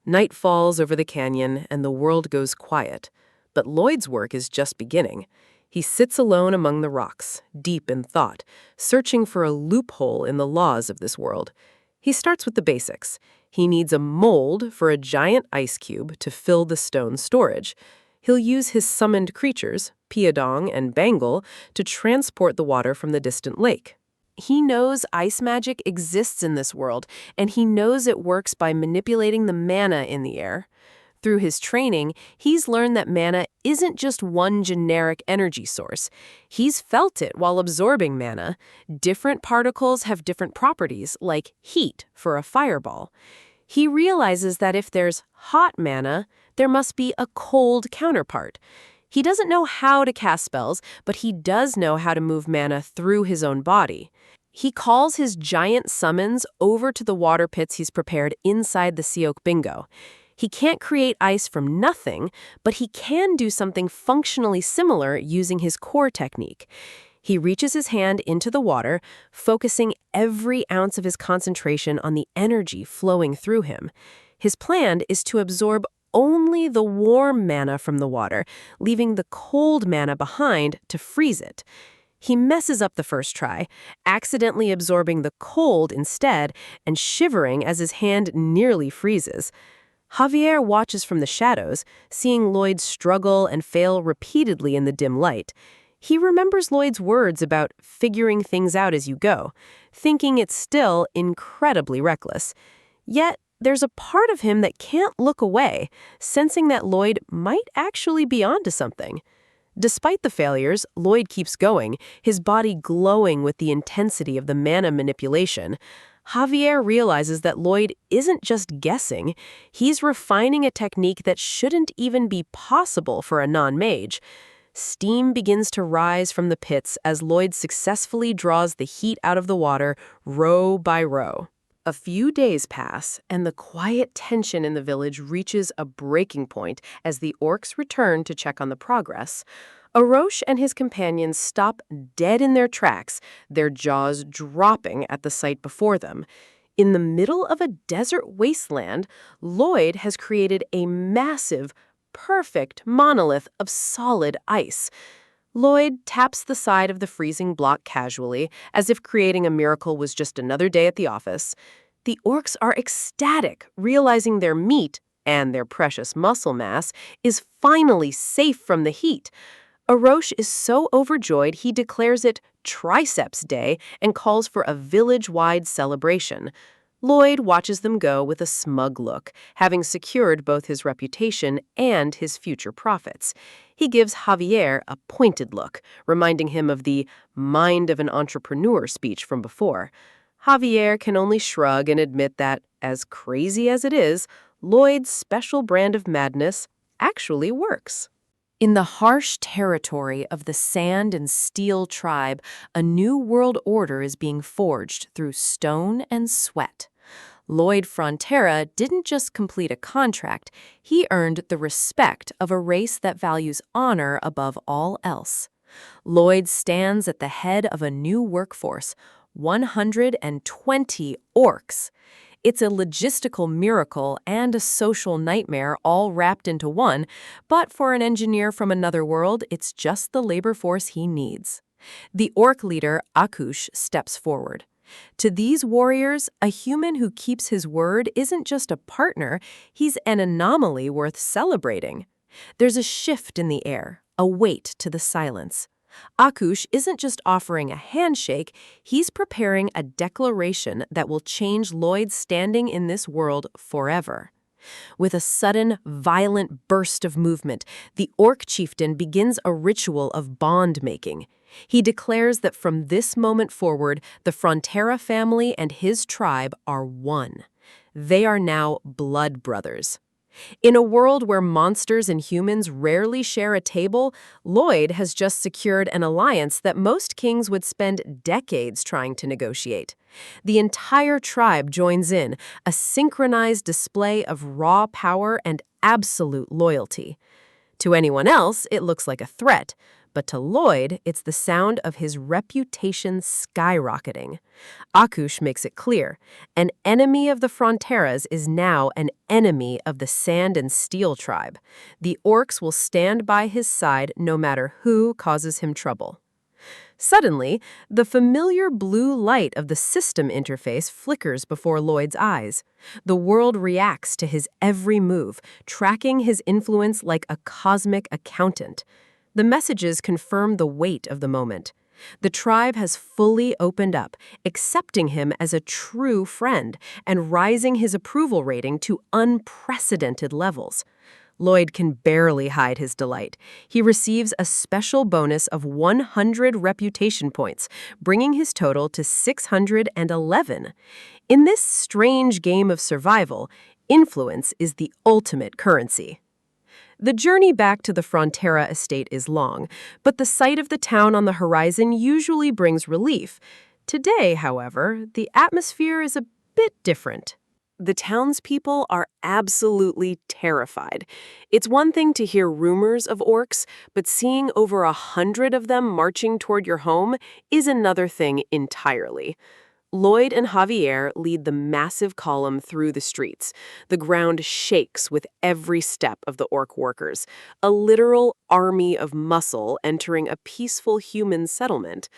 Night falls over the canyon and the world goes quiet. But Lloyd's work is just beginning. He sits alone among the rocks, deep in thought, searching for a loophole in the laws of this world. He starts with the basics. He needs a mold for a giant ice cube to fill the stone storage. He'll use his summoned creatures, Piadong and Bangle, to transport the water from the distant lake. He knows ice magic exists in this world, and he knows it works by manipulating the mana in the air. Through his training, he's learned that mana isn't just one generic energy source. He's felt it while absorbing mana. Different particles have different properties, like heat for a fireball. He realizes that if there's hot mana, there must be a cold counterpart. He doesn't know how to cast spells, but he does know how to move mana through his own body. He calls his giant summons over to the water pits he's prepared inside the Siok Bingo. He can't create ice from nothing, but he can do something functionally similar using his core technique. He reaches his hand into the water, focusing every ounce of his concentration on the energy flowing through him. His plan is to absorb only the warm mana from the water, leaving the cold mana behind to freeze it. He messes up the first try, accidentally absorbing the cold instead and shivering as his hand nearly freezes. Javier watches from the shadows, seeing Lloyd struggle and fail repeatedly in the dim light. He remembers Lloyd's words about figuring things out as you go, thinking it's still incredibly reckless. Yet, there's a part of him that can't look away, sensing that Lloyd might actually be onto something. Despite the failures, Lloyd keeps going, his body glowing with the intensity of the mana manipulation. Javier realizes that Lloyd isn't just guessing, he's refining a technique that shouldn't even be possible for a non-mage. Steam begins to rise from the pits as Lloyd successfully draws the heat out of the water row by row. A few days pass, and the quiet tension in the village reaches a breaking point as the orcs return to check on the progress. Orosh and his companions stop dead in their tracks, their jaws dropping at the sight before them. In the middle of a desert wasteland, Lloyd has created a massive, perfect monolith of solid ice. Lloyd taps the side of the freezing block casually, as if creating a miracle was just another day at the office. The orcs are ecstatic, realizing their meat, and their precious muscle mass, is finally safe from the heat. Orosh is so overjoyed he declares it Triceps Day and calls for a village-wide celebration. Lloyd watches them go with a smug look, having secured both his reputation and his future profits. He gives Javier a pointed look, reminding him of the mind of an entrepreneur speech from before. Javier can only shrug and admit that, as crazy as it is, Lloyd's special brand of madness actually works. In the harsh territory of the Sand and Steel tribe, a new world order is being forged through stone and sweat. Lloyd Frontera didn't just complete a contract, he earned the respect of a race that values honor above all else. Lloyd stands at the head of a new workforce, 120 orcs. It's a logistical miracle and a social nightmare all wrapped into one, but for an engineer from another world, it's just the labor force he needs. The orc leader, Akush, steps forward. To these warriors, a human who keeps his word isn't just a partner, he's an anomaly worth celebrating. There's a shift in the air, a weight to the silence. Akush isn't just offering a handshake, he's preparing a declaration that will change Lloyd's standing in this world forever. With a sudden, violent burst of movement, the orc chieftain begins a ritual of bond-making. He declares that from this moment forward, the Frontera family and his tribe are one. They are now blood brothers. In a world where monsters and humans rarely share a table, Lloyd has just secured an alliance that most kings would spend decades trying to negotiate. The entire tribe joins in, a synchronized display of raw power and absolute loyalty. To anyone else, it looks like a threat, but to Lloyd, it's the sound of his reputation skyrocketing. Akush makes it clear, an enemy of the Fronteras is now an enemy of the Sand and Steel tribe. The orcs will stand by his side no matter who causes him trouble. Suddenly, the familiar blue light of the system interface flickers before Lloyd's eyes. The world reacts to his every move, tracking his influence like a cosmic accountant. The messages confirm the weight of the moment. The tribe has fully opened up, accepting him as a true friend and rising his approval rating to unprecedented levels. Lloyd can barely hide his delight. He receives a special bonus of 100 reputation points, bringing his total to 611. In this strange game of survival, influence is the ultimate currency. The journey back to the Frontera estate is long, but the sight of the town on the horizon usually brings relief. Today, however, the atmosphere is a bit different. The townspeople are absolutely terrified. It's one thing to hear rumors of orcs, but seeing over 100 of them marching toward your home is another thing entirely. Lloyd and Javier lead the massive column through the streets. The ground shakes with every step of the orc workers, a literal army of muscle entering a peaceful human settlement.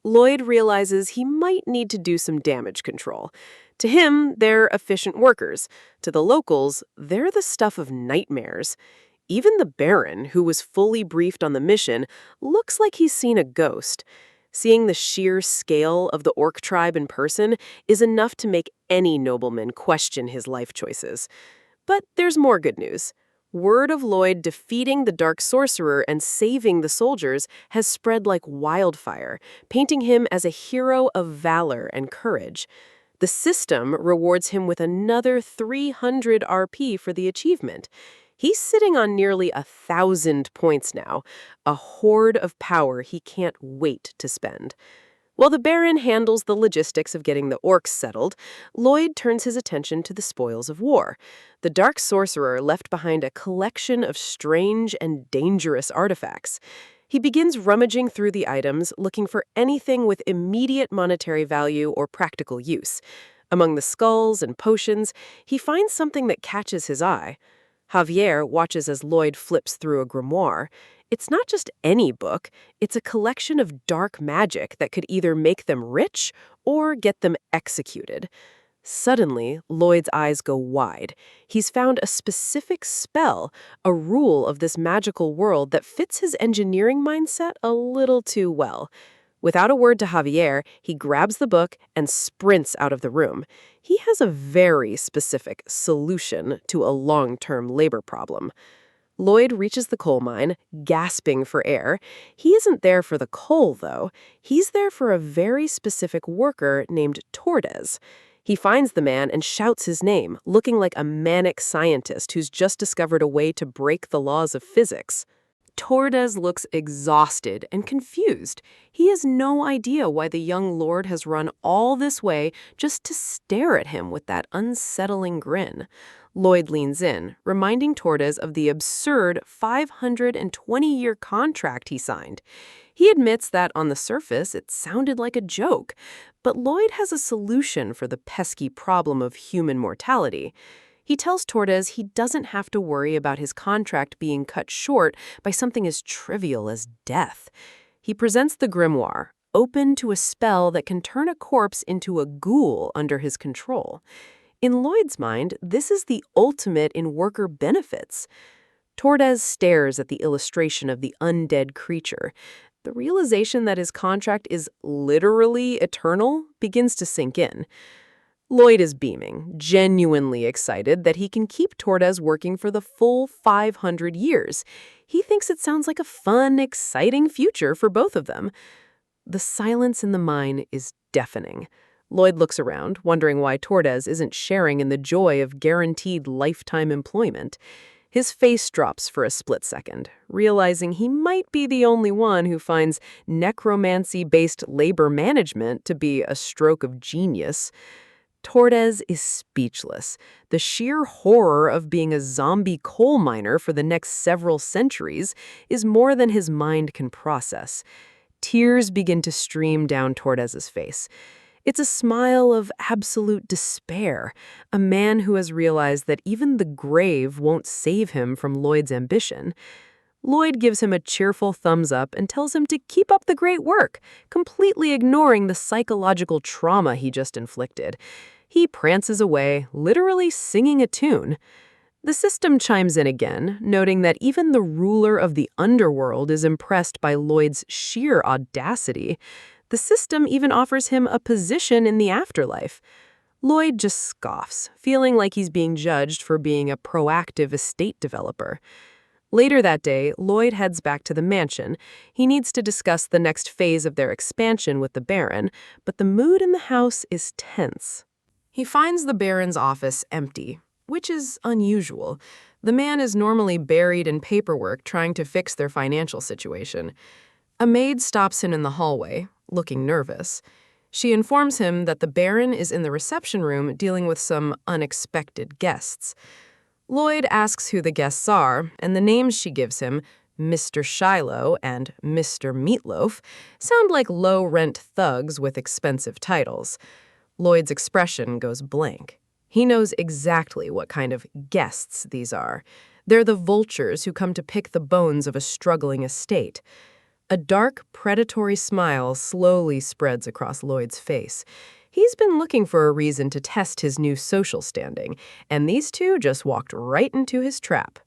Lloyd realizes he might need to do some damage control. To him, they're efficient workers. To the locals, they're the stuff of nightmares. Even the Baron, who was fully briefed on the mission, looks like he's seen a ghost. Seeing the sheer scale of the orc tribe in person is enough to make any nobleman question his life choices. But there's more good news. Word of Lloyd defeating the Dark Sorcerer and saving the soldiers has spread like wildfire, painting him as a hero of valor and courage. The system rewards him with another 300 RP for the achievement. He's sitting on nearly 1,000 points now, a hoard of power he can't wait to spend. While the Baron handles the logistics of getting the orcs settled, Lloyd turns his attention to the spoils of war. The Dark Sorcerer left behind a collection of strange and dangerous artifacts. He begins rummaging through the items, looking for anything with immediate monetary value or practical use. Among the skulls and potions, he finds something that catches his eye. Javier watches as Lloyd flips through a grimoire. It's not just any book, it's a collection of dark magic that could either make them rich or get them executed. Suddenly, Lloyd's eyes go wide. He's found a specific spell, a rule of this magical world that fits his engineering mindset a little too well. Without a word to Javier, he grabs the book and sprints out of the room. He has a very specific solution to a long-term labor problem. Lloyd reaches the coal mine, gasping for air. He isn't there for the coal, though. He's there for a very specific worker named Tordes. He finds the man and shouts his name, looking like a manic scientist who's just discovered a way to break the laws of physics. Tordes looks exhausted and confused. He has no idea why the young lord has run all this way just to stare at him with that unsettling grin. Lloyd leans in, reminding Tordes of the absurd 520-year contract he signed. He admits that on the surface it sounded like a joke, but Lloyd has a solution for the pesky problem of human mortality. He tells Tordes he doesn't have to worry about his contract being cut short by something as trivial as death. He presents the grimoire, open to a spell that can turn a corpse into a ghoul under his control. In Lloyd's mind, this is the ultimate in worker benefits. Tordes stares at the illustration of the undead creature. The realization that his contract is literally eternal begins to sink in. Lloyd is beaming, genuinely excited that he can keep Tordes working for the full 500 years. He thinks it sounds like a fun, exciting future for both of them. The silence in the mine is deafening. Lloyd looks around, wondering why Tordes isn't sharing in the joy of guaranteed lifetime employment. His face drops for a split second, realizing he might be the only one who finds necromancy-based labor management to be a stroke of genius. Tordes is speechless. The sheer horror of being a zombie coal miner for the next several centuries is more than his mind can process. Tears begin to stream down Tordes's face. It's a smile of absolute despair, a man who has realized that even the grave won't save him from Lloyd's ambition. Lloyd gives him a cheerful thumbs up and tells him to keep up the great work, completely ignoring the psychological trauma he just inflicted. He prances away, literally singing a tune. The system chimes in again, noting that even the ruler of the underworld is impressed by Lloyd's sheer audacity. The system even offers him a position in the afterlife. Lloyd just scoffs, feeling like he's being judged for being a proactive estate developer. Later that day, Lloyd heads back to the mansion. He needs to discuss the next phase of their expansion with the Baron, but the mood in the house is tense. He finds the Baron's office empty, which is unusual. The man is normally buried in paperwork trying to fix their financial situation. A maid stops him in the hallway, looking nervous. She informs him that the Baron is in the reception room dealing with some unexpected guests. Lloyd asks who the guests are, and the names she gives him, Mr. Shiloh and Mr. Meatloaf, sound like low-rent thugs with expensive titles. Lloyd's expression goes blank. He knows exactly what kind of guests these are. They're the vultures who come to pick the bones of a struggling estate. A dark, predatory smile slowly spreads across Lloyd's face. He's been looking for a reason to test his new social standing, and these two just walked right into his trap.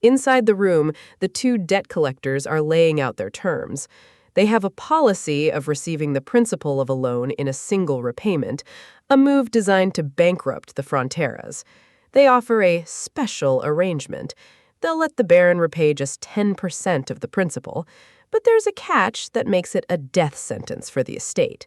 Inside the room, the two debt collectors are laying out their terms. They have a policy of receiving the principal of a loan in a single repayment, a move designed to bankrupt the Fronteras. They offer a special arrangement. They'll let the Baron repay just 10% of the principal, but there's a catch that makes it a death sentence for the estate.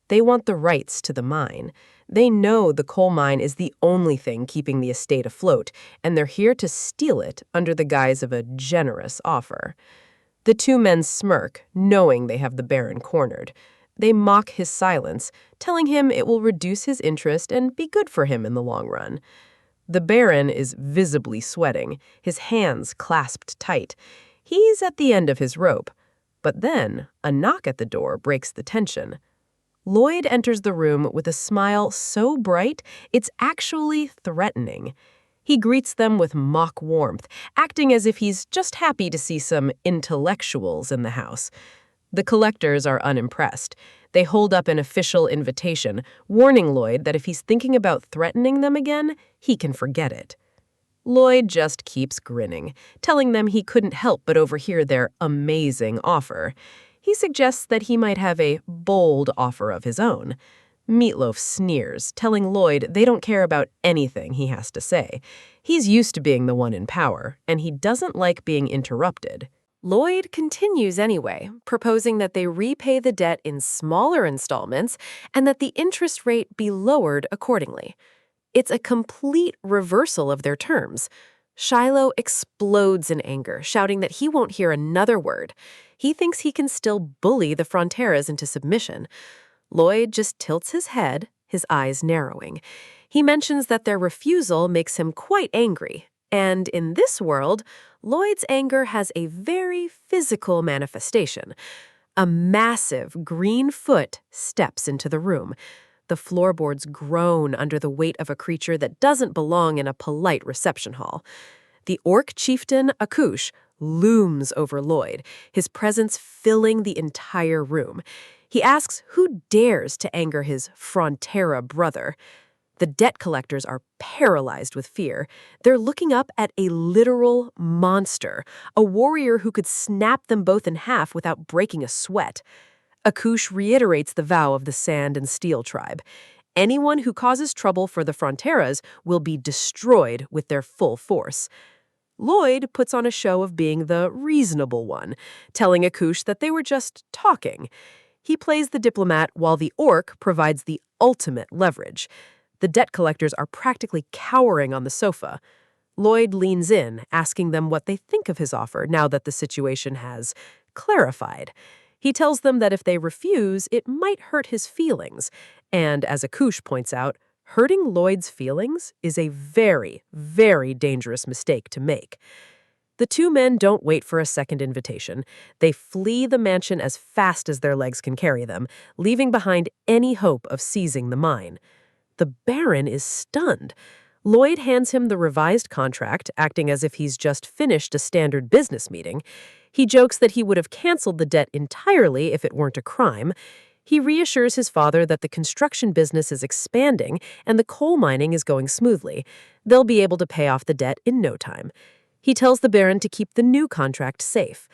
They want the rights to the mine. They know the coal mine is the only thing keeping the estate afloat, and they're here to steal it under the guise of a generous offer. The two men smirk, knowing they have the Baron cornered. They mock his silence, telling him it will reduce his interest and be good for him in the long run. The Baron is visibly sweating, his hands clasped tight. He's at the end of his rope. But then, a knock at the door breaks the tension. Lloyd enters the room with a smile so bright, it's actually threatening. He greets them with mock warmth, acting as if he's just happy to see some intellectuals in the house. The collectors are unimpressed. They hold up an official invitation, warning Lloyd that if he's thinking about threatening them again, he can forget it. Lloyd just keeps grinning, telling them he couldn't help but overhear their amazing offer. He suggests that he might have a bold offer of his own. Meatloaf sneers, telling Lloyd they don't care about anything he has to say. He's used to being the one in power, and he doesn't like being interrupted. Lloyd continues anyway, proposing that they repay the debt in smaller installments and that the interest rate be lowered accordingly. It's a complete reversal of their terms. Shiloh explodes in anger, shouting that he won't hear another word. He thinks he can still bully the Fronteras into submission. Lloyd just tilts his head, his eyes narrowing. He mentions that their refusal makes him quite angry. And in this world, Lloyd's anger has a very physical manifestation. A massive green foot steps into the room. The floorboards groan under the weight of a creature that doesn't belong in a polite reception hall. The orc chieftain, Akush, looms over Lloyd, his presence filling the entire room. He asks who dares to anger his Frontera brother. The debt collectors are paralyzed with fear. They're looking up at a literal monster, a warrior who could snap them both in half without breaking a sweat. Akush reiterates the vow of the Sand and Steel tribe. Anyone who causes trouble for the Fronteras will be destroyed with their full force. Lloyd puts on a show of being the reasonable one, telling Akush that they were just talking. He plays the diplomat while the orc provides the ultimate leverage. The debt collectors are practically cowering on the sofa. Lloyd leans in, asking them what they think of his offer now that the situation has clarified. He tells them that if they refuse, it might hurt his feelings. And as Akush points out, hurting Lloyd's feelings is a very, very dangerous mistake to make. The two men don't wait for a second invitation. They flee the mansion as fast as their legs can carry them, leaving behind any hope of seizing the mine. The Baron is stunned. Lloyd hands him the revised contract, acting as if he's just finished a standard business meeting. He jokes that he would have canceled the debt entirely if it weren't a crime. He reassures his father that the construction business is expanding and the coal mining is going smoothly. They'll be able to pay off the debt in no time. He tells the Baron to keep the new contract safe.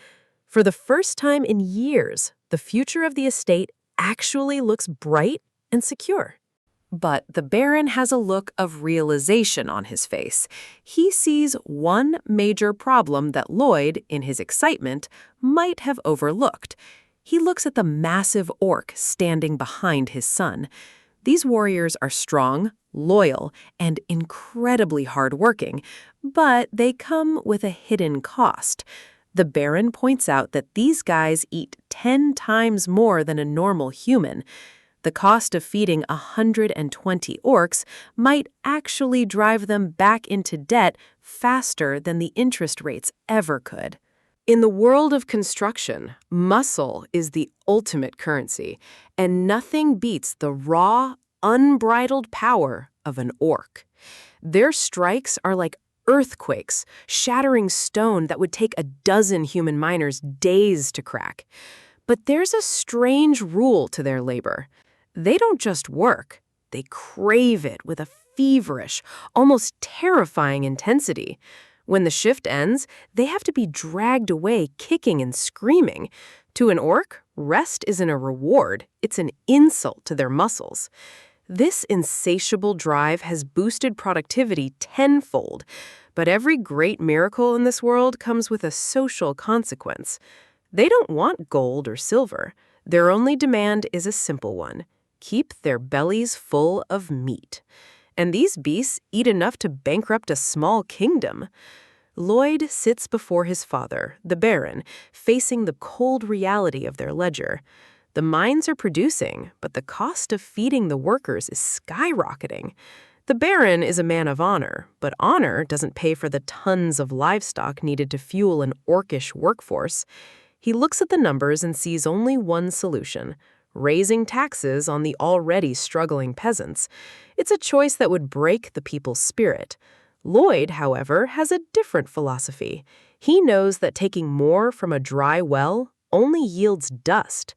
For the first time in years, the future of the estate actually looks bright and secure. But the Baron has a look of realization on his face. He sees one major problem that Lloyd, in his excitement, might have overlooked. He looks at the massive orc standing behind his son. These warriors are strong, loyal, and incredibly hardworking, but they come with a hidden cost. The Baron points out that these guys eat 10 times more than a normal human. The cost of feeding 120 orcs might actually drive them back into debt faster than the interest rates ever could. In the world of construction, muscle is the ultimate currency, and nothing beats the raw, unbridled power of an orc. Their strikes are like earthquakes, shattering stone that would take a dozen human miners days to crack. But there's a strange rule to their labor. They don't just work, they crave it with a feverish, almost terrifying intensity. When the shift ends, they have to be dragged away kicking and screaming. To an orc, rest isn't a reward, it's an insult to their muscles. This insatiable drive has boosted productivity tenfold, but every great miracle in this world comes with a social consequence. They don't want gold or silver. Their only demand is a simple one: keep their bellies full of meat. And these beasts eat enough to bankrupt a small kingdom. Lloyd sits before his father, the Baron, facing the cold reality of their ledger. The mines are producing, but the cost of feeding the workers is skyrocketing. The Baron is a man of honor, but honor doesn't pay for the tons of livestock needed to fuel an orcish workforce. He looks at the numbers and sees only one solution: raising taxes on the already struggling peasants. It's a choice that would break the people's spirit. Lloyd, however, has a different philosophy. He knows that taking more from a dry well only yields dust.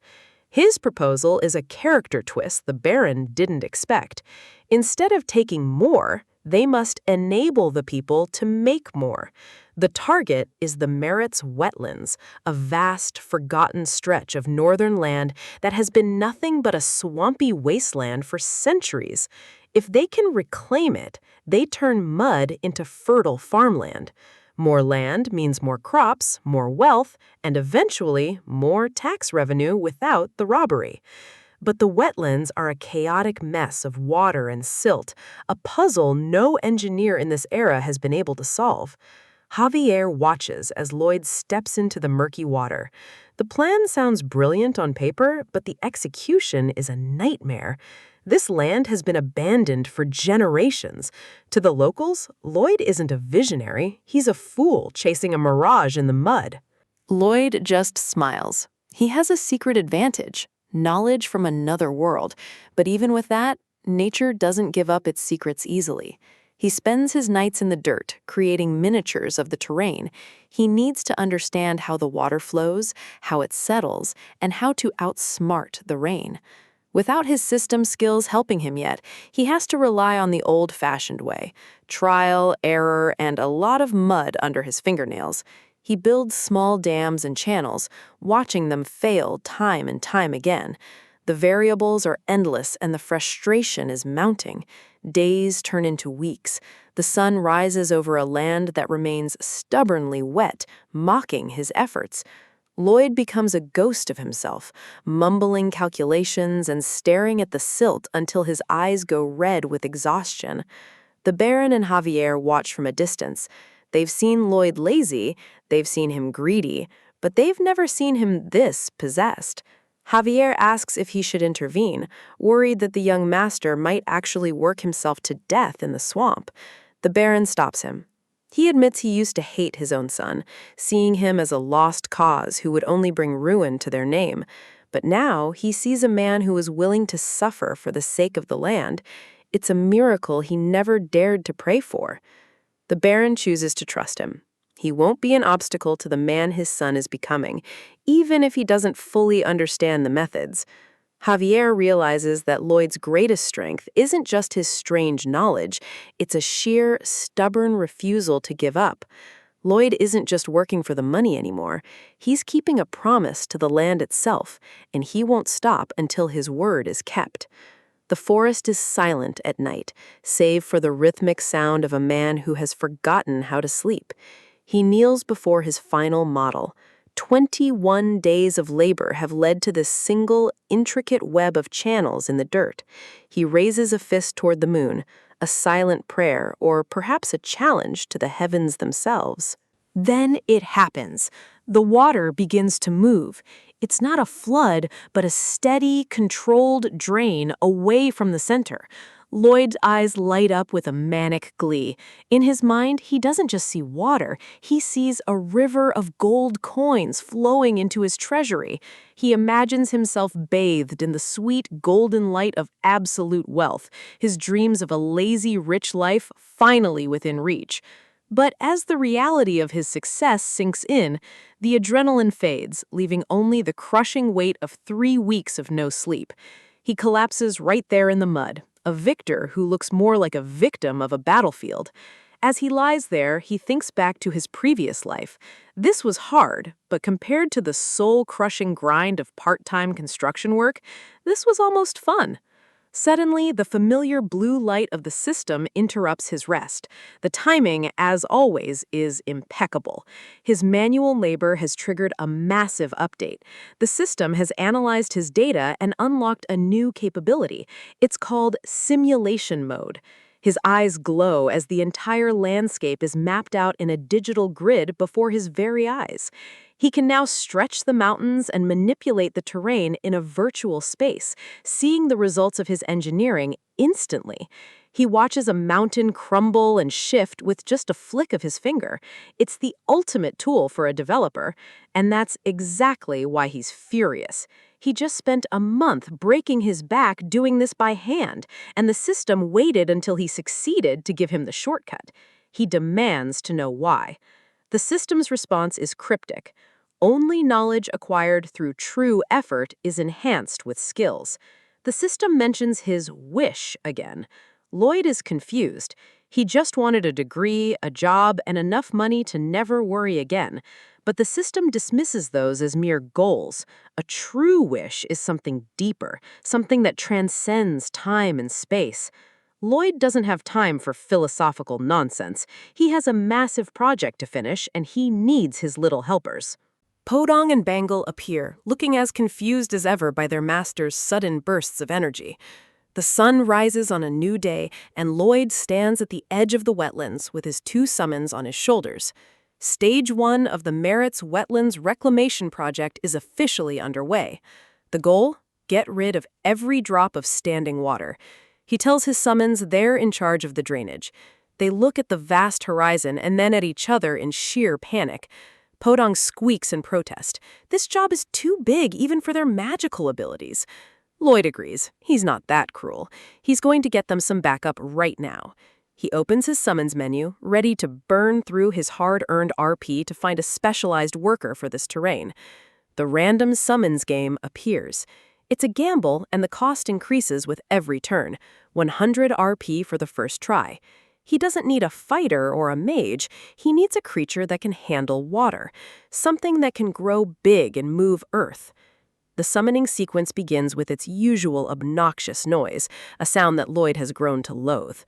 His proposal is a character twist the Baron didn't expect. Instead of taking more, they must enable the people to make more. The target is the Merit's wetlands, a vast, forgotten stretch of northern land that has been nothing but a swampy wasteland for centuries. If they can reclaim it, they turn mud into fertile farmland. More land means more crops, more wealth, and eventually more tax revenue without the robbery. But the wetlands are a chaotic mess of water and silt, a puzzle no engineer in this era has been able to solve. Javier watches as Lloyd steps into the murky water. The plan sounds brilliant on paper, but the execution is a nightmare. This land has been abandoned for generations. To the locals, Lloyd isn't a visionary. He's a fool chasing a mirage in the mud. Lloyd just smiles. He has a secret advantage: knowledge from another world. But even with that, nature doesn't give up its secrets easily. He spends his nights in the dirt, creating miniatures of the terrain. He needs to understand how the water flows, how it settles, and how to outsmart the rain. Without his system skills helping him yet, he has to rely on the old-fashioned way: trial, error, and a lot of mud under his fingernails. He builds small dams and channels, watching them fail time and time again. The variables are endless and the frustration is mounting. Days turn into weeks. The sun rises over a land that remains stubbornly wet, mocking his efforts. Lloyd becomes a ghost of himself, mumbling calculations and staring at the silt until his eyes go red with exhaustion. The Baron and Javier watch from a distance. They've seen Lloyd lazy, they've seen him greedy, but they've never seen him this possessed. Javier asks if he should intervene, worried that the young master might actually work himself to death in the swamp. The Baron stops him. He admits he used to hate his own son, seeing him as a lost cause who would only bring ruin to their name. But now he sees a man who is willing to suffer for the sake of the land. It's a miracle he never dared to pray for. The Baron chooses to trust him. He won't be an obstacle to the man his son is becoming, even if he doesn't fully understand the methods. Javier realizes that Lloyd's greatest strength isn't just his strange knowledge, it's a sheer, stubborn refusal to give up. Lloyd isn't just working for the money anymore, he's keeping a promise to the land itself, and he won't stop until his word is kept. The forest is silent at night, save for the rhythmic sound of a man who has forgotten how to sleep. He kneels before his final model. 21 days of labor have led to this single, intricate web of channels in the dirt. He raises a fist toward the moon, a silent prayer, or perhaps a challenge to the heavens themselves. Then it happens. The water begins to move. It's not a flood, but a steady, controlled drain away from the center. Lloyd's eyes light up with a manic glee. In his mind, he doesn't just see water, he sees a river of gold coins flowing into his treasury. He imagines himself bathed in the sweet golden light of absolute wealth, his dreams of a lazy, rich life finally within reach. But as the reality of his success sinks in, the adrenaline fades, leaving only the crushing weight of 3 weeks of no sleep. He collapses right there in the mud, a victor who looks more like a victim of a battlefield. As he lies there, he thinks back to his previous life. This was hard, but compared to the soul-crushing grind of part-time construction work, this was almost fun. Suddenly, the familiar blue light of the system interrupts his rest. The timing, as always, is impeccable. His manual labor has triggered a massive update. The system has analyzed his data and unlocked a new capability. It's called simulation mode. His eyes glow as the entire landscape is mapped out in a digital grid before his very eyes. He can now stretch the mountains and manipulate the terrain in a virtual space, seeing the results of his engineering instantly. He watches a mountain crumble and shift with just a flick of his finger. It's the ultimate tool for a developer, and that's exactly why he's furious. He just spent a month breaking his back doing this by hand, and the system waited until he succeeded to give him the shortcut. He demands to know why. The system's response is cryptic. Only knowledge acquired through true effort is enhanced with skills. The system mentions his wish again. Lloyd is confused. He just wanted a degree, a job, and enough money to never worry again. But the system dismisses those as mere goals. A true wish is something deeper, something that transcends time and space. Lloyd doesn't have time for philosophical nonsense. He has a massive project to finish, and he needs his little helpers. Podong and Bangle appear, looking as confused as ever by their master's sudden bursts of energy. The sun rises on a new day, and Lloyd stands at the edge of the wetlands with his 2 summons on his shoulders. Stage 1 of the Merritt's Wetlands Reclamation Project is officially underway. The goal? Get rid of every drop of standing water. He tells his summons they're in charge of the drainage. They look at the vast horizon and then at each other in sheer panic. Podong squeaks in protest. This job is too big even for their magical abilities. Lloyd agrees. He's not that cruel. He's going to get them some backup right now. He opens his summons menu, ready to burn through his hard-earned RP to find a specialized worker for this terrain. The random summons game appears. It's a gamble, and the cost increases with every turn, 100 RP for the first try. He doesn't need a fighter or a mage, he needs a creature that can handle water, something that can grow big and move earth. The summoning sequence begins with its usual obnoxious noise, a sound that Lloyd has grown to loathe.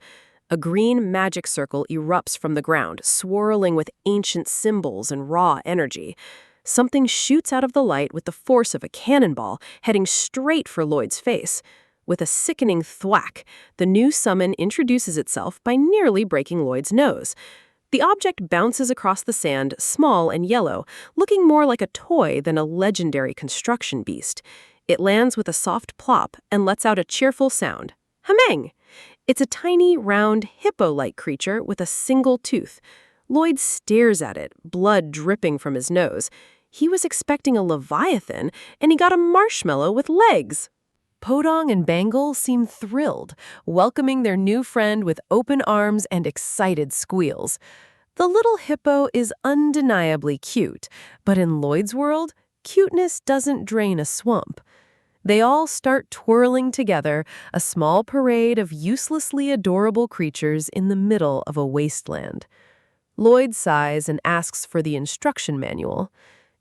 A green magic circle erupts from the ground, swirling with ancient symbols and raw energy. Something shoots out of the light with the force of a cannonball, heading straight for Lloyd's face. With a sickening thwack, the new summon introduces itself by nearly breaking Lloyd's nose. The object bounces across the sand, small and yellow, looking more like a toy than a legendary construction beast. It lands with a soft plop and lets out a cheerful sound. Hameng! It's a tiny, round, hippo-like creature with a single tooth. Lloyd stares at it, blood dripping from his nose. He was expecting a leviathan, and he got a marshmallow with legs. Podong and Bangle seem thrilled, welcoming their new friend with open arms and excited squeals. The little hippo is undeniably cute, but in Lloyd's world, cuteness doesn't drain a swamp. They all start twirling together, a small parade of uselessly adorable creatures in the middle of a wasteland. Lloyd sighs and asks for the instruction manual.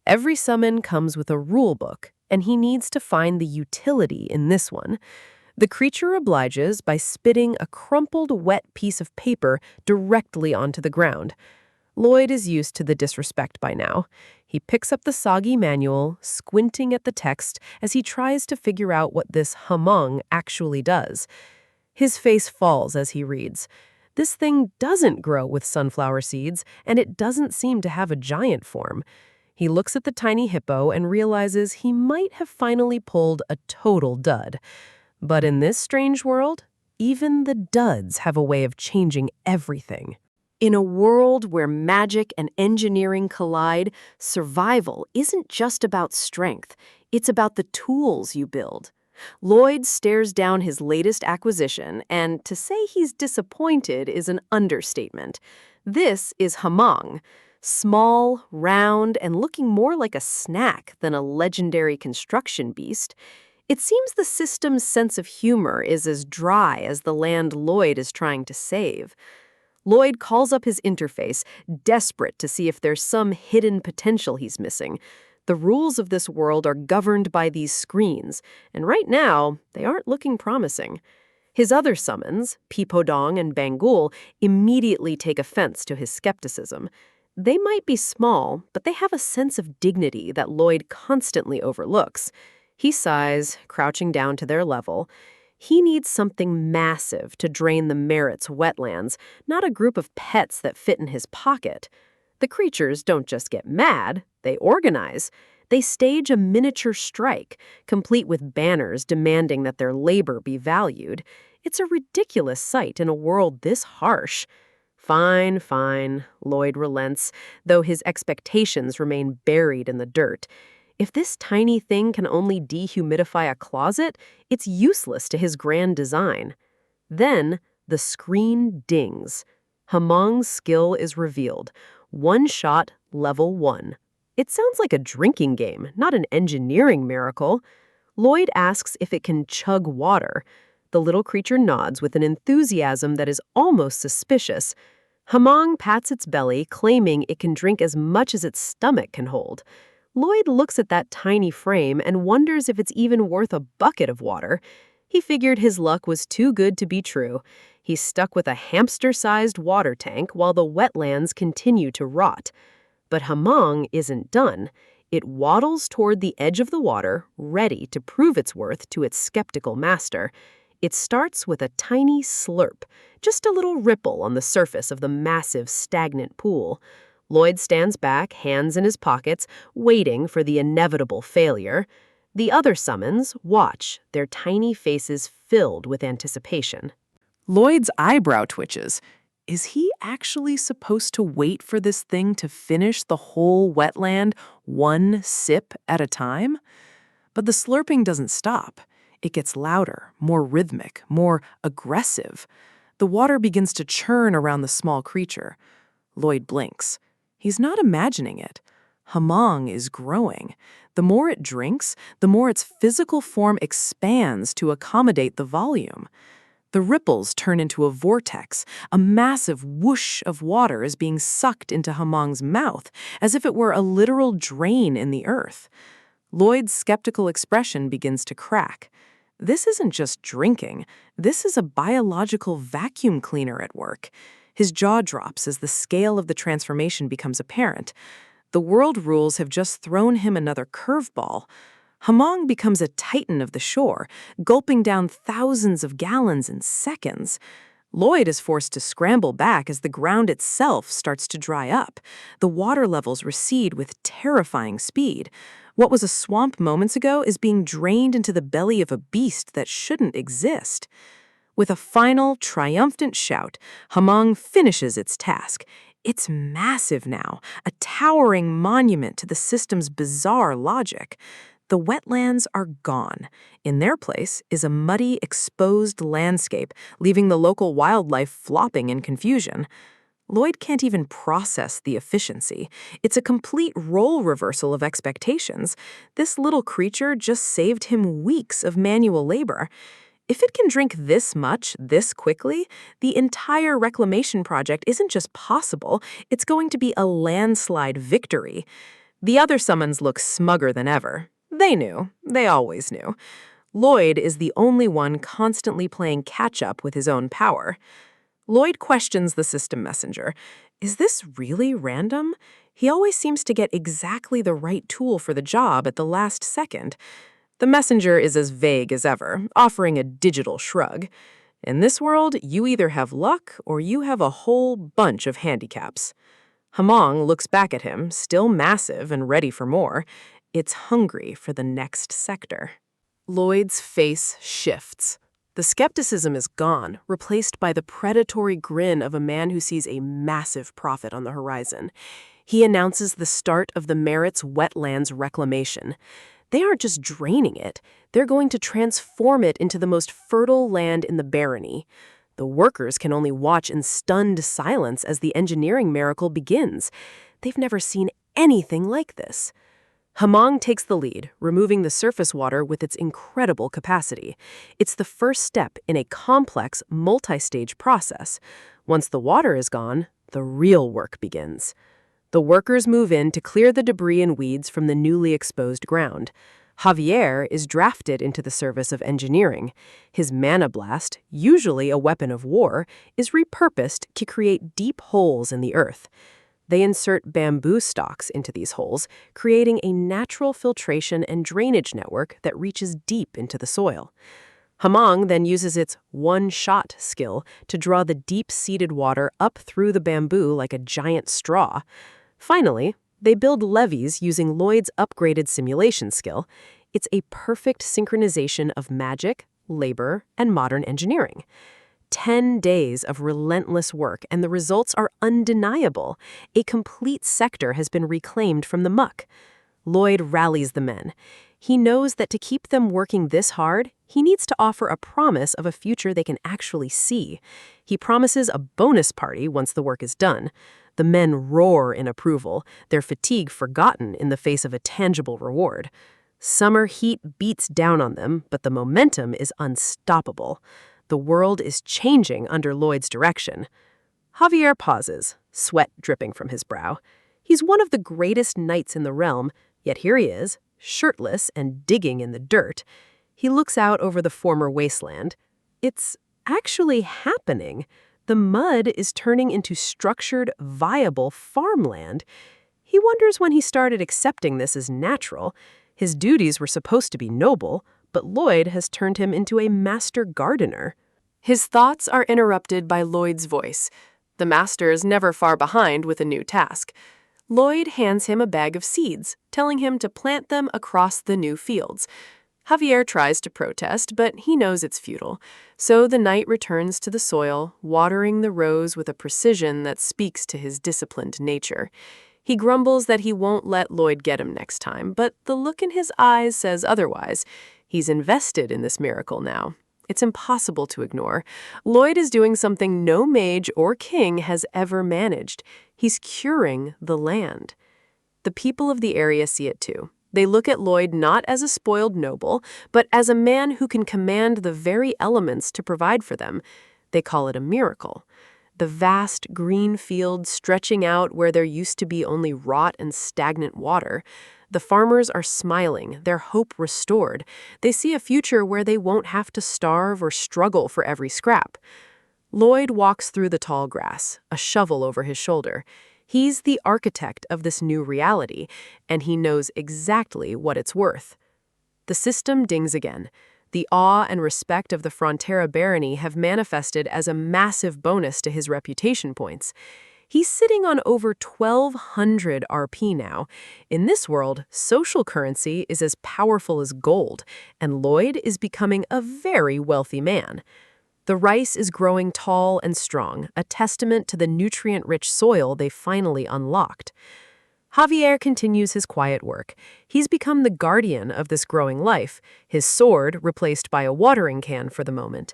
Every summon comes with a rule book, and he needs to find the utility in this one. The creature obliges by spitting a crumpled, wet piece of paper directly onto the ground. Lloyd is used to the disrespect by now. He picks up the soggy manual, squinting at the text as he tries to figure out what this hamong actually does. His face falls as he reads. This thing doesn't grow with sunflower seeds, and it doesn't seem to have a giant form. He looks at the tiny hippo and realizes he might have finally pulled a total dud. But in this strange world, even the duds have a way of changing everything. In a world where magic and engineering collide, survival isn't just about strength. It's about the tools you build. Lloyd stares down his latest acquisition, and to say he's disappointed is an understatement. This is hamong. Small, round, and looking more like a snack than a legendary construction beast. It seems the system's sense of humor is as dry as the land Lloyd is trying to save. Lloyd calls up his interface, desperate to see if there's some hidden potential he's missing. The rules of this world are governed by these screens, and right now, they aren't looking promising. His other summons, Podong and Bangle, immediately take offense to his skepticism. They might be small, but they have a sense of dignity that Lloyd constantly overlooks. He sighs, crouching down to their level. He needs something massive to drain the Merit's wetlands, not a group of pets that fit in his pocket. The creatures don't just get mad, they organize. They stage a miniature strike, complete with banners demanding that their labor be valued. It's a ridiculous sight in a world this harsh. Fine, Lloyd relents, though his expectations remain buried in the dirt. If this tiny thing can only dehumidify a closet, it's useless to his grand design. Then, the screen dings. Hamong's skill is revealed. One shot, level 1. It sounds like a drinking game, not an engineering miracle. Lloyd asks if it can chug water. The little creature nods with an enthusiasm that is almost suspicious. Hamong pats its belly, claiming it can drink as much as its stomach can hold. Lloyd looks at that tiny frame and wonders if it's even worth a bucket of water. He figured his luck was too good to be true. He's stuck with a hamster-sized water tank while the wetlands continue to rot. But Hamong isn't done. It waddles toward the edge of the water, ready to prove its worth to its skeptical master. It starts with a tiny slurp, just a little ripple on the surface of the massive, stagnant pool. Lloyd stands back, hands in his pockets, waiting for the inevitable failure. The other summons watch, their tiny faces filled with anticipation. Lloyd's eyebrow twitches. Is he actually supposed to wait for this thing to finish the whole wetland one sip at a time? But the slurping doesn't stop. It gets louder, more rhythmic, more aggressive. The water begins to churn around the small creature. Lloyd blinks. He's not imagining it. Hamong is growing. The more it drinks, the more its physical form expands to accommodate the volume. The ripples turn into a vortex. A massive whoosh of water is being sucked into Hamong's mouth, as if it were a literal drain in the earth. Lloyd's skeptical expression begins to crack. This isn't just drinking. This is a biological vacuum cleaner at work. His jaw drops as the scale of the transformation becomes apparent. The world rules have just thrown him another curveball. Hamong becomes a titan of the shore, gulping down thousands of gallons in seconds. Lloyd is forced to scramble back as the ground itself starts to dry up. The water levels recede with terrifying speed. What was a swamp moments ago is being drained into the belly of a beast that shouldn't exist. With a final, triumphant shout, Hamong finishes its task. It's massive now, a towering monument to the system's bizarre logic. The wetlands are gone. In their place is a muddy, exposed landscape, leaving the local wildlife flopping in confusion. Lloyd can't even process the efficiency. It's a complete role reversal of expectations. This little creature just saved him weeks of manual labor. If it can drink this much, this quickly, the entire reclamation project isn't just possible, it's going to be a landslide victory. The other summons look smugger than ever. They knew. They always knew. Lloyd is the only one constantly playing catch-up with his own power. Lloyd questions the system messenger. Is this really random? He always seems to get exactly the right tool for the job at the last second. The messenger is as vague as ever, offering a digital shrug. In this world, you either have luck or you have a whole bunch of handicaps. Hamong looks back at him, still massive and ready for more. It's hungry for the next sector. Lloyd's face shifts. The skepticism is gone, replaced by the predatory grin of a man who sees a massive profit on the horizon. He announces the start of the Merritt's wetlands reclamation. They aren't just draining it, they're going to transform it into the most fertile land in the barony. The workers can only watch in stunned silence as the engineering miracle begins. They've never seen anything like this. Hamong takes the lead, removing the surface water with its incredible capacity. It's the first step in a complex, multi-stage process. Once the water is gone, the real work begins. The workers move in to clear the debris and weeds from the newly exposed ground. Javier is drafted into the service of engineering. His mana blast, usually a weapon of war, is repurposed to create deep holes in the earth. They insert bamboo stalks into these holes, creating a natural filtration and drainage network that reaches deep into the soil. Hamong then uses its one-shot skill to draw the deep-seated water up through the bamboo like a giant straw. Finally, they build levees using Lloyd's upgraded simulation skill. It's a perfect synchronization of magic, labor, and modern engineering. 10 days of relentless work, and the results are undeniable. A complete sector has been reclaimed from the muck. Lloyd rallies the men. He knows that to keep them working this hard, he needs to offer a promise of a future they can actually see. He promises a bonus party once the work is done. The men roar in approval, their fatigue forgotten in the face of a tangible reward. Summer heat beats down on them, but the momentum is unstoppable. The world is changing under Lloyd's direction. Javier pauses, sweat dripping from his brow. He's one of the greatest knights in the realm, yet here he is, shirtless and digging in the dirt. He looks out over the former wasteland. It's actually happening. The mud is turning into structured, viable farmland. He wonders when he started accepting this as natural. His duties were supposed to be noble, but Lloyd has turned him into a master gardener. His thoughts are interrupted by Lloyd's voice. The master is never far behind with a new task. Lloyd hands him a bag of seeds, telling him to plant them across the new fields. Javier tries to protest, but he knows it's futile. So the knight returns to the soil, watering the rows with a precision that speaks to his disciplined nature. He grumbles that he won't let Lloyd get him next time, but the look in his eyes says otherwise. He's invested in this miracle now. It's impossible to ignore. Lloyd is doing something no mage or king has ever managed. He's curing the land. The people of the area see it too. They look at Lloyd not as a spoiled noble, but as a man who can command the very elements to provide for them. They call it a miracle. The vast green fields stretching out where there used to be only rot and stagnant water. The farmers are smiling, their hope restored. They see a future where they won't have to starve or struggle for every scrap. Lloyd walks through the tall grass, a shovel over his shoulder. He's the architect of this new reality, and he knows exactly what it's worth. The system dings again. The awe and respect of the Frontera barony have manifested as a massive bonus to his reputation points. He's sitting on over 1,200 RP now. In this world, social currency is as powerful as gold, and Lloyd is becoming a very wealthy man. The rice is growing tall and strong, a testament to the nutrient-rich soil they finally unlocked. Javier continues his quiet work. He's become the guardian of this growing life, his sword replaced by a watering can for the moment.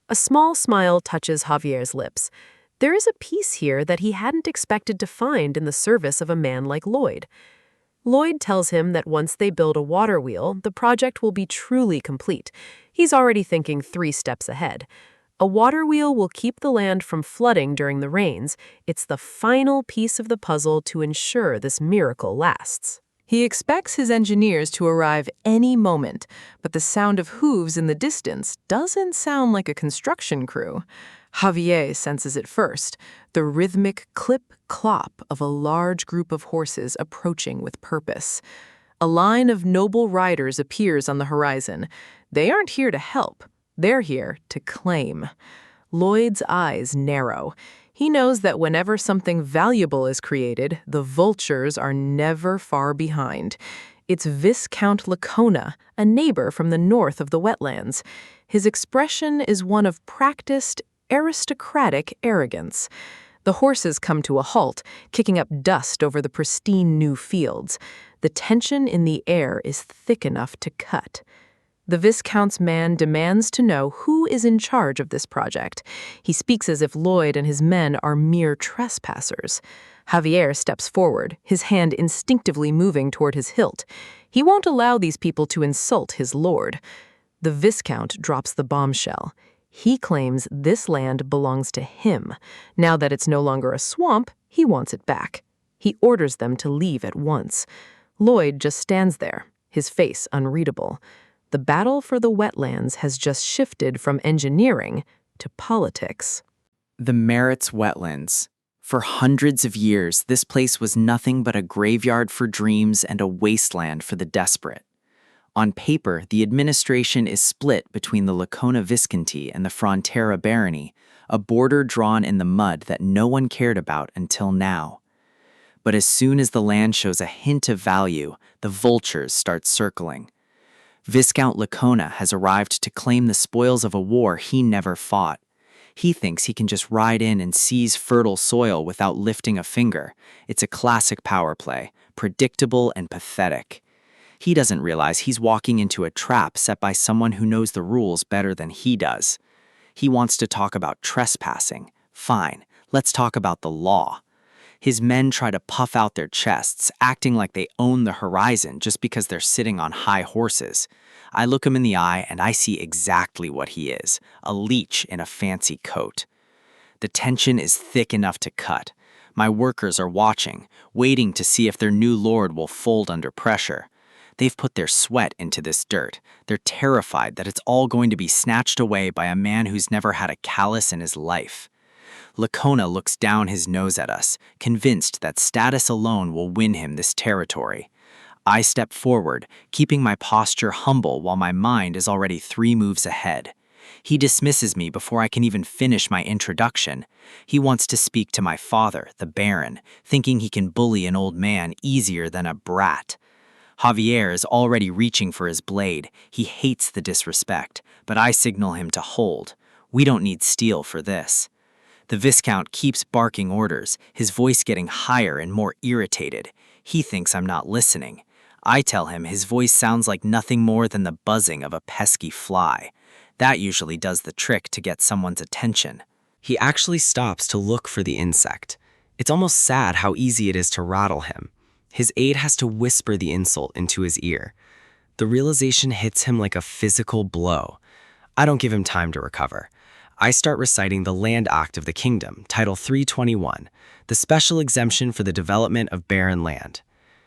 A small smile touches Javier's lips. There is a peace here that he hadn't expected to find in the service of a man like Lloyd. Lloyd tells him that once they build a water wheel, the project will be truly complete. He's already thinking 3 steps ahead. A water wheel will keep the land from flooding during the rains. It's the final piece of the puzzle to ensure this miracle lasts. He expects his engineers to arrive any moment, but the sound of hooves in the distance doesn't sound like a construction crew. Javier senses it first, the rhythmic clip-clop of a large group of horses approaching with purpose. A line of noble riders appears on the horizon. They aren't here to help. They're here to claim. Lloyd's eyes narrow. He knows that whenever something valuable is created, the vultures are never far behind. It's Viscount Lacona, a neighbor from the north of the wetlands. His expression is one of practiced, aristocratic arrogance. The horses come to a halt, kicking up dust over the pristine new fields. The tension in the air is thick enough to cut. The Viscount's man demands to know who is in charge of this project. He speaks as if Lloyd and his men are mere trespassers. Javier steps forward, his hand instinctively moving toward his hilt. He won't allow these people to insult his lord. The Viscount drops the bombshell. He claims this land belongs to him. Now that it's no longer a swamp, he wants it back. He orders them to leave at once. Lloyd just stands there, his face unreadable. The battle for the wetlands has just shifted from engineering to politics. The Merritt's Wetlands. For hundreds of years, this place was nothing but a graveyard for dreams and a wasteland for the desperate. On paper, the administration is split between the Lacona Visconti and the Frontera barony, a border drawn in the mud that no one cared about until now. But as soon as the land shows a hint of value, the vultures start circling. Viscount Lacona has arrived to claim the spoils of a war he never fought. He thinks he can just ride in and seize fertile soil without lifting a finger. It's a classic power play, predictable and pathetic. He doesn't realize he's walking into a trap set by someone who knows the rules better than he does. He wants to talk about trespassing. Fine, let's talk about the law. His men try to puff out their chests, acting like they own the horizon just because they're sitting on high horses. I look him in the eye and I see exactly what he is, a leech in a fancy coat. The tension is thick enough to cut. My workers are watching, waiting to see if their new lord will fold under pressure. They've put their sweat into this dirt. They're terrified that it's all going to be snatched away by a man who's never had a callus in his life. Lacona looks down his nose at us, convinced that status alone will win him this territory. I step forward, keeping my posture humble while my mind is already 3 moves ahead. He dismisses me before I can even finish my introduction. He wants to speak to my father, the Baron, thinking he can bully an old man easier than a brat. Javier is already reaching for his blade. He hates the disrespect, but I signal him to hold. We don't need steel for this. The Viscount keeps barking orders, his voice getting higher and more irritated. He thinks I'm not listening. I tell him his voice sounds like nothing more than the buzzing of a pesky fly. That usually does the trick to get someone's attention. He actually stops to look for the insect. It's almost sad how easy it is to rattle him. His aide has to whisper the insult into his ear. The realization hits him like a physical blow. I don't give him time to recover. I start reciting the Land Act of the Kingdom, Title 321, the special exemption for the development of barren land.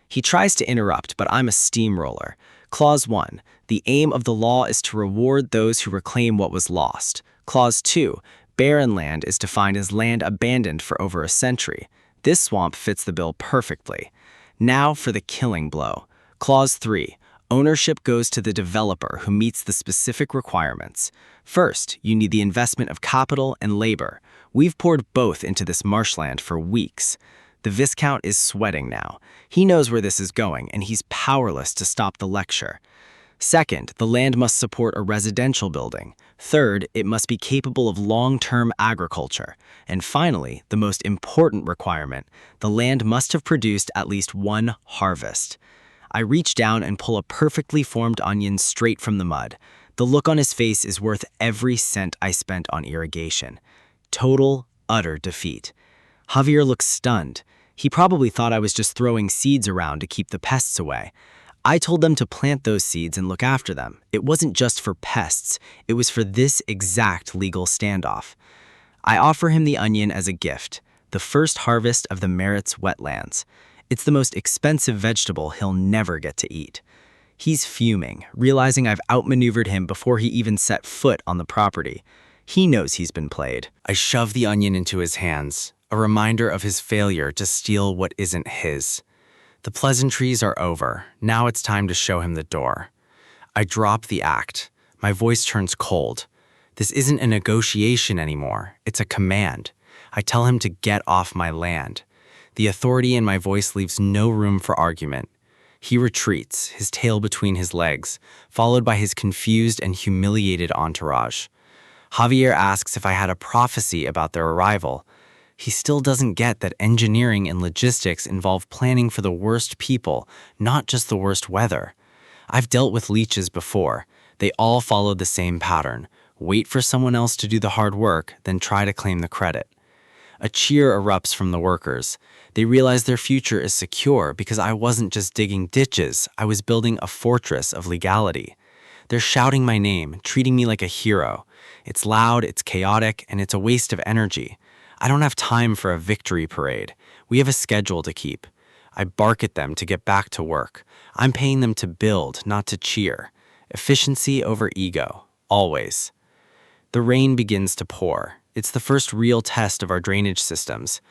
He tries to interrupt, but I'm a steamroller. Clause 1. The aim of the law is to reward those who reclaim what was lost. Clause 2. Barren land is defined as land abandoned for over a century. This swamp fits the bill perfectly. Now for the killing blow. Clause 3. Ownership goes to the developer who meets the specific requirements. First, you need the investment of capital and labor. We've poured both into this marshland for weeks. The Viscount is sweating now. He knows where this is going, and he's powerless to stop the lecture. Second, the land must support a residential building. Third, it must be capable of long-term agriculture. And finally, the most important requirement, the land must have produced at least one harvest. I reach down and pull a perfectly formed onion straight from the mud. The look on his face is worth every cent I spent on irrigation. Total, utter defeat. Javier looks stunned. He probably thought I was just throwing seeds around to keep the pests away. I told them to plant those seeds and look after them. It wasn't just for pests, it was for this exact legal standoff. I offer him the onion as a gift, the first harvest of the Merit's wetlands. It's the most expensive vegetable he'll never get to eat. He's fuming, realizing I've outmaneuvered him before he even set foot on the property. He knows he's been played. I shove the onion into his hands, a reminder of his failure to steal what isn't his. The pleasantries are over. Now it's time to show him the door. I drop the act. My voice turns cold. This isn't a negotiation anymore. It's a command. I tell him to get off my land. The authority in my voice leaves no room for argument. He retreats, his tail between his legs, followed by his confused and humiliated entourage. Javier asks if I had a prophecy about their arrival. He still doesn't get that engineering and logistics involve planning for the worst people, not just the worst weather. I've dealt with leeches before. They all follow the same pattern. Wait for someone else to do the hard work, then try to claim the credit. A cheer erupts from the workers. They realize their future is secure because I wasn't just digging ditches, I was building a fortress of legality. They're shouting my name, treating me like a hero. It's loud, it's chaotic, and it's a waste of energy. I don't have time for a victory parade. We have a schedule to keep. I bark at them to get back to work. I'm paying them to build, not to cheer. Efficiency over ego, always. The rain begins to pour. It's the first real test of our drainage systems.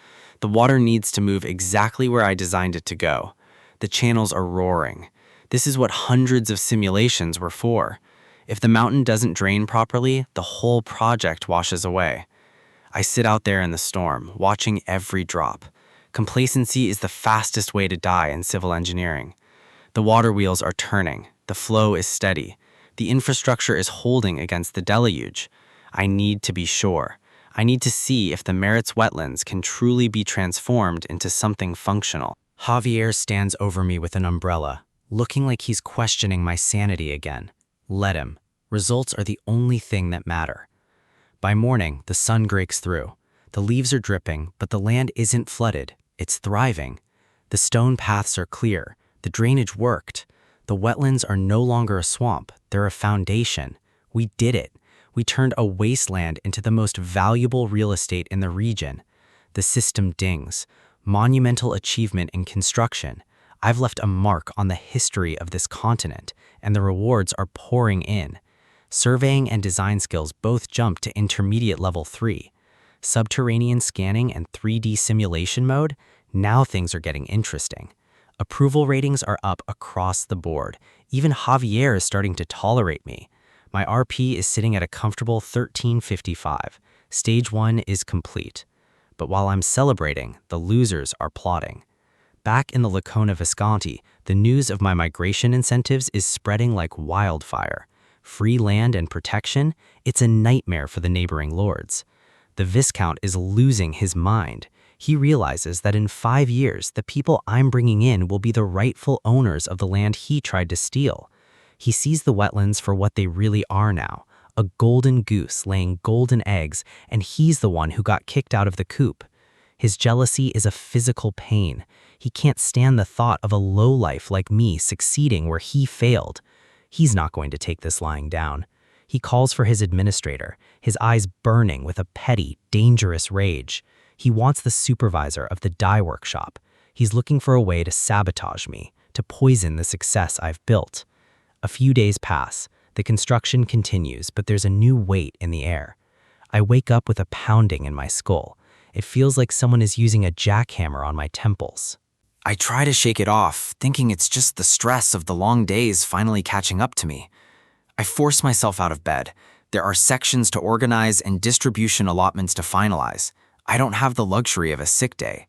The water needs to move exactly where I designed it to go. The channels are roaring. This is what hundreds of simulations were for. If the mountain doesn't drain properly, the whole project washes away. I sit out there in the storm, watching every drop. Complacency is the fastest way to die in civil engineering. The water wheels are turning. The flow is steady. The infrastructure is holding against the deluge. I need to be sure. I need to see if the Merit's wetlands can truly be transformed into something functional. Javier stands over me with an umbrella, looking like he's questioning my sanity again. Let him. Results are the only thing that matter. By morning, the sun breaks through. The leaves are dripping, but the land isn't flooded. It's thriving. The stone paths are clear. The drainage worked. The wetlands are no longer a swamp. They're a foundation. We did it. We turned a wasteland into the most valuable real estate in the region. The system dings. Monumental achievement in construction. I've left a mark on the history of this continent, and the rewards are pouring in. Surveying and design skills both jump to intermediate level 3. Subterranean scanning and 3D simulation mode, now things are getting interesting. Approval ratings are up across the board. Even Javier is starting to tolerate me. My RP is sitting at a comfortable 1355. Stage 1 is complete. But while I'm celebrating, the losers are plotting. Back in the Lacona Visconti, the news of my migration incentives is spreading like wildfire. Free land and protection, it's a nightmare for the neighboring lords. The Viscount is losing his mind. He realizes that in 5 years, the people I'm bringing in will be the rightful owners of the land he tried to steal. He sees the wetlands for what they really are now, a golden goose laying golden eggs, and he's the one who got kicked out of the coop. His jealousy is a physical pain. He can't stand the thought of a lowlife like me succeeding where he failed. He's not going to take this lying down. He calls for his administrator, his eyes burning with a petty, dangerous rage. He wants the supervisor of the dye workshop. He's looking for a way to sabotage me, to poison the success I've built. A few days pass. The construction continues, but there's a new weight in the air. I wake up with a pounding in my skull. It feels like someone is using a jackhammer on my temples. I try to shake it off, thinking it's just the stress of the long days finally catching up to me. I force myself out of bed. There are sections to organize and distribution allotments to finalize. I don't have the luxury of a sick day.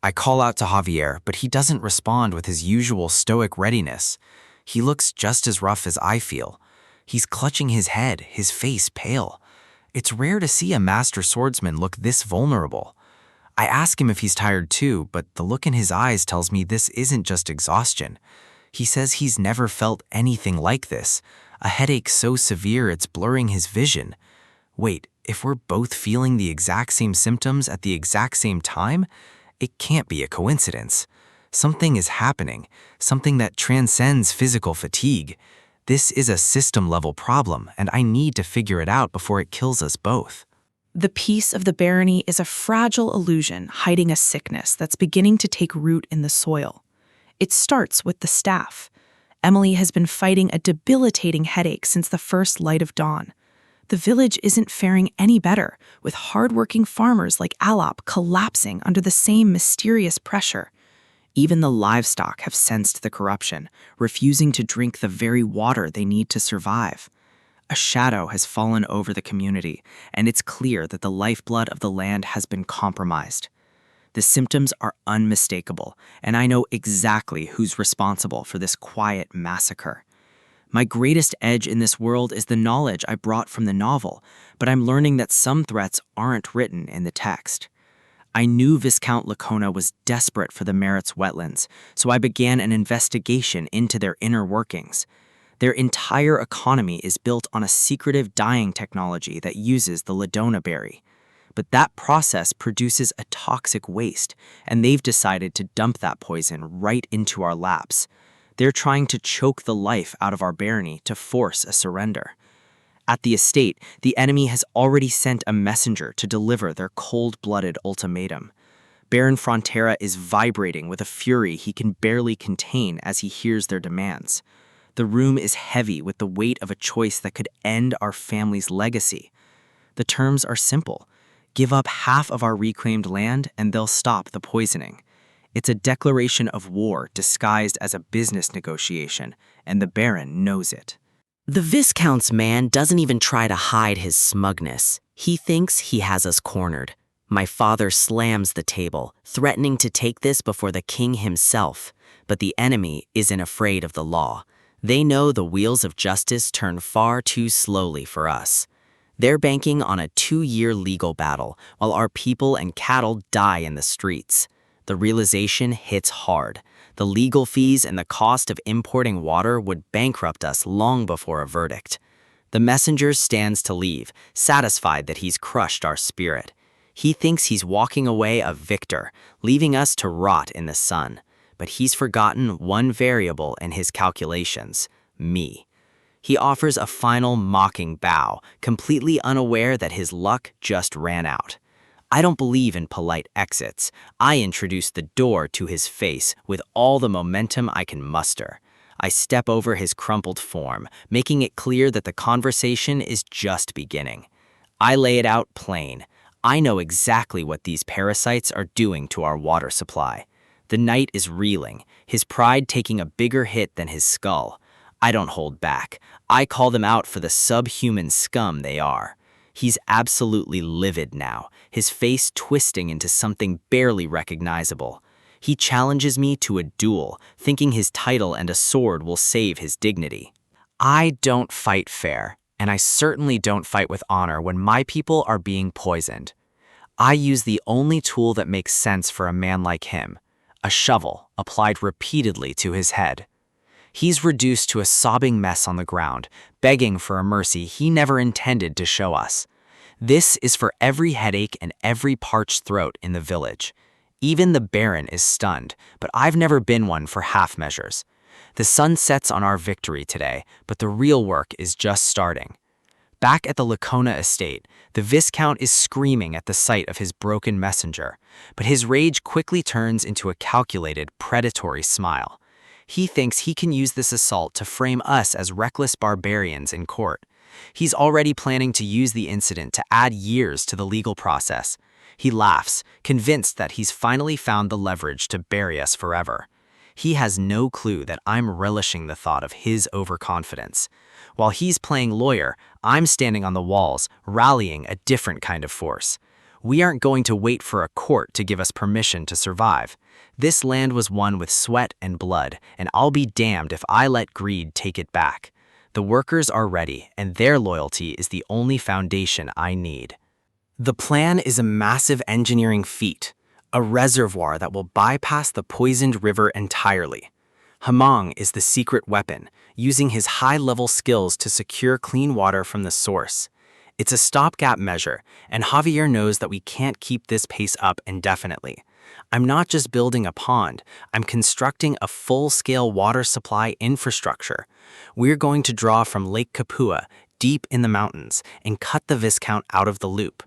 I call out to Javier, but he doesn't respond with his usual stoic readiness. He looks just as rough as I feel. He's clutching his head, his face pale. It's rare to see a master swordsman look this vulnerable. I ask him if he's tired too, but the look in his eyes tells me this isn't just exhaustion. He says he's never felt anything like this, a headache so severe it's blurring his vision. Wait, if we're both feeling the exact same symptoms at the exact same time, it can't be a coincidence. Something is happening, something that transcends physical fatigue. This is a system-level problem, and I need to figure it out before it kills us both. The peace of the barony is a fragile illusion hiding a sickness that's beginning to take root in the soil. It starts with the staff. Emily has been fighting a debilitating headache since the first light of dawn. The village isn't faring any better, with hardworking farmers like Alop collapsing under the same mysterious pressure. Even the livestock have sensed the corruption, refusing to drink the very water they need to survive. A shadow has fallen over the community, and it's clear that the lifeblood of the land has been compromised. The symptoms are unmistakable, and I know exactly who's responsible for this quiet massacre. My greatest edge in this world is the knowledge I brought from the novel, but I'm learning that some threats aren't written in the text. I knew Viscount Lacona was desperate for the Merit's wetlands, so I began an investigation into their inner workings. Their entire economy is built on a secretive dyeing technology that uses the Ladona berry. But that process produces a toxic waste, and they've decided to dump that poison right into our laps. They're trying to choke the life out of our barony to force a surrender. At the estate, the enemy has already sent a messenger to deliver their cold-blooded ultimatum. Baron Frontera is vibrating with a fury he can barely contain as he hears their demands. The room is heavy with the weight of a choice that could end our family's legacy. The terms are simple. Give up half of our reclaimed land and they'll stop the poisoning. It's a declaration of war disguised as a business negotiation, and the Baron knows it. The Viscount's man doesn't even try to hide his smugness. He thinks he has us cornered. My father slams the table, threatening to take this before the king himself. But the enemy isn't afraid of the law. They know the wheels of justice turn far too slowly for us. They're banking on a 2-year legal battle, while our people and cattle die in the streets. The realization hits hard. The legal fees and the cost of importing water would bankrupt us long before a verdict. The messenger stands to leave, satisfied that he's crushed our spirit. He thinks he's walking away a victor, leaving us to rot in the sun. But he's forgotten one variable in his calculations: me. He offers a final mocking bow, completely unaware that his luck just ran out. I don't believe in polite exits. I introduce the door to his face with all the momentum I can muster. I step over his crumpled form, making it clear that the conversation is just beginning. I lay it out plain. I know exactly what these parasites are doing to our water supply. The knight is reeling, his pride taking a bigger hit than his skull. I don't hold back. I call them out for the subhuman scum they are. He's absolutely livid now, his face twisting into something barely recognizable. He challenges me to a duel, thinking his title and a sword will save his dignity. I don't fight fair, and I certainly don't fight with honor when my people are being poisoned. I use the only tool that makes sense for a man like him, a shovel applied repeatedly to his head. He's reduced to a sobbing mess on the ground, begging for a mercy he never intended to show us. This is for every headache and every parched throat in the village. Even the Baron is stunned, but I've never been one for half measures. The sun sets on our victory today, but the real work is just starting. Back at the Lacona estate, the Viscount is screaming at the sight of his broken messenger, but his rage quickly turns into a calculated, predatory smile. He thinks he can use this assault to frame us as reckless barbarians in court. He's already planning to use the incident to add years to the legal process. He laughs, convinced that he's finally found the leverage to bury us forever. He has no clue that I'm relishing the thought of his overconfidence. While he's playing lawyer, I'm standing on the walls, rallying a different kind of force. We aren't going to wait for a court to give us permission to survive. This land was won with sweat and blood, and I'll be damned if I let greed take it back. The workers are ready, and their loyalty is the only foundation I need. The plan is a massive engineering feat, a reservoir that will bypass the poisoned river entirely. Hamong is the secret weapon, using his high-level skills to secure clean water from the source. It's a stopgap measure, and Javier knows that we can't keep this pace up indefinitely. I'm not just building a pond, I'm constructing a full-scale water supply infrastructure. We're going to draw from Lake Capua, deep in the mountains, and cut the Viscount out of the loop.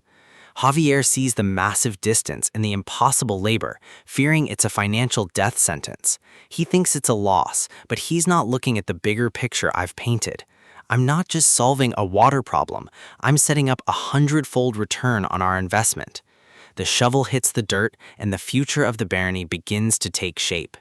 Javier sees the massive distance and the impossible labor, fearing it's a financial death sentence. He thinks it's a loss, but he's not looking at the bigger picture I've painted. I'm not just solving a water problem, I'm setting up a 100-fold return on our investment. The shovel hits the dirt, and the future of the barony begins to take shape.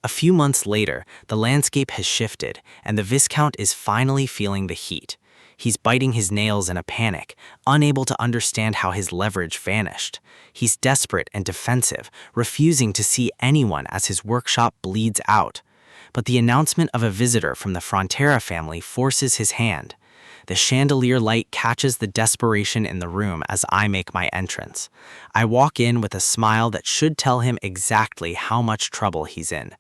A few months later, the landscape has shifted, and the Viscount is finally feeling the heat. He's biting his nails in a panic, unable to understand how his leverage vanished. He's desperate and defensive, refusing to see anyone as his workshop bleeds out. But the announcement of a visitor from the Frontera family forces his hand. The chandelier light catches the desperation in the room as I make my entrance. I walk in with a smile that should tell him exactly how much trouble he's in.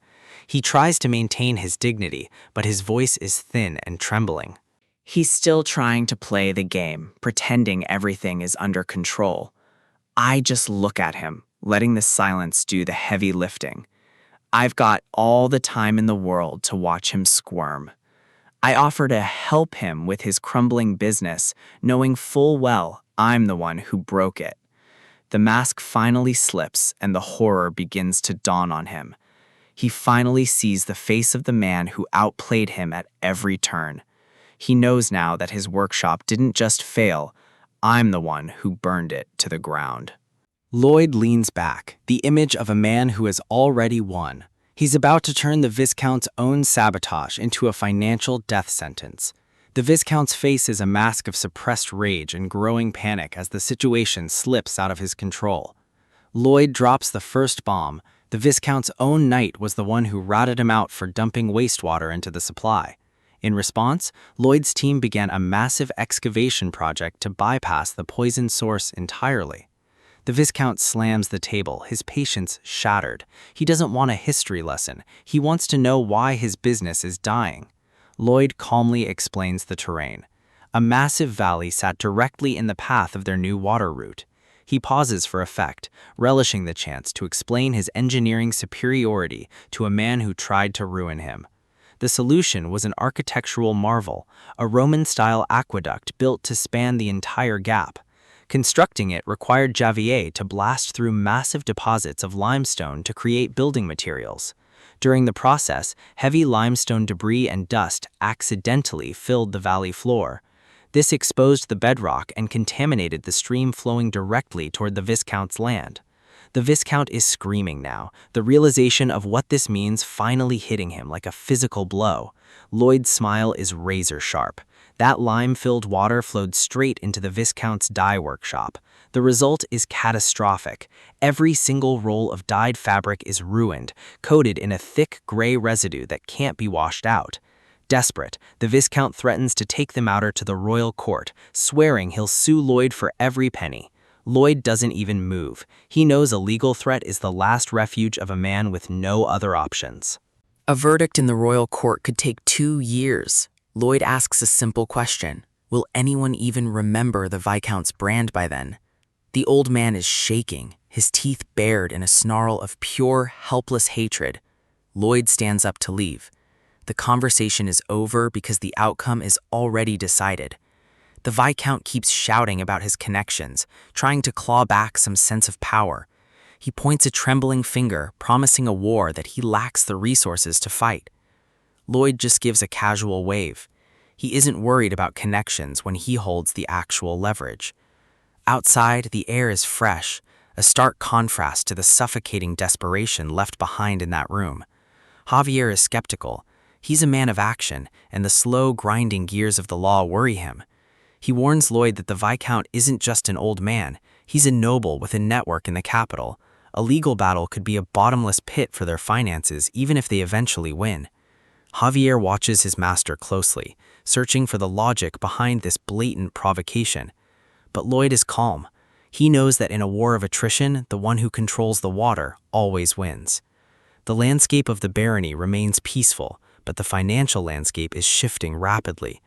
He tries to maintain his dignity, but his voice is thin and trembling. He's still trying to play the game, pretending everything is under control. I just look at him, letting the silence do the heavy lifting. I've got all the time in the world to watch him squirm. I offer to help him with his crumbling business, knowing full well I'm the one who broke it. The mask finally slips and the horror begins to dawn on him. He finally sees the face of the man who outplayed him at every turn. He knows now that his workshop didn't just fail, I'm the one who burned it to the ground. Lloyd leans back, the image of a man who has already won. He's about to turn the Viscount's own sabotage into a financial death sentence. The Viscount's face is a mask of suppressed rage and growing panic as the situation slips out of his control. Lloyd drops the first bomb. The Viscount's own knight was the one who routed him out for dumping wastewater into the supply. In response, Lloyd's team began a massive excavation project to bypass the poison source entirely. The Viscount slams the table, his patience shattered. He doesn't want a history lesson. He wants to know why his business is dying. Lloyd calmly explains the terrain. A massive valley sat directly in the path of their new water route. He pauses for effect, relishing the chance to explain his engineering superiority to a man who tried to ruin him. The solution was an architectural marvel, a Roman-style aqueduct built to span the entire gap. Constructing it required Javier to blast through massive deposits of limestone to create building materials. During the process, heavy limestone debris and dust accidentally filled the valley floor. This exposed the bedrock and contaminated the stream flowing directly toward the Viscount's land. The Viscount is screaming now, the realization of what this means finally hitting him like a physical blow. Lloyd's smile is razor sharp. That lime-filled water flowed straight into the Viscount's dye workshop. The result is catastrophic. Every single roll of dyed fabric is ruined, coated in a thick gray residue that can't be washed out. Desperate, the Viscount threatens to take the matter to the royal court, swearing he'll sue Lloyd for every penny. Lloyd doesn't even move. He knows a legal threat is the last refuge of a man with no other options. A verdict in the royal court could take 2 years. Lloyd asks a simple question. Will anyone even remember the Viscount's brand by then? The old man is shaking, his teeth bared in a snarl of pure, helpless hatred. Lloyd stands up to leave. The conversation is over because the outcome is already decided. The Viscount keeps shouting about his connections, trying to claw back some sense of power. He points a trembling finger, promising a war that he lacks the resources to fight. Lloyd just gives a casual wave. He isn't worried about connections when he holds the actual leverage. Outside, the air is fresh, a stark contrast to the suffocating desperation left behind in that room. Javier is skeptical. He's a man of action, and the slow, grinding gears of the law worry him. He warns Lloyd that the Viscount isn't just an old man, he's a noble with a network in the capital. A legal battle could be a bottomless pit for their finances even if they eventually win. Javier watches his master closely, searching for the logic behind this blatant provocation. But Lloyd is calm. He knows that in a war of attrition, the one who controls the water always wins. The landscape of the barony remains peaceful, but the financial landscape is shifting rapidly.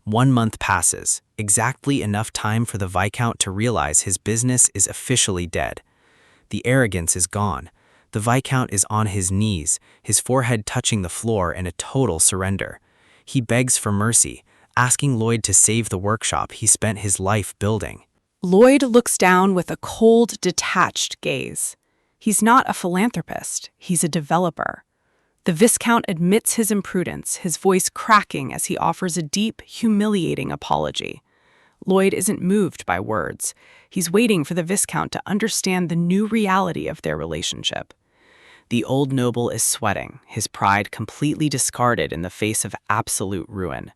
1 month passes, exactly enough time for the Viscount to realize his business is officially dead. The arrogance is gone. The Viscount is on his knees, his forehead touching the floor in a total surrender. He begs for mercy, asking Lloyd to save the workshop he spent his life building. Lloyd looks down with a cold, detached gaze. He's not a philanthropist, he's a developer. The Viscount admits his imprudence, his voice cracking as he offers a deep, humiliating apology. Lloyd isn't moved by words. He's waiting for the Viscount to understand the new reality of their relationship. The old noble is sweating, his pride completely discarded in the face of absolute ruin.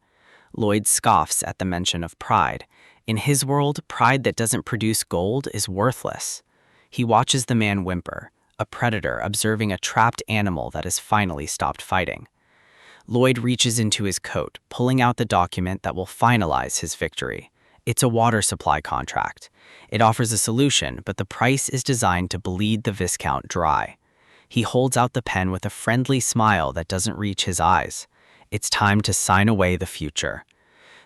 Lloyd scoffs at the mention of pride. In his world, pride that doesn't produce gold is worthless. He watches the man whimper, a predator observing a trapped animal that has finally stopped fighting. Lloyd reaches into his coat, pulling out the document that will finalize his victory. It's a water supply contract. It offers a solution, but the price is designed to bleed the Viscount dry. He holds out the pen with a friendly smile that doesn't reach his eyes. It's time to sign away the future.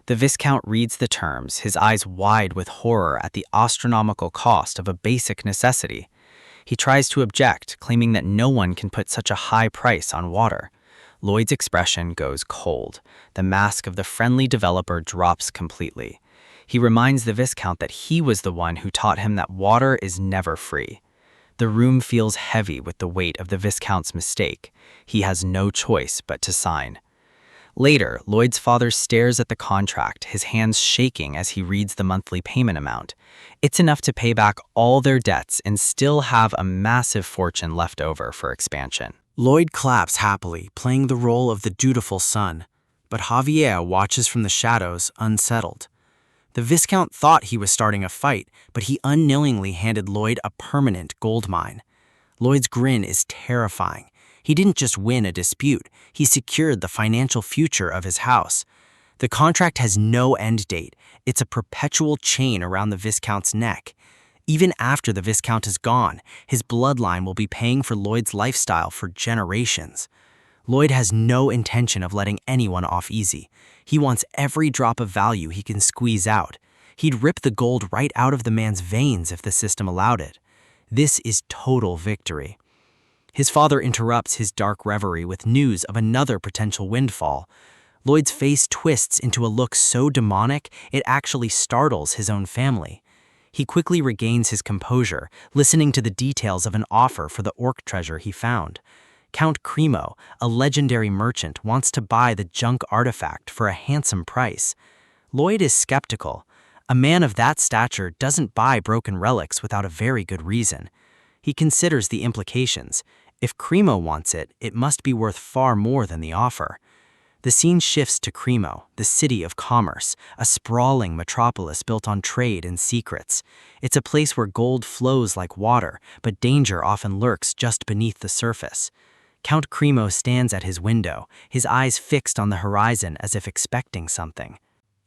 The Viscount reads the terms, his eyes wide with horror at the astronomical cost of a basic necessity. He tries to object, claiming that no one can put such a high price on water. Lloyd's expression goes cold. The mask of the friendly developer drops completely. He reminds the Viscount that he was the one who taught him that water is never free. The room feels heavy with the weight of the Viscount's mistake. He has no choice but to sign. Later, Lloyd's father stares at the contract, his hands shaking as he reads the monthly payment amount. It's enough to pay back all their debts and still have a massive fortune left over for expansion. Lloyd claps happily, playing the role of the dutiful son, but Javier watches from the shadows, unsettled. The Viscount thought he was starting a fight, but he unknowingly handed Lloyd a permanent gold mine. Lloyd's grin is terrifying. He didn't just win a dispute, he secured the financial future of his house. The contract has no end date. It's a perpetual chain around the Viscount's neck. Even after the Viscount is gone, his bloodline will be paying for Lloyd's lifestyle for generations. Lloyd has no intention of letting anyone off easy. He wants every drop of value he can squeeze out. He'd rip the gold right out of the man's veins if the system allowed it. This is total victory. His father interrupts his dark reverie with news of another potential windfall. Lloyd's face twists into a look so demonic it actually startles his own family. He quickly regains his composure, listening to the details of an offer for the orc treasure he found. Count Cremo, a legendary merchant, wants to buy the junk artifact for a handsome price. Lloyd is skeptical. A man of that stature doesn't buy broken relics without a very good reason. He considers the implications. If Cremo wants it, it must be worth far more than the offer. The scene shifts to Cremo, the city of commerce, a sprawling metropolis built on trade and secrets. It's a place where gold flows like water, but danger often lurks just beneath the surface. Count Cremo stands at his window, his eyes fixed on the horizon as if expecting something.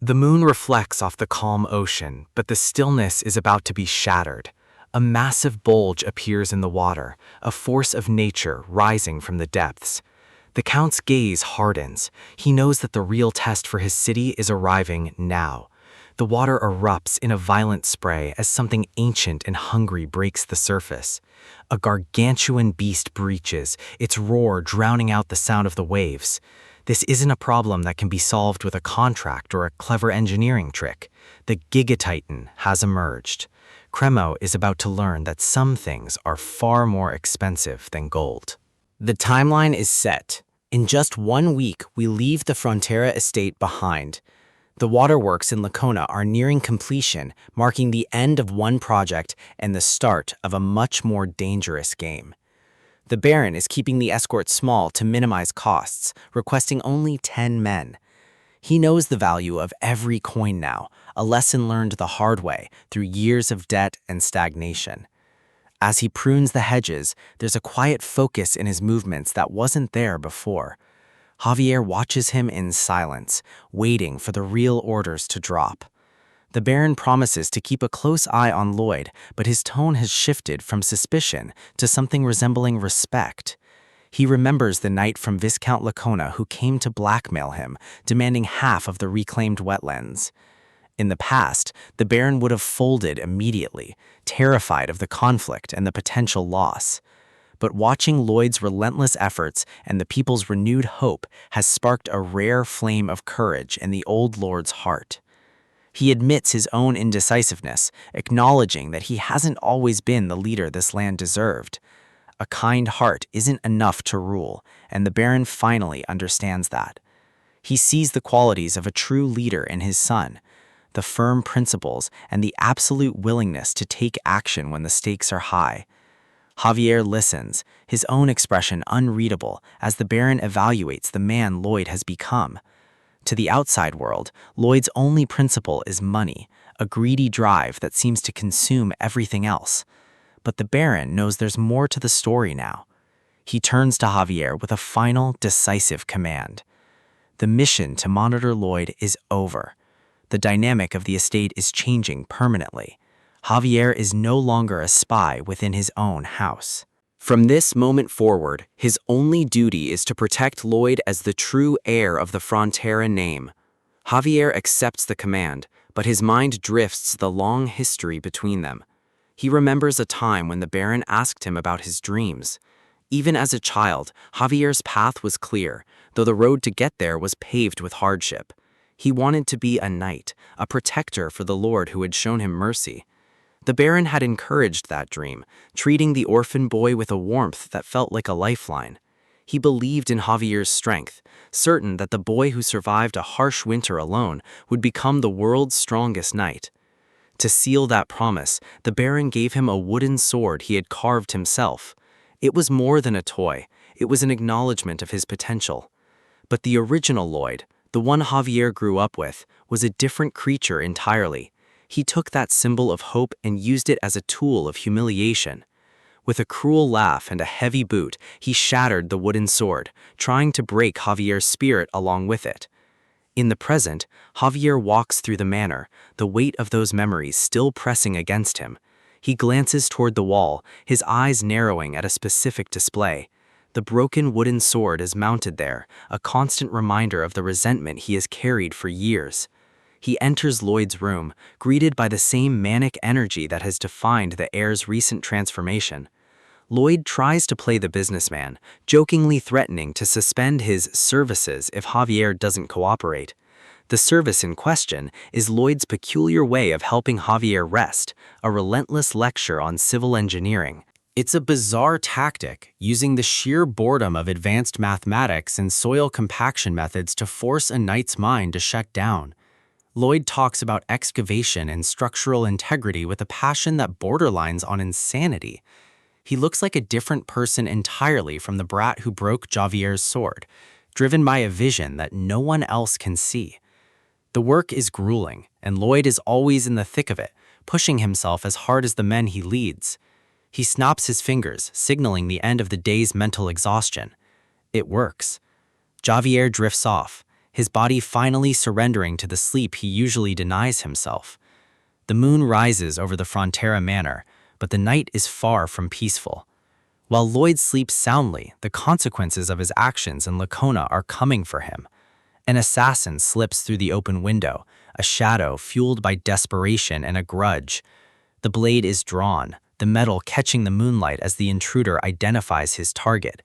The moon reflects off the calm ocean, but the stillness is about to be shattered. A massive bulge appears in the water, a force of nature rising from the depths. The Count's gaze hardens. He knows that the real test for his city is arriving now. The water erupts in a violent spray as something ancient and hungry breaks the surface. A gargantuan beast breaches, its roar drowning out the sound of the waves. This isn't a problem that can be solved with a contract or a clever engineering trick. The Gigatitan has emerged. Cremo is about to learn that some things are far more expensive than gold. The timeline is set. In just 1 week, we leave the Frontera estate behind. The waterworks in Lacona are nearing completion, marking the end of one project and the start of a much more dangerous game. The Baron is keeping the escort small to minimize costs, requesting only 10 men. He knows the value of every coin now, a lesson learned the hard way through years of debt and stagnation. As he prunes the hedges, there's a quiet focus in his movements that wasn't there before. Javier watches him in silence, waiting for the real orders to drop. The Baron promises to keep a close eye on Lloyd, but his tone has shifted from suspicion to something resembling respect. He remembers the knight from Viscount Lacona who came to blackmail him, demanding half of the reclaimed wetlands. In the past, the Baron would have folded immediately, terrified of the conflict and the potential loss. But watching Lloyd's relentless efforts and the people's renewed hope has sparked a rare flame of courage in the old lord's heart. He admits his own indecisiveness, acknowledging that he hasn't always been the leader this land deserved. A kind heart isn't enough to rule, and the Baron finally understands that. He sees the qualities of a true leader in his son, the firm principles and the absolute willingness to take action when the stakes are high. Javier listens, his own expression unreadable as the Baron evaluates the man Lloyd has become. To the outside world, Lloyd's only principle is money, a greedy drive that seems to consume everything else. But the Baron knows there's more to the story now. He turns to Javier with a final, decisive command. The mission to monitor Lloyd is over. The dynamic of the estate is changing permanently. Javier is no longer a spy within his own house. From this moment forward, his only duty is to protect Lloyd as the true heir of the Frontera name. Javier accepts the command, but his mind drifts the long history between them. He remembers a time when the Baron asked him about his dreams. Even as a child, Javier's path was clear, though the road to get there was paved with hardship. He wanted to be a knight, a protector for the Lord who had shown him mercy. The Baron had encouraged that dream, treating the orphan boy with a warmth that felt like a lifeline. He believed in Javier's strength, certain that the boy who survived a harsh winter alone would become the world's strongest knight. To seal that promise, the Baron gave him a wooden sword he had carved himself. It was more than a toy, it was an acknowledgement of his potential. But the original Lloyd, the one Javier grew up with, was a different creature entirely. He took that symbol of hope and used it as a tool of humiliation. With a cruel laugh and a heavy boot, he shattered the wooden sword, trying to break Javier's spirit along with it. In the present, Javier walks through the manor, the weight of those memories still pressing against him. He glances toward the wall, his eyes narrowing at a specific display. The broken wooden sword is mounted there, a constant reminder of the resentment he has carried for years. He enters Lloyd's room, greeted by the same manic energy that has defined the heir's recent transformation. Lloyd tries to play the businessman, jokingly threatening to suspend his services if Javier doesn't cooperate. The service in question is Lloyd's peculiar way of helping Javier rest, a relentless lecture on civil engineering. It's a bizarre tactic, using the sheer boredom of advanced mathematics and soil compaction methods to force a knight's mind to shut down. Lloyd talks about excavation and structural integrity with a passion that borderlines on insanity. He looks like a different person entirely from the brat who broke Javier's sword, driven by a vision that no one else can see. The work is grueling, and Lloyd is always in the thick of it, pushing himself as hard as the men he leads. He snaps his fingers, signaling the end of the day's mental exhaustion. It works. Javier drifts off, his body finally surrendering to the sleep he usually denies himself. The moon rises over the Frontera manor, but the night is far from peaceful. While Lloyd sleeps soundly, the consequences of his actions in Lacona are coming for him. An assassin slips through the open window, a shadow fueled by desperation and a grudge. The blade is drawn, the metal catching the moonlight as the intruder identifies his target.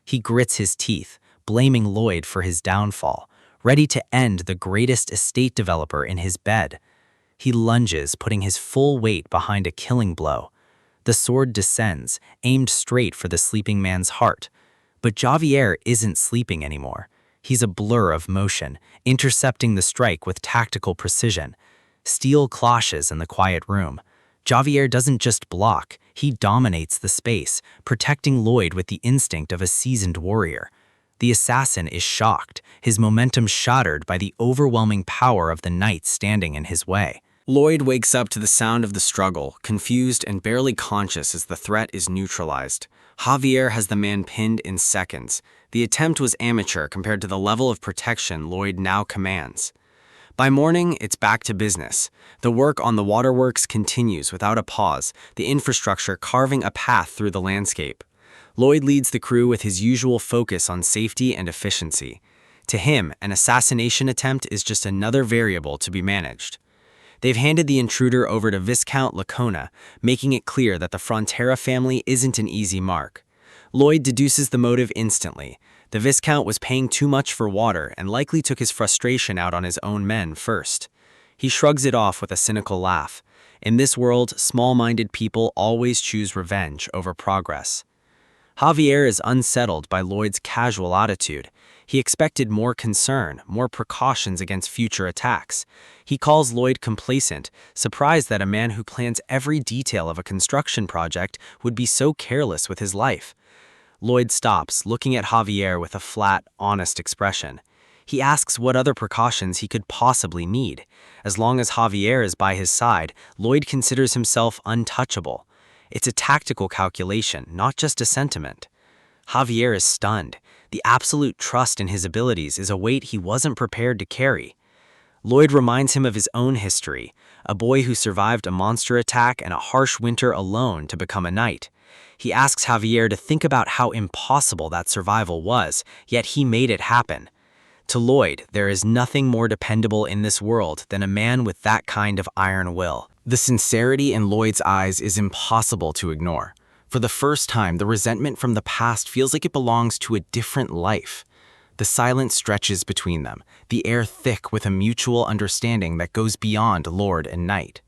He grits his teeth, blaming Lloyd for his downfall, ready to end the greatest estate developer in his bed. He lunges, putting his full weight behind a killing blow. The sword descends, aimed straight for the sleeping man's heart. But Javier isn't sleeping anymore. He's a blur of motion, intercepting the strike with tactical precision. Steel clashes in the quiet room. Javier doesn't just block, he dominates the space, protecting Lloyd with the instinct of a seasoned warrior. The assassin is shocked, his momentum shattered by the overwhelming power of the knight standing in his way. Lloyd wakes up to the sound of the struggle, confused and barely conscious as the threat is neutralized. Javier has the man pinned in seconds. The attempt was amateur compared to the level of protection Lloyd now commands. By morning, it's back to business. The work on the waterworks continues without a pause, the infrastructure carving a path through the landscape. Lloyd leads the crew with his usual focus on safety and efficiency. To him, an assassination attempt is just another variable to be managed. They've handed the intruder over to Viscount Lacona, making it clear that the Frontera family isn't an easy mark. Lloyd deduces the motive instantly. The Viscount was paying too much for water and likely took his frustration out on his own men first. He shrugs it off with a cynical laugh. In this world, small-minded people always choose revenge over progress. Javier is unsettled by Lloyd's casual attitude. He expected more concern, more precautions against future attacks. He calls Lloyd complacent, surprised that a man who plans every detail of a construction project would be so careless with his life. Lloyd stops, looking at Javier with a flat, honest expression. He asks what other precautions he could possibly need. As long as Javier is by his side, Lloyd considers himself untouchable. It's a tactical calculation, not just a sentiment. Javier is stunned. The absolute trust in his abilities is a weight he wasn't prepared to carry. Lloyd reminds him of his own history, a boy who survived a monster attack and a harsh winter alone to become a knight. He asks Javier to think about how impossible that survival was, yet he made it happen. To Lloyd, there is nothing more dependable in this world than a man with that kind of iron will. The sincerity in Lloyd's eyes is impossible to ignore. For the first time, the resentment from the past feels like it belongs to a different life. The silence stretches between them, the air thick with a mutual understanding that goes beyond lord and knight.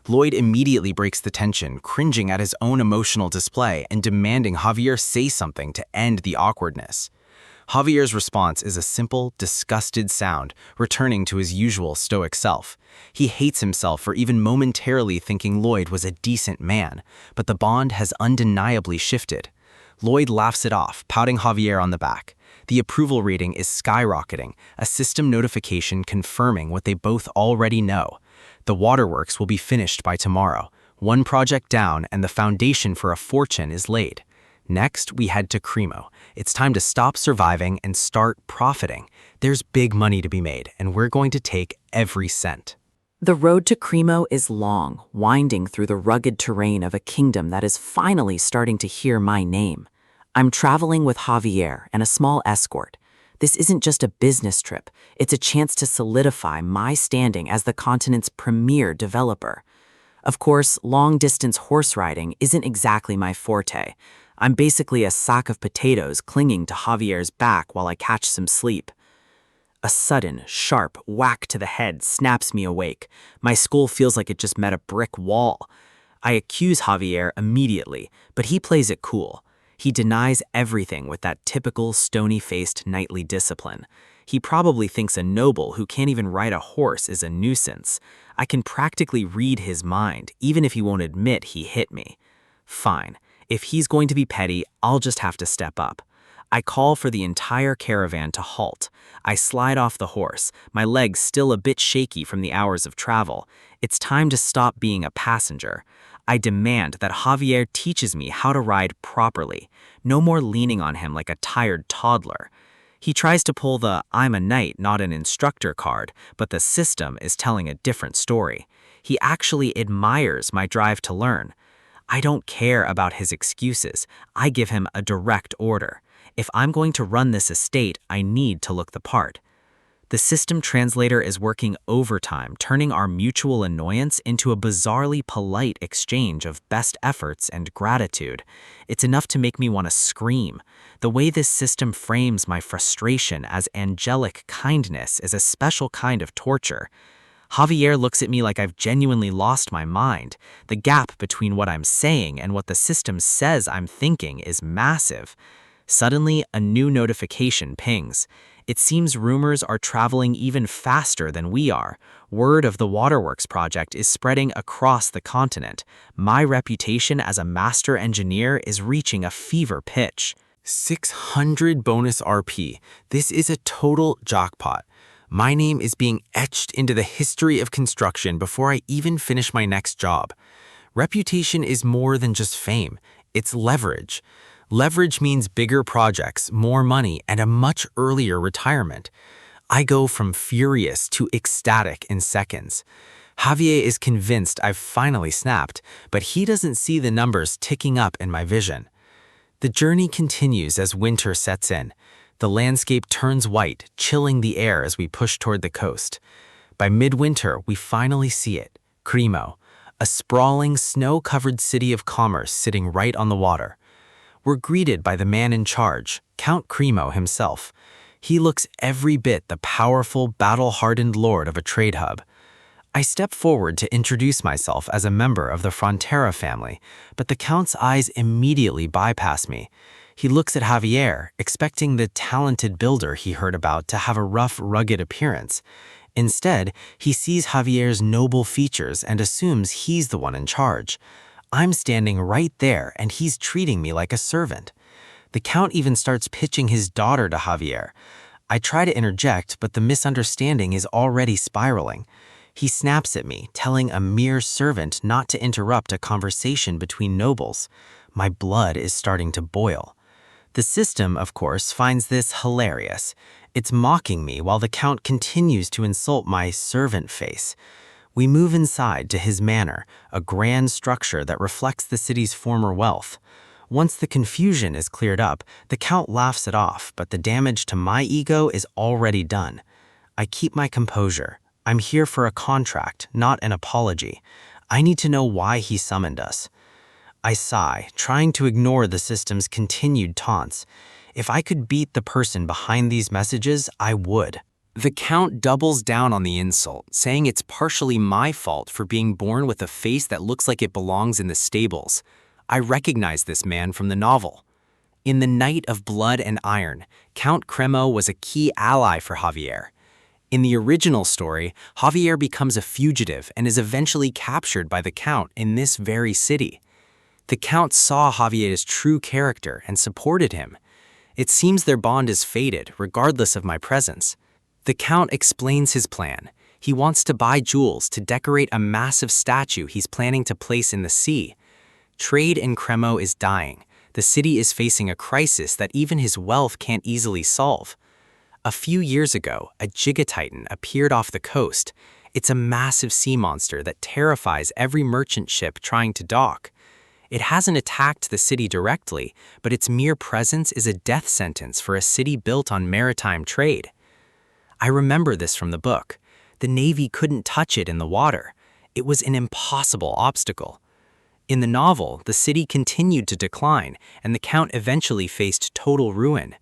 Lloyd immediately breaks the tension, cringing at his own emotional display and demanding Javier say something to end the awkwardness. Javier's response is a simple, disgusted sound, returning to his usual stoic self. He hates himself for even momentarily thinking Lloyd was a decent man, but the bond has undeniably shifted. Lloyd laughs it off, pouting Javier on the back. The approval rating is skyrocketing, a system notification confirming what they both already know. The waterworks will be finished by tomorrow. One project down and the foundation for a fortune is laid. Next, we head to Cremo. It's time to stop surviving and start profiting. There's big money to be made, and we're going to take every cent. The road to Cremo is long, winding through the rugged terrain of a kingdom that is finally starting to hear my name. I'm traveling with Javier and a small escort. This isn't just a business trip, it's a chance to solidify my standing as the continent's premier developer. Of course, long-distance horse riding isn't exactly my forte. I'm basically a sack of potatoes clinging to Javier's back while I catch some sleep. A sudden, sharp whack to the head snaps me awake. My skull feels like it just met a brick wall. I accuse Javier immediately, but he plays it cool. He denies everything with that typical stony-faced knightly discipline. He probably thinks a noble who can't even ride a horse is a nuisance. I can practically read his mind, even if he won't admit he hit me. Fine. If he's going to be petty, I'll just have to step up. I call for the entire caravan to halt. I slide off the horse, my legs still a bit shaky from the hours of travel. It's time to stop being a passenger. I demand that Javier teaches me how to ride properly. No more leaning on him like a tired toddler. He tries to pull the "I'm a knight, not an instructor" card, but the system is telling a different story. He actually admires my drive to learn. I don't care about his excuses. I give him a direct order. If I'm going to run this estate, I need to look the part. The system translator is working overtime, turning our mutual annoyance into a bizarrely polite exchange of best efforts and gratitude. It's enough to make me want to scream. The way this system frames my frustration as angelic kindness is a special kind of torture. Javier looks at me like I've genuinely lost my mind. The gap between what I'm saying and what the system says I'm thinking is massive. Suddenly, a new notification pings. It seems rumors are traveling even faster than we are. Word of the Waterworks project is spreading across the continent. My reputation as a master engineer is reaching a fever pitch. 600 bonus RP. This is a total jackpot. My name is being etched into the history of construction before I even finish my next job. Reputation is more than just fame. It's leverage. Leverage means bigger projects, more money, and a much earlier retirement. I go from furious to ecstatic in seconds. Javier is convinced I've finally snapped, but he doesn't see the numbers ticking up in my vision. The journey continues as winter sets in. The landscape turns white, chilling the air as we push toward the coast. By midwinter, we finally see it, Cremo, a sprawling, snow-covered city of commerce sitting right on the water. We're greeted by the man in charge, Count Cremo himself. He looks every bit the powerful, battle-hardened lord of a trade hub. I step forward to introduce myself as a member of the Frontera family, but the Count's eyes immediately bypass me. He looks at Javier, expecting the talented builder he heard about to have a rough, rugged appearance. Instead, he sees Javier's noble features and assumes he's the one in charge. I'm standing right there, and he's treating me like a servant. The Count even starts pitching his daughter to Javier. I try to interject, but the misunderstanding is already spiraling. He snaps at me, telling a mere servant not to interrupt a conversation between nobles. My blood is starting to boil. The system, of course, finds this hilarious. It's mocking me while the Count continues to insult my servant face. We move inside to his manor, a grand structure that reflects the city's former wealth. Once the confusion is cleared up, the Count laughs it off, but the damage to my ego is already done. I keep my composure. I'm here for a contract, not an apology. I need to know why he summoned us. I sigh, trying to ignore the system's continued taunts. If I could beat the person behind these messages, I would. The Count doubles down on the insult, saying it's partially my fault for being born with a face that looks like it belongs in the stables. I recognize this man from the novel. In The Night of Blood and Iron, Count Cremo was a key ally for Javier. In the original story, Javier becomes a fugitive and is eventually captured by the Count in this very city. The Count saw Javier's true character and supported him. It seems their bond is faded, regardless of my presence. The Count explains his plan. He wants to buy jewels to decorate a massive statue he's planning to place in the sea. Trade in Cremo is dying. The city is facing a crisis that even his wealth can't easily solve. A few years ago, a Gigatitan appeared off the coast. It's a massive sea monster that terrifies every merchant ship trying to dock. It hasn't attacked the city directly, but its mere presence is a death sentence for a city built on maritime trade. I remember this from the book. The Navy couldn't touch it in the water. It was an impossible obstacle. In the novel, the city continued to decline, and the Count eventually faced total ruin.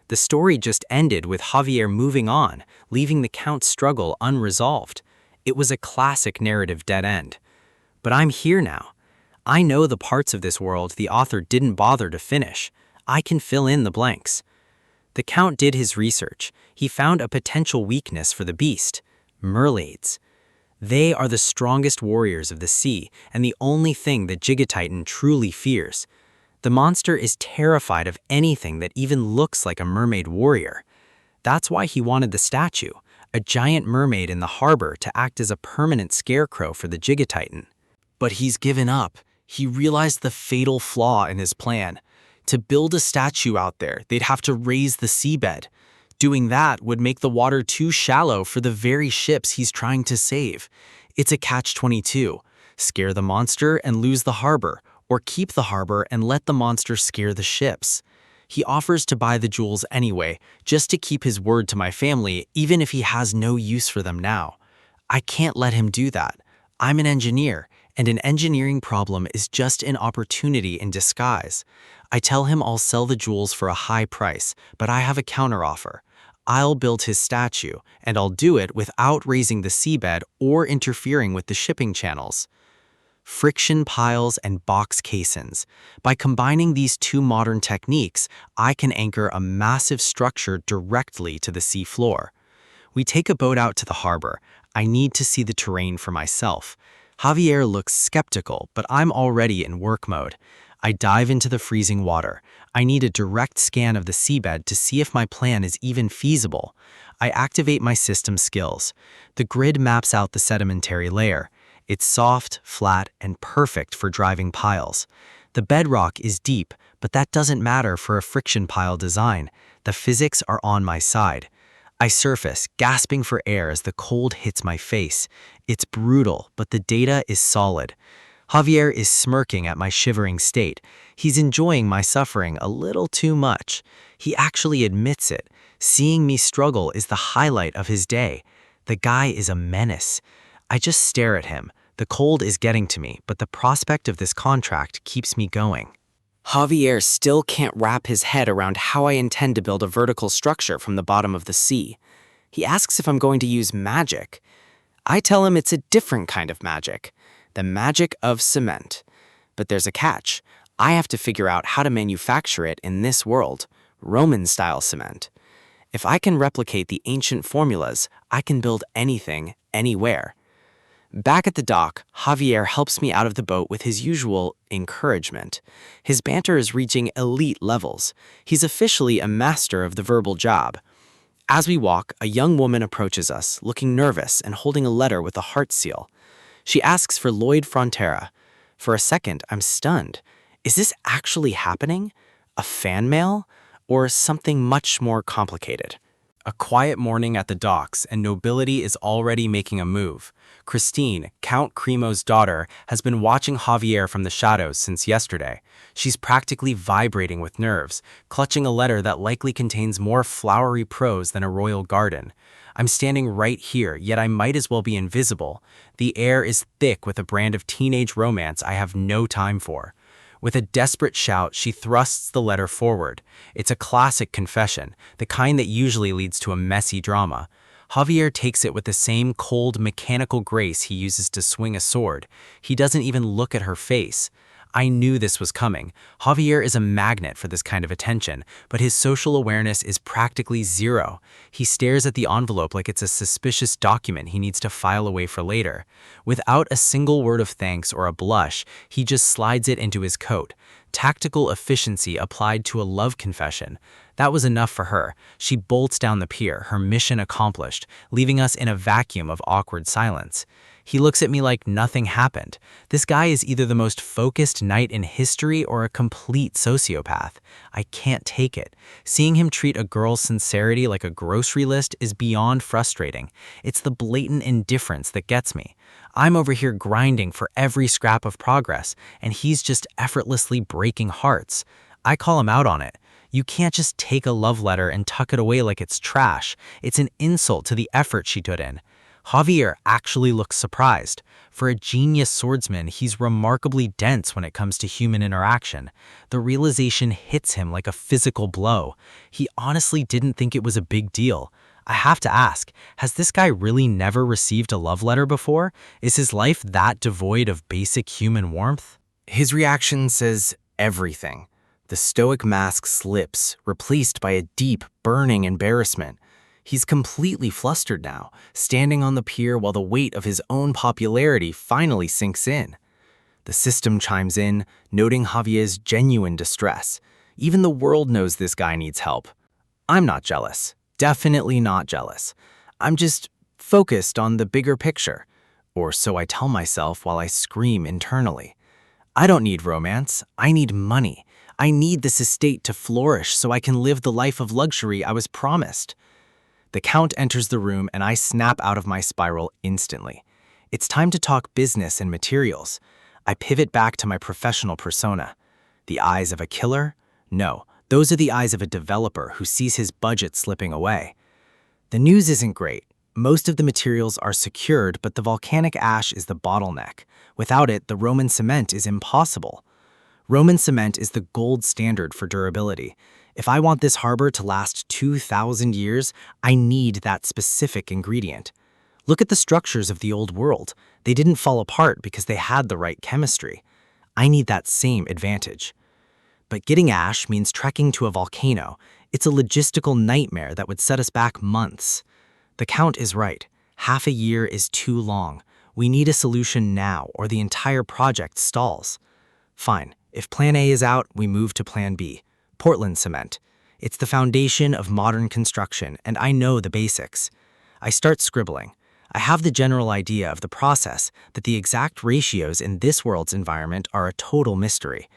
The story just ended with Javier moving on, leaving the Count's struggle unresolved. It was a classic narrative dead end. But I'm here now. I know the parts of this world the author didn't bother to finish. I can fill in the blanks. The Count did his research. He found a potential weakness for the beast, mermaids. They are the strongest warriors of the sea and the only thing that Gigatitan truly fears. The monster is terrified of anything that even looks like a mermaid warrior. That's why he wanted the statue, a giant mermaid in the harbor to act as a permanent scarecrow for the Gigatitan. But he's given up. He realized the fatal flaw in his plan. To build a statue out there, they'd have to raise the seabed. Doing that would make the water too shallow for the very ships he's trying to save. It's a catch-22. Scare the monster and lose the harbor, or keep the harbor and let the monster scare the ships. He offers to buy the jewels anyway, just to keep his word to my family, even if he has no use for them now. I can't let him do that. I'm an engineer, and an engineering problem is just an opportunity in disguise. I tell him I'll sell the jewels for a high price, but I have a counteroffer. I'll build his statue, and I'll do it without raising the seabed or interfering with the shipping channels. Friction piles and box caissons. By combining these two modern techniques, I can anchor a massive structure directly to the sea floor. We take a boat out to the harbor. I need to see the terrain for myself. Javier looks skeptical, but I'm already in work mode. I dive into the freezing water. I need a direct scan of the seabed to see if my plan is even feasible. I activate my system skills. The grid maps out the sedimentary layer. It's soft, flat, and perfect for driving piles. The bedrock is deep, but that doesn't matter for a friction pile design. The physics are on my side. I surface, gasping for air as the cold hits my face. It's brutal, but the data is solid. Javier is smirking at my shivering state. He's enjoying my suffering a little too much. He actually admits it. Seeing me struggle is the highlight of his day. The guy is a menace. I just stare at him. The cold is getting to me, but the prospect of this contract keeps me going. Javier still can't wrap his head around how I intend to build a vertical structure from the bottom of the sea. He asks if I'm going to use magic. I tell him it's a different kind of magic, the magic of cement. But there's a catch. I have to figure out how to manufacture it in this world, Roman-style cement. If I can replicate the ancient formulas, I can build anything, anywhere. Back at the dock, Javier helps me out of the boat with his usual encouragement. His banter is reaching elite levels. He's officially a master of the verbal job. As we walk, a young woman approaches us, looking nervous and holding a letter with a heart seal. She asks for Lloyd Frontera. For a second, I'm stunned. Is this actually happening? A fan mail? Or something much more complicated? A quiet morning at the docks, and nobility is already making a move. Christine, Count Cremo's daughter, has been watching Javier from the shadows since yesterday. She's practically vibrating with nerves, clutching a letter that likely contains more flowery prose than a royal garden. I'm standing right here, yet I might as well be invisible. The air is thick with a brand of teenage romance I have no time for. With a desperate shout, she thrusts the letter forward. It's a classic confession, the kind that usually leads to a messy drama. Javier takes it with the same cold, mechanical grace he uses to swing a sword. He doesn't even look at her face. I knew this was coming. Javier is a magnet for this kind of attention, but his social awareness is practically zero. He stares at the envelope like it's a suspicious document he needs to file away for later. Without a single word of thanks or a blush, he just slides it into his coat. Tactical efficiency applied to a love confession. That was enough for her. She bolts down the pier, her mission accomplished, leaving us in a vacuum of awkward silence. He looks at me like nothing happened. This guy is either the most focused knight in history or a complete sociopath. I can't take it. Seeing him treat a girl's sincerity like a grocery list is beyond frustrating. It's the blatant indifference that gets me. I'm over here grinding for every scrap of progress, and he's just effortlessly breaking hearts. I call him out on it. You can't just take a love letter and tuck it away like it's trash. It's an insult to the effort she put in. Javier actually looks surprised. For a genius swordsman, he's remarkably dense when it comes to human interaction. The realization hits him like a physical blow. He honestly didn't think it was a big deal. I have to ask, has this guy really never received a love letter before? Is his life that devoid of basic human warmth? His reaction says everything. The stoic mask slips, replaced by a deep, burning embarrassment. He's completely flustered now, standing on the pier while the weight of his own popularity finally sinks in. The system chimes in, noting Javier's genuine distress. Even the world knows this guy needs help. I'm not jealous. Definitely not jealous. I'm just focused on the bigger picture. Or so I tell myself while I scream internally. I don't need romance. I need money. I need this estate to flourish so I can live the life of luxury I was promised. The Count enters the room and I snap out of my spiral instantly. It's time to talk business and materials. I pivot back to my professional persona. The eyes of a killer? No, Those are the eyes of a developer who sees his budget slipping away. The news isn't great. Most of the materials are secured, but the volcanic ash is the bottleneck. Without it, the Roman cement is impossible. Roman cement is the gold standard for durability. If I want this harbor to last 2,000 years, I need that specific ingredient. Look at the structures of the old world. They didn't fall apart because they had the right chemistry. I need that same advantage. But getting ash means trekking to a volcano. It's a logistical nightmare that would set us back months. The count is right. Half a year is too long. We need a solution now, or the entire project stalls. Fine. If Plan A is out, we move to Plan B. Portland cement. It's the foundation of modern construction, and I know the basics. I start scribbling. I have the general idea of the process, but the exact ratios in this world's environment are a total mystery.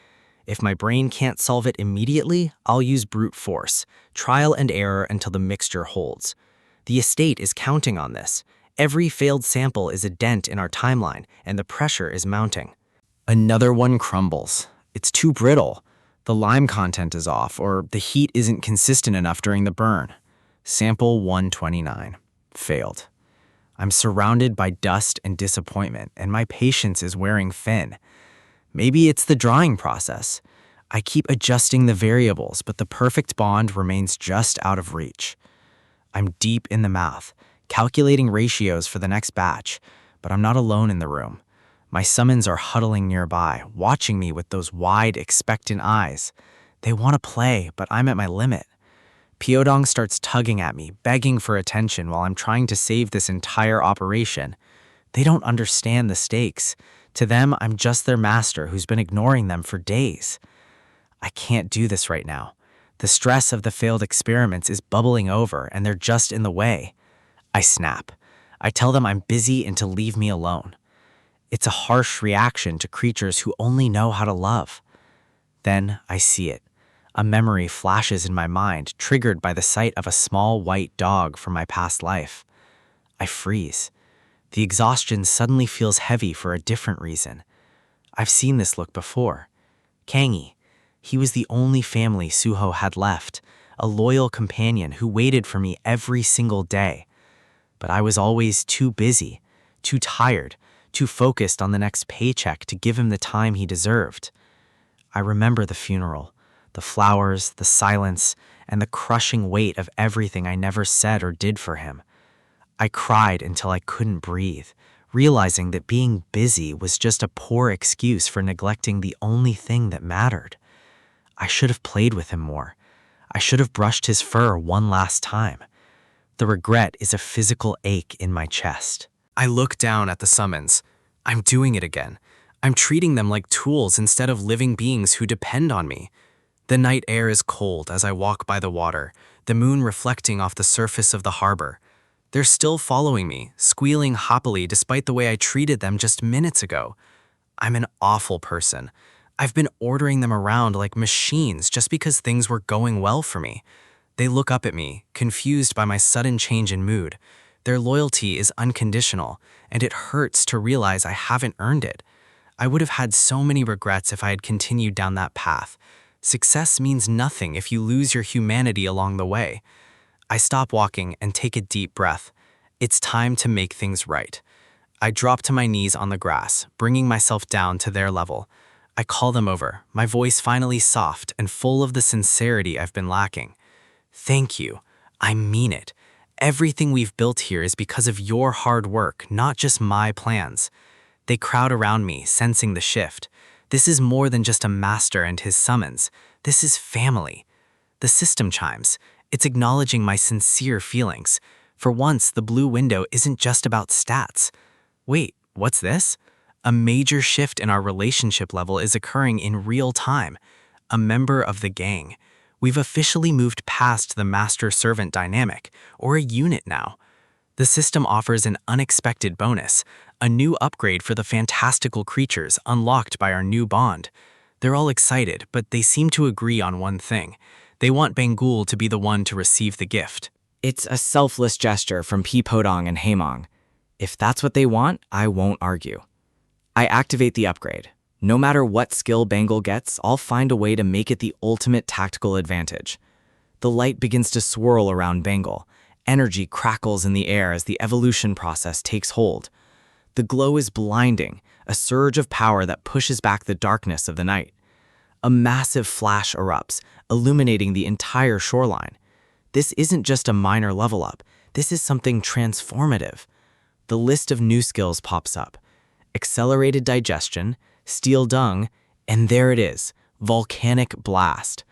If my brain can't solve it immediately, I'll use brute force, trial and error until the mixture holds. The estate is counting on this. Every failed sample is a dent in our timeline, and the pressure is mounting. Another one crumbles. It's too brittle. The lime content is off, or the heat isn't consistent enough during the burn. Sample 129. Failed. I'm surrounded by dust and disappointment, and my patience is wearing thin. Maybe it's the drying process. I keep adjusting the variables, but the perfect bond remains just out of reach. I'm deep in the math, calculating ratios for the next batch, but I'm not alone in the room. My summons are huddling nearby, watching me with those wide, expectant eyes. They want to play, but I'm at my limit. Pyodong starts tugging at me, begging for attention while I'm trying to save this entire operation. They don't understand the stakes. To them, I'm just their master who's been ignoring them for days. I can't do this right now. The stress of the failed experiments is bubbling over, and they're just in the way. I snap. I tell them I'm busy and to leave me alone. It's a harsh reaction to creatures who only know how to love. Then I see it. A memory flashes in my mind, triggered by the sight of a small white dog from my past life. I freeze. The exhaustion suddenly feels heavy for a different reason. I've seen this look before. Kangi. He was the only family Suho had left, a loyal companion who waited for me every single day. But I was always too busy, too tired, too focused on the next paycheck to give him the time he deserved. I remember the funeral, the flowers, the silence, and the crushing weight of everything I never said or did for him. I cried until I couldn't breathe, realizing that being busy was just a poor excuse for neglecting the only thing that mattered. I should have played with him more. I should have brushed his fur one last time. The regret is a physical ache in my chest. I look down at the summons. I'm doing it again. I'm treating them like tools instead of living beings who depend on me. The night air is cold as I walk by the water, the moon reflecting off the surface of the harbor. They're still following me, squealing happily despite the way I treated them just minutes ago. I'm an awful person. I've been ordering them around like machines just because things were going well for me. They look up at me, confused by my sudden change in mood. Their loyalty is unconditional, and it hurts to realize I haven't earned it. I would have had so many regrets if I had continued down that path. Success means nothing if you lose your humanity along the way. I stop walking and take a deep breath. It's time to make things right. I drop to my knees on the grass, bringing myself down to their level. I call them over, my voice finally soft and full of the sincerity I've been lacking. Thank you. I mean it. Everything we've built here is because of your hard work, not just my plans. They crowd around me, sensing the shift. This is more than just a master and his summons. This is family. The system chimes. It's acknowledging my sincere feelings. For once, the blue window isn't just about stats. Wait, what's this? A major shift in our relationship level is occurring in real time. A member of the gang. We've officially moved past the master-servant dynamic, or a unit now. The system offers an unexpected bonus, a new upgrade for the fantastical creatures unlocked by our new bond. They're all excited, but they seem to agree on one thing. They want Bangul to be the one to receive the gift. It's a selfless gesture from Podong and Haemong. If that's what they want, I won't argue. I activate the upgrade. No matter what skill Bengal gets, I'll find a way to make it the ultimate tactical advantage. The light begins to swirl around Bengal. Energy crackles in the air as the evolution process takes hold. The glow is blinding, a surge of power that pushes back the darkness of the night. A massive flash erupts, illuminating the entire shoreline. This isn't just a minor level up. This is something transformative. The list of new skills pops up. Accelerated digestion, steel dung, and there it is, volcanic blast.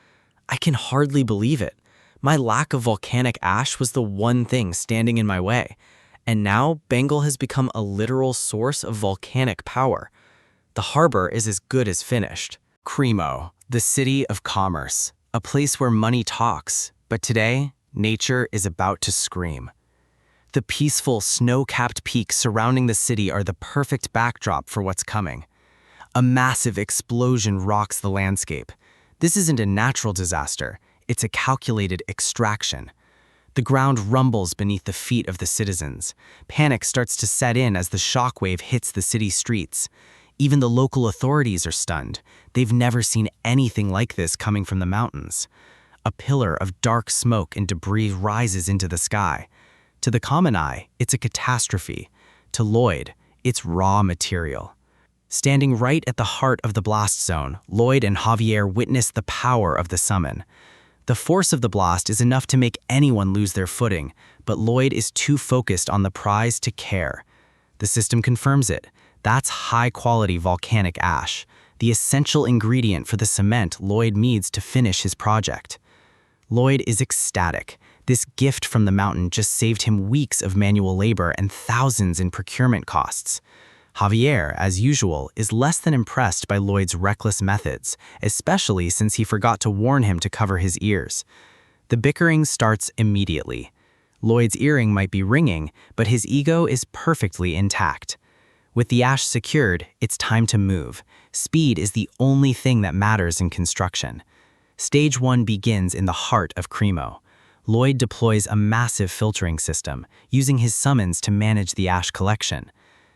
I can hardly believe it. My lack of volcanic ash was the one thing standing in my way, and now Bengal has become a literal source of volcanic power. The harbor is as good as finished. Cremo, the city of commerce, a place where money talks, but today, nature is about to scream. The peaceful, snow-capped peaks surrounding the city are the perfect backdrop for what's coming. A massive explosion rocks the landscape. This isn't a natural disaster, it's a calculated extraction. The ground rumbles beneath the feet of the citizens. Panic starts to set in as the shockwave hits the city streets. Even the local authorities are stunned. They've never seen anything like this coming from the mountains. A pillar of dark smoke and debris rises into the sky. To the common eye, it's a catastrophe. To Lloyd, it's raw material. Standing right at the heart of the blast zone, Lloyd and Javier witness the power of the summon. The force of the blast is enough to make anyone lose their footing, but Lloyd is too focused on the prize to care. The system confirms it. That's high-quality volcanic ash, the essential ingredient for the cement Lloyd needs to finish his project. Lloyd is ecstatic. This gift from the mountain just saved him weeks of manual labor and thousands in procurement costs. Javier, as usual, is less than impressed by Lloyd's reckless methods, especially since he forgot to warn him to cover his ears. The bickering starts immediately. Lloyd's earring might be ringing, but his ego is perfectly intact. With the ash secured, it's time to move. Speed is the only thing that matters in construction. Stage 1 begins in the heart of Cremo. Lloyd deploys a massive filtering system, using his summons to manage the ash collection.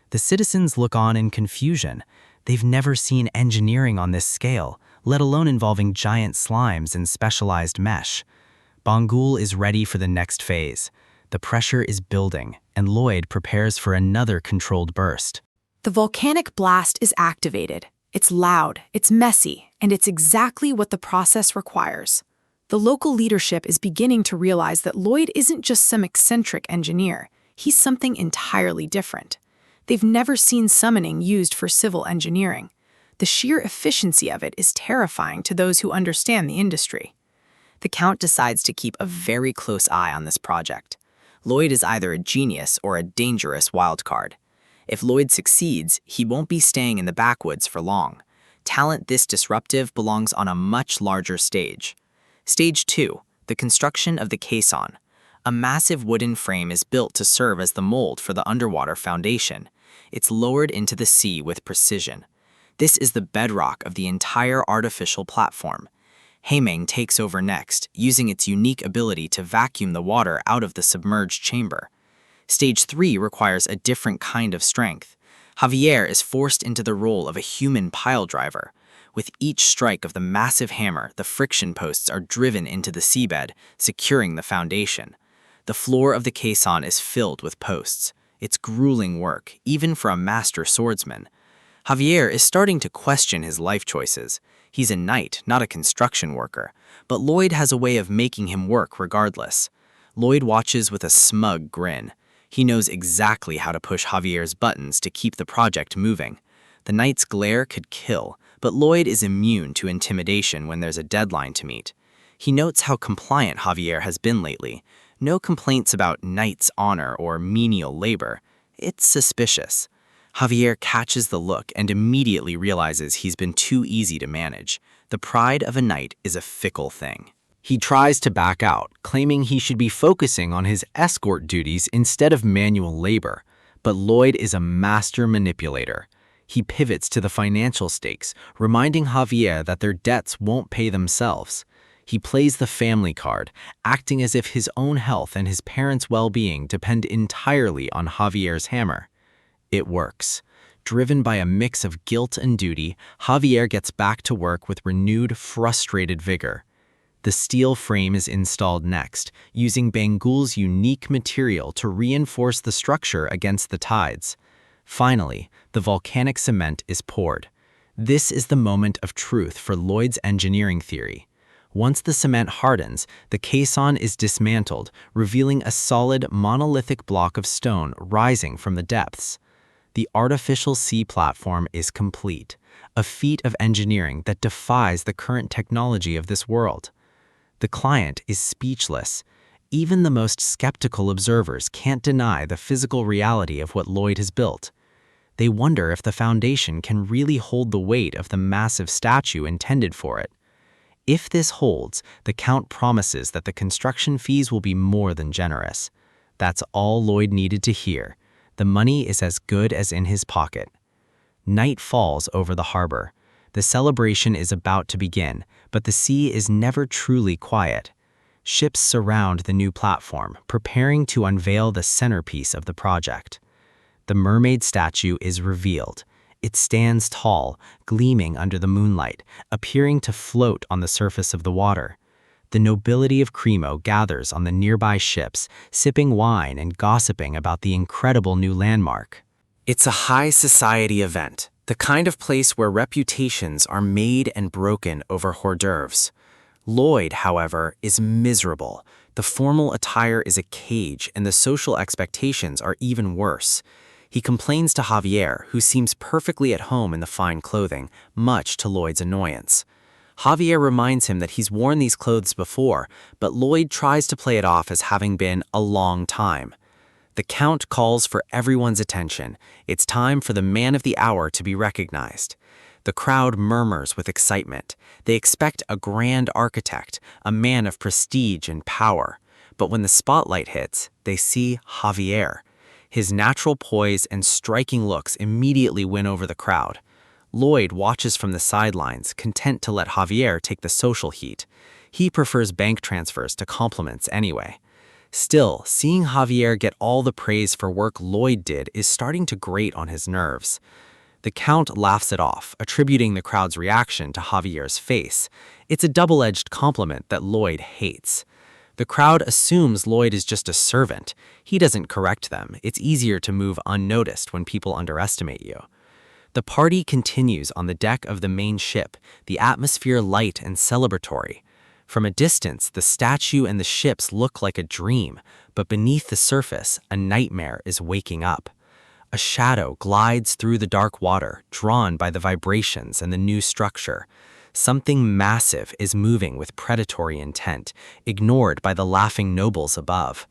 The citizens look on in confusion. They've never seen engineering on this scale, let alone involving giant slimes and specialized mesh. Bangul is ready for the next phase. The pressure is building, and Lloyd prepares for another controlled burst. The volcanic blast is activated. It's loud, it's messy, and it's exactly what the process requires. The local leadership is beginning to realize that Lloyd isn't just some eccentric engineer. He's something entirely different. They've never seen summoning used for civil engineering. The sheer efficiency of it is terrifying to those who understand the industry. The Count decides to keep a very close eye on this project. Lloyd is either a genius or a dangerous wildcard. If Lloyd succeeds, he won't be staying in the backwoods for long. Talent this disruptive belongs on a much larger stage. Stage 2, the construction of the caisson. A massive wooden frame is built to serve as the mold for the underwater foundation. It's lowered into the sea with precision. This is the bedrock of the entire artificial platform. Haimeng takes over next, using its unique ability to vacuum the water out of the submerged chamber. Stage 3 requires a different kind of strength. Javier is forced into the role of a human pile driver. With each strike of the massive hammer, the friction posts are driven into the seabed, securing the foundation. The floor of the caisson is filled with posts. It's grueling work, even for a master swordsman. Javier is starting to question his life choices. He's a knight, not a construction worker, but Lloyd has a way of making him work regardless. Lloyd watches with a smug grin. He knows exactly how to push Javier's buttons to keep the project moving. The knight's glare could kill, but Lloyd is immune to intimidation when there's a deadline to meet. He notes how compliant Javier has been lately. No complaints about knight's honor or menial labor. It's suspicious. Javier catches the look and immediately realizes he's been too easy to manage. The pride of a knight is a fickle thing. He tries to back out, claiming he should be focusing on his escort duties instead of manual labor. But Lloyd is a master manipulator. He pivots to the financial stakes, reminding Javier that their debts won't pay themselves. He plays the family card, acting as if his own health and his parents' well-being depend entirely on Javier's hammer. It works. Driven by a mix of guilt and duty, Javier gets back to work with renewed, frustrated vigor. The steel frame is installed next, using Bangul's unique material to reinforce the structure against the tides. Finally, the volcanic cement is poured. This is the moment of truth for Lloyd's engineering theory. Once the cement hardens, the caisson is dismantled, revealing a solid, monolithic block of stone rising from the depths. The artificial sea platform is complete, a feat of engineering that defies the current technology of this world. The client is speechless. Even the most skeptical observers can't deny the physical reality of what Lloyd has built. They wonder if the foundation can really hold the weight of the massive statue intended for it. If this holds, the Count promises that the construction fees will be more than generous. That's all Lloyd needed to hear. The money is as good as in his pocket. Night falls over the harbor. The celebration is about to begin, but the sea is never truly quiet. Ships surround the new platform, preparing to unveil the centerpiece of the project. The mermaid statue is revealed. It stands tall, gleaming under the moonlight, appearing to float on the surface of the water. The nobility of Cremo gathers on the nearby ships, sipping wine and gossiping about the incredible new landmark. It's a high society event, the kind of place where reputations are made and broken over hors d'oeuvres. Lloyd, however, is miserable. The formal attire is a cage, and the social expectations are even worse. He complains to Javier, who seems perfectly at home in the fine clothing, much to Lloyd's annoyance. Javier reminds him that he's worn these clothes before, but Lloyd tries to play it off as having been a long time. The Count calls for everyone's attention. It's time for the man of the hour to be recognized. The crowd murmurs with excitement. They expect a grand architect, a man of prestige and power. But when the spotlight hits, they see Javier. His natural poise and striking looks immediately win over the crowd. Lloyd watches from the sidelines, content to let Javier take the social heat. He prefers bank transfers to compliments anyway. Still, seeing Javier get all the praise for work Lloyd did is starting to grate on his nerves. The Count laughs it off, attributing the crowd's reaction to Javier's face. It's a double-edged compliment that Lloyd hates. The crowd assumes Lloyd is just a servant. He doesn't correct them. It's easier to move unnoticed when people underestimate you. The party continues on the deck of the main ship, the atmosphere light and celebratory. From a distance, the statue and the ships look like a dream, but beneath the surface, a nightmare is waking up. A shadow glides through the dark water, drawn by the vibrations and the new structure. Something massive is moving with predatory intent, ignored by the laughing nobles above.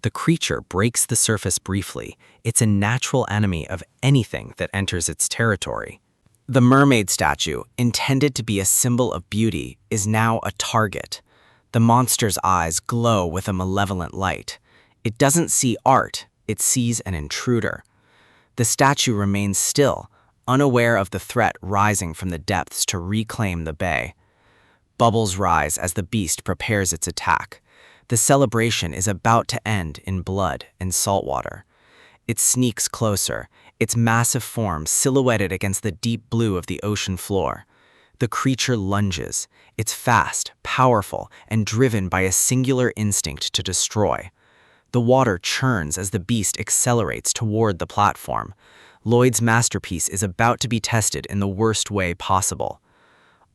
The creature breaks the surface briefly. It's a natural enemy of anything that enters its territory. The mermaid statue, intended to be a symbol of beauty, is now a target. The monster's eyes glow with a malevolent light. It doesn't see art, it sees an intruder. The statue remains still, unaware of the threat rising from the depths to reclaim the bay. Bubbles rise as the beast prepares its attack. The celebration is about to end in blood and salt water. It sneaks closer, its massive form silhouetted against the deep blue of the ocean floor. The creature lunges. It's fast, powerful, and driven by a singular instinct to destroy. The water churns as the beast accelerates toward the platform. Lloyd's masterpiece is about to be tested in the worst way possible.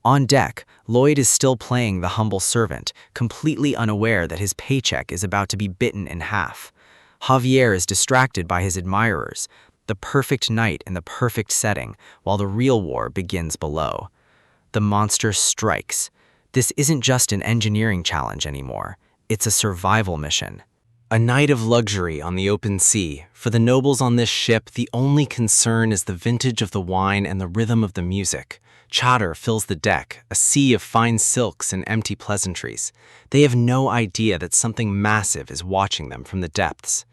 On deck, Lloyd is still playing the humble servant, completely unaware that his paycheck is about to be bitten in half. Javier is distracted by his admirers, the perfect night in the perfect setting, while the real war begins below. The monster strikes. This isn't just an engineering challenge anymore. It's a survival mission. A night of luxury on the open sea. For the nobles on this ship, the only concern is the vintage of the wine and the rhythm of the music. Chatter fills the deck, a sea of fine silks and empty pleasantries. They have no idea that something massive is watching them from the depths.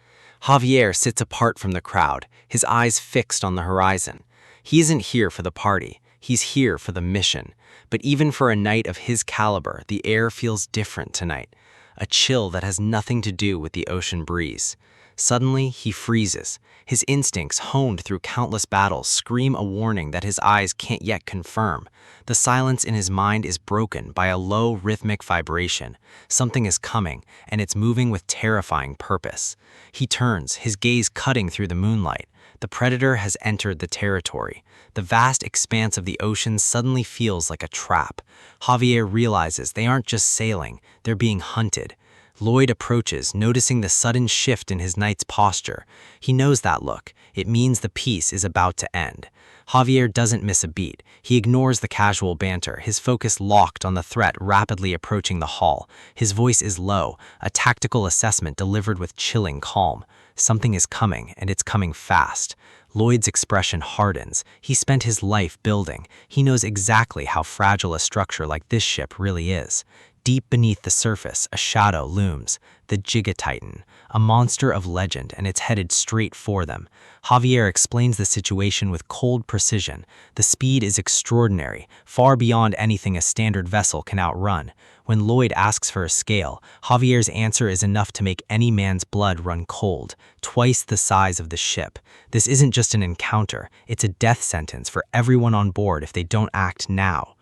Javier sits apart from the crowd, his eyes fixed on the horizon. He isn't here for the party. He's here for the mission. But even for a knight of his caliber, the air feels different tonight. A chill that has nothing to do with the ocean breeze. Suddenly, he freezes. His instincts, honed through countless battles, scream a warning that his eyes can't yet confirm. The silence in his mind is broken by a low, rhythmic vibration. Something is coming, and it's moving with terrifying purpose. He turns, his gaze cutting through the moonlight. The predator has entered the territory. The vast expanse of the ocean suddenly feels like a trap. Javier realizes they aren't just sailing, they're being hunted. Lloyd approaches, noticing the sudden shift in his knight's posture. He knows that look. It means the piece is about to end. Javier doesn't miss a beat. He ignores the casual banter, his focus locked on the threat rapidly approaching the hall. His voice is low, a tactical assessment delivered with chilling calm. Something is coming, and it's coming fast. Lloyd's expression hardens. He spent his life building. He knows exactly how fragile a structure like this ship really is. Deep beneath the surface, a shadow looms, the Gigatitan, a monster of legend, and it's headed straight for them. Javier explains the situation with cold precision. The speed is extraordinary, far beyond anything a standard vessel can outrun. When Lloyd asks for a scale, Javier's answer is enough to make any man's blood run cold, twice the size of the ship. This isn't just an encounter, it's a death sentence for everyone on board if they don't act now.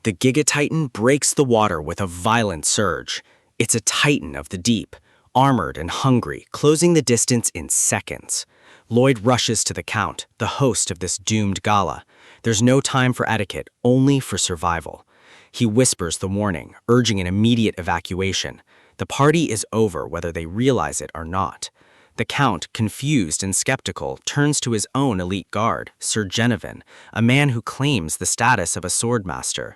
The Gigatitan breaks the water with a violent surge. It's a titan of the deep, armored and hungry, closing the distance in seconds. Lloyd rushes to the Count, the host of this doomed gala. There's no time for etiquette, only for survival. He whispers the warning, urging an immediate evacuation. The party is over whether they realize it or not. The Count, confused and skeptical, turns to his own elite guard, Sir Genevieve, a man who claims the status of a swordmaster.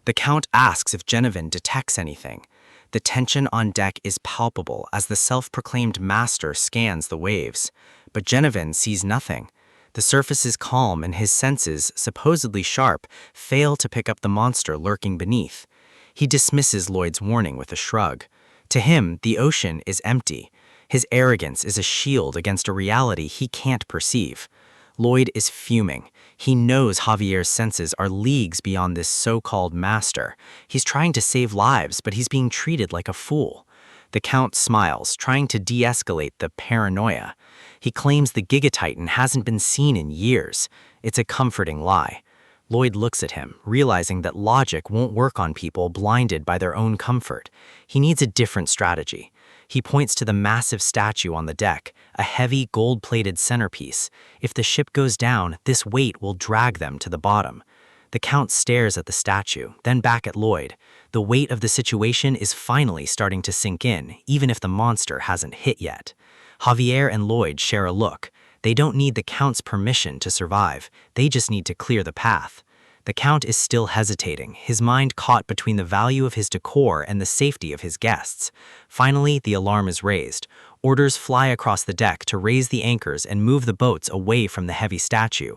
The Count asks if Genevieve detects anything. The tension on deck is palpable as the self-proclaimed master scans the waves. But Genevieve sees nothing. The surface is calm and his senses, supposedly sharp, fail to pick up the monster lurking beneath. He dismisses Lloyd's warning with a shrug. To him, the ocean is empty. His arrogance is a shield against a reality he can't perceive. Lloyd is fuming. He knows Javier's senses are leagues beyond this so-called master. He's trying to save lives, but he's being treated like a fool. The Count smiles, trying to de-escalate the paranoia. He claims the Gigatitan hasn't been seen in years. It's a comforting lie. Lloyd looks at him, realizing that logic won't work on people blinded by their own comfort. He needs a different strategy. He points to the massive statue on the deck, a heavy gold-plated centerpiece. If the ship goes down, this weight will drag them to the bottom. The Count stares at the statue, then back at Lloyd. The weight of the situation is finally starting to sink in, even if the monster hasn't hit yet. Javier and Lloyd share a look. They don't need the Count's permission to survive. They just need to clear the path. The Count is still hesitating, his mind caught between the value of his decor and the safety of his guests. Finally, the alarm is raised. Orders fly across the deck to raise the anchors and move the boats away from the heavy statue.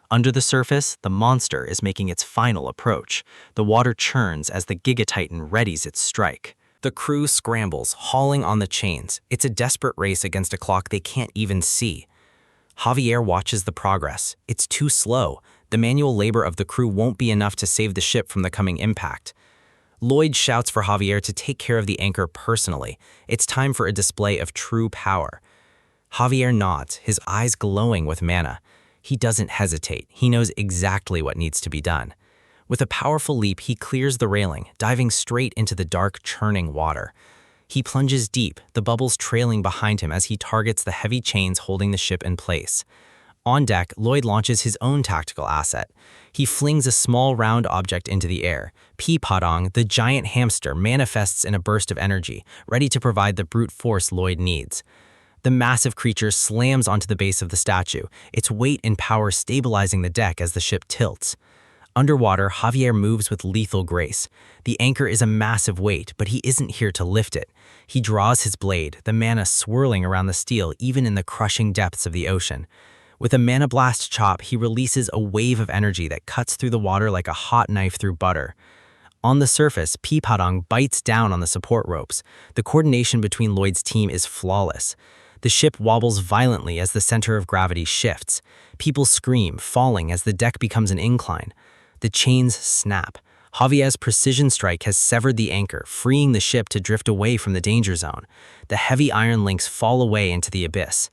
Under the surface, the monster is making its final approach. The water churns as the Gigatitan readies its strike. The crew scrambles, hauling on the chains. It's a desperate race against a clock they can't even see. Javier watches the progress. It's too slow. The manual labor of the crew won't be enough to save the ship from the coming impact. Lloyd shouts for Javier to take care of the anchor personally. It's time for a display of true power. Javier nods, his eyes glowing with mana. He doesn't hesitate. He knows exactly what needs to be done. With a powerful leap, he clears the railing, diving straight into the dark, churning water. He plunges deep, the bubbles trailing behind him as he targets the heavy chains holding the ship in place. On deck, Lloyd launches his own tactical asset. He flings a small round object into the air. Padong, the giant hamster, manifests in a burst of energy, ready to provide the brute force Lloyd needs. The massive creature slams onto the base of the statue, its weight and power stabilizing the deck as the ship tilts. Underwater, Javier moves with lethal grace. The anchor is a massive weight, but he isn't here to lift it. He draws his blade, the mana swirling around the steel even in the crushing depths of the ocean. With a mana blast chop, he releases a wave of energy that cuts through the water like a hot knife through butter. On the surface, Padong bites down on the support ropes. The coordination between Lloyd's team is flawless. The ship wobbles violently as the center of gravity shifts. People scream, falling as the deck becomes an incline. The chains snap. Javier's precision strike has severed the anchor, freeing the ship to drift away from the danger zone. The heavy iron links fall away into the abyss.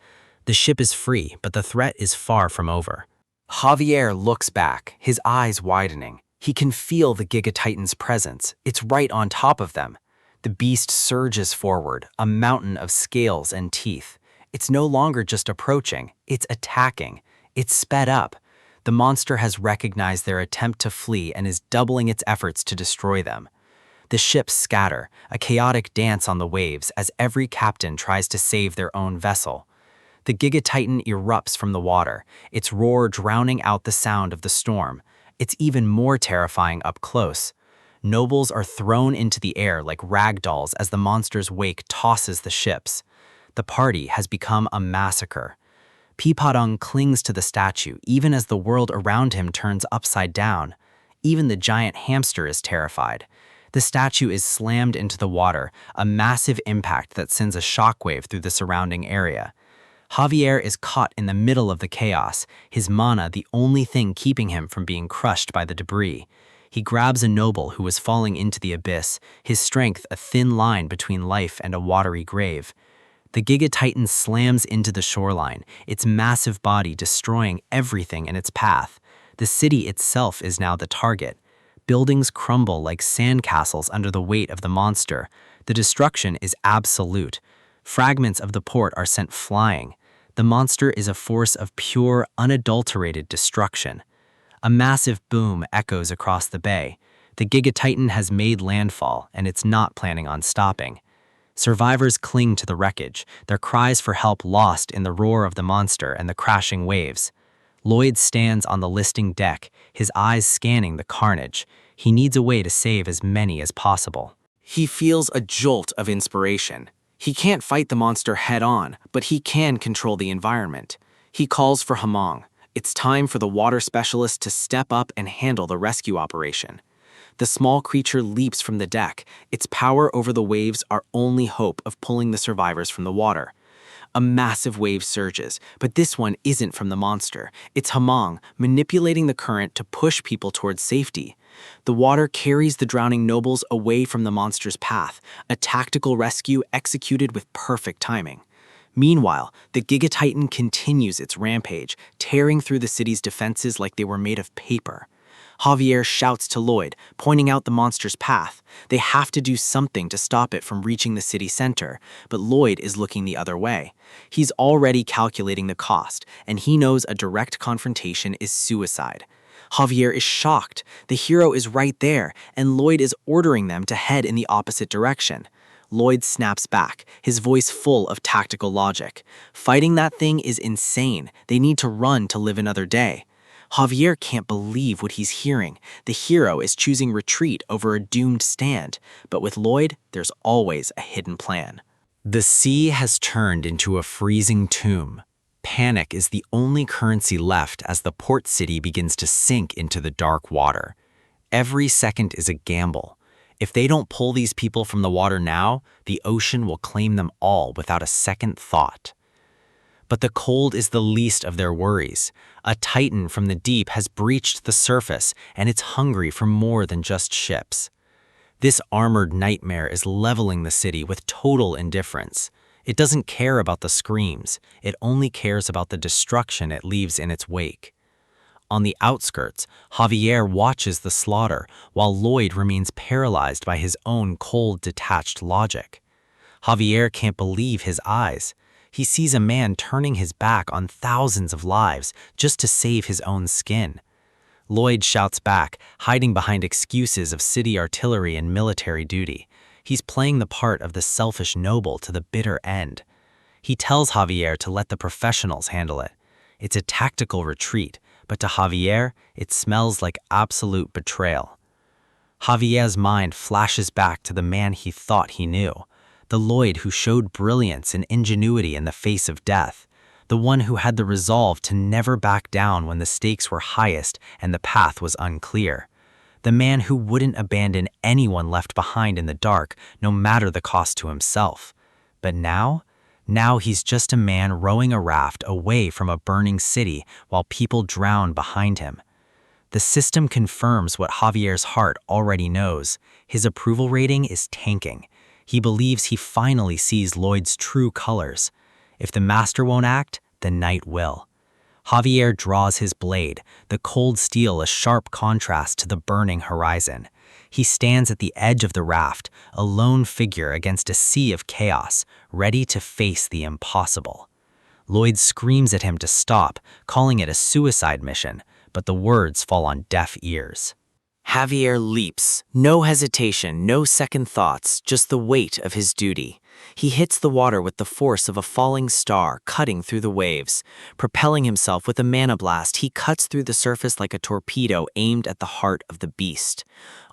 The ship is free, but the threat is far from over. Javier looks back, his eyes widening. He can feel the Gigatitan's presence. It's right on top of them. The beast surges forward, a mountain of scales and teeth. It's no longer just approaching, it's attacking. It's sped up. The monster has recognized their attempt to flee and is doubling its efforts to destroy them. The ships scatter, a chaotic dance on the waves as every captain tries to save their own vessel. The Gigatitan erupts from the water, its roar drowning out the sound of the storm. It's even more terrifying up close. Nobles are thrown into the air like rag dolls as the monster's wake tosses the ships. The party has become a massacre. Pipadong clings to the statue even as the world around him turns upside down. Even the giant hamster is terrified. The statue is slammed into the water, a massive impact that sends a shockwave through the surrounding area. Javier is caught in the middle of the chaos, his mana the only thing keeping him from being crushed by the debris. He grabs a noble who was falling into the abyss, his strength a thin line between life and a watery grave. The Gigatitan slams into the shoreline, its massive body destroying everything in its path. The city itself is now the target. Buildings crumble like sandcastles under the weight of the monster. The destruction is absolute. Fragments of the port are sent flying. The monster is a force of pure, unadulterated destruction. A massive boom echoes across the bay. The Gigatitan has made landfall, and it's not planning on stopping. Survivors cling to the wreckage, their cries for help lost in the roar of the monster and the crashing waves. Lloyd stands on the listing deck, his eyes scanning the carnage. He needs a way to save as many as possible. He feels a jolt of inspiration. He can't fight the monster head-on, but he can control the environment. He calls for Hamong. It's time for the water specialist to step up and handle the rescue operation. The small creature leaps from the deck. Its power over the waves our only hope of pulling the survivors from the water. A massive wave surges, but this one isn't from the monster. It's Hamong, manipulating the current to push people towards safety. The water carries the drowning nobles away from the monster's path, a tactical rescue executed with perfect timing. Meanwhile, the Gigatitan continues its rampage, tearing through the city's defenses like they were made of paper. Javier shouts to Lloyd, pointing out the monster's path. They have to do something to stop it from reaching the city center, but Lloyd is looking the other way. He's already calculating the cost, and he knows a direct confrontation is suicide. Javier is shocked. The hero is right there, and Lloyd is ordering them to head in the opposite direction. Lloyd snaps back, his voice full of tactical logic. Fighting that thing is insane. They need to run to live another day. Javier can't believe what he's hearing. The hero is choosing retreat over a doomed stand, but with Lloyd, there's always a hidden plan. The sea has turned into a freezing tomb. Panic is the only currency left as the port city begins to sink into the dark water. Every second is a gamble. If they don't pull these people from the water now, the ocean will claim them all without a second thought. But the cold is the least of their worries. A titan from the deep has breached the surface, and it's hungry for more than just ships. This armored nightmare is leveling the city with total indifference. It doesn't care about the screams, it only cares about the destruction it leaves in its wake. On the outskirts, Javier watches the slaughter, while Lloyd remains paralyzed by his own cold, detached logic. Javier can't believe his eyes. He sees a man turning his back on thousands of lives just to save his own skin. Lloyd shouts back, hiding behind excuses of city artillery and military duty. He's playing the part of the selfish noble to the bitter end. He tells Javier to let the professionals handle it. It's a tactical retreat, but to Javier, it smells like absolute betrayal. Javier's mind flashes back to the man he thought he knew, the Lloyd who showed brilliance and ingenuity in the face of death, the one who had the resolve to never back down when the stakes were highest and the path was unclear, the man who wouldn't abandon anyone left behind in the dark, no matter the cost to himself. But now he's just a man rowing a raft away from a burning city while people drown behind him. The system confirms what Javier's heart already knows. His approval rating is tanking. He believes he finally sees Lloyd's true colors. If the master won't act, the knight will. Javier draws his blade, the cold steel a sharp contrast to the burning horizon. He stands at the edge of the raft, a lone figure against a sea of chaos, ready to face the impossible. Lloyd screams at him to stop, calling it a suicide mission, but the words fall on deaf ears. Javier leaps, no hesitation, no second thoughts, just the weight of his duty. He hits the water with the force of a falling star cutting through the waves. Propelling himself with a mana blast, he cuts through the surface like a torpedo aimed at the heart of the beast.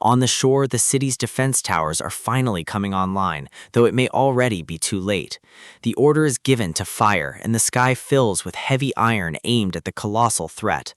On the shore, the city's defense towers are finally coming online, though it may already be too late. The order is given to fire, and the sky fills with heavy iron aimed at the colossal threat.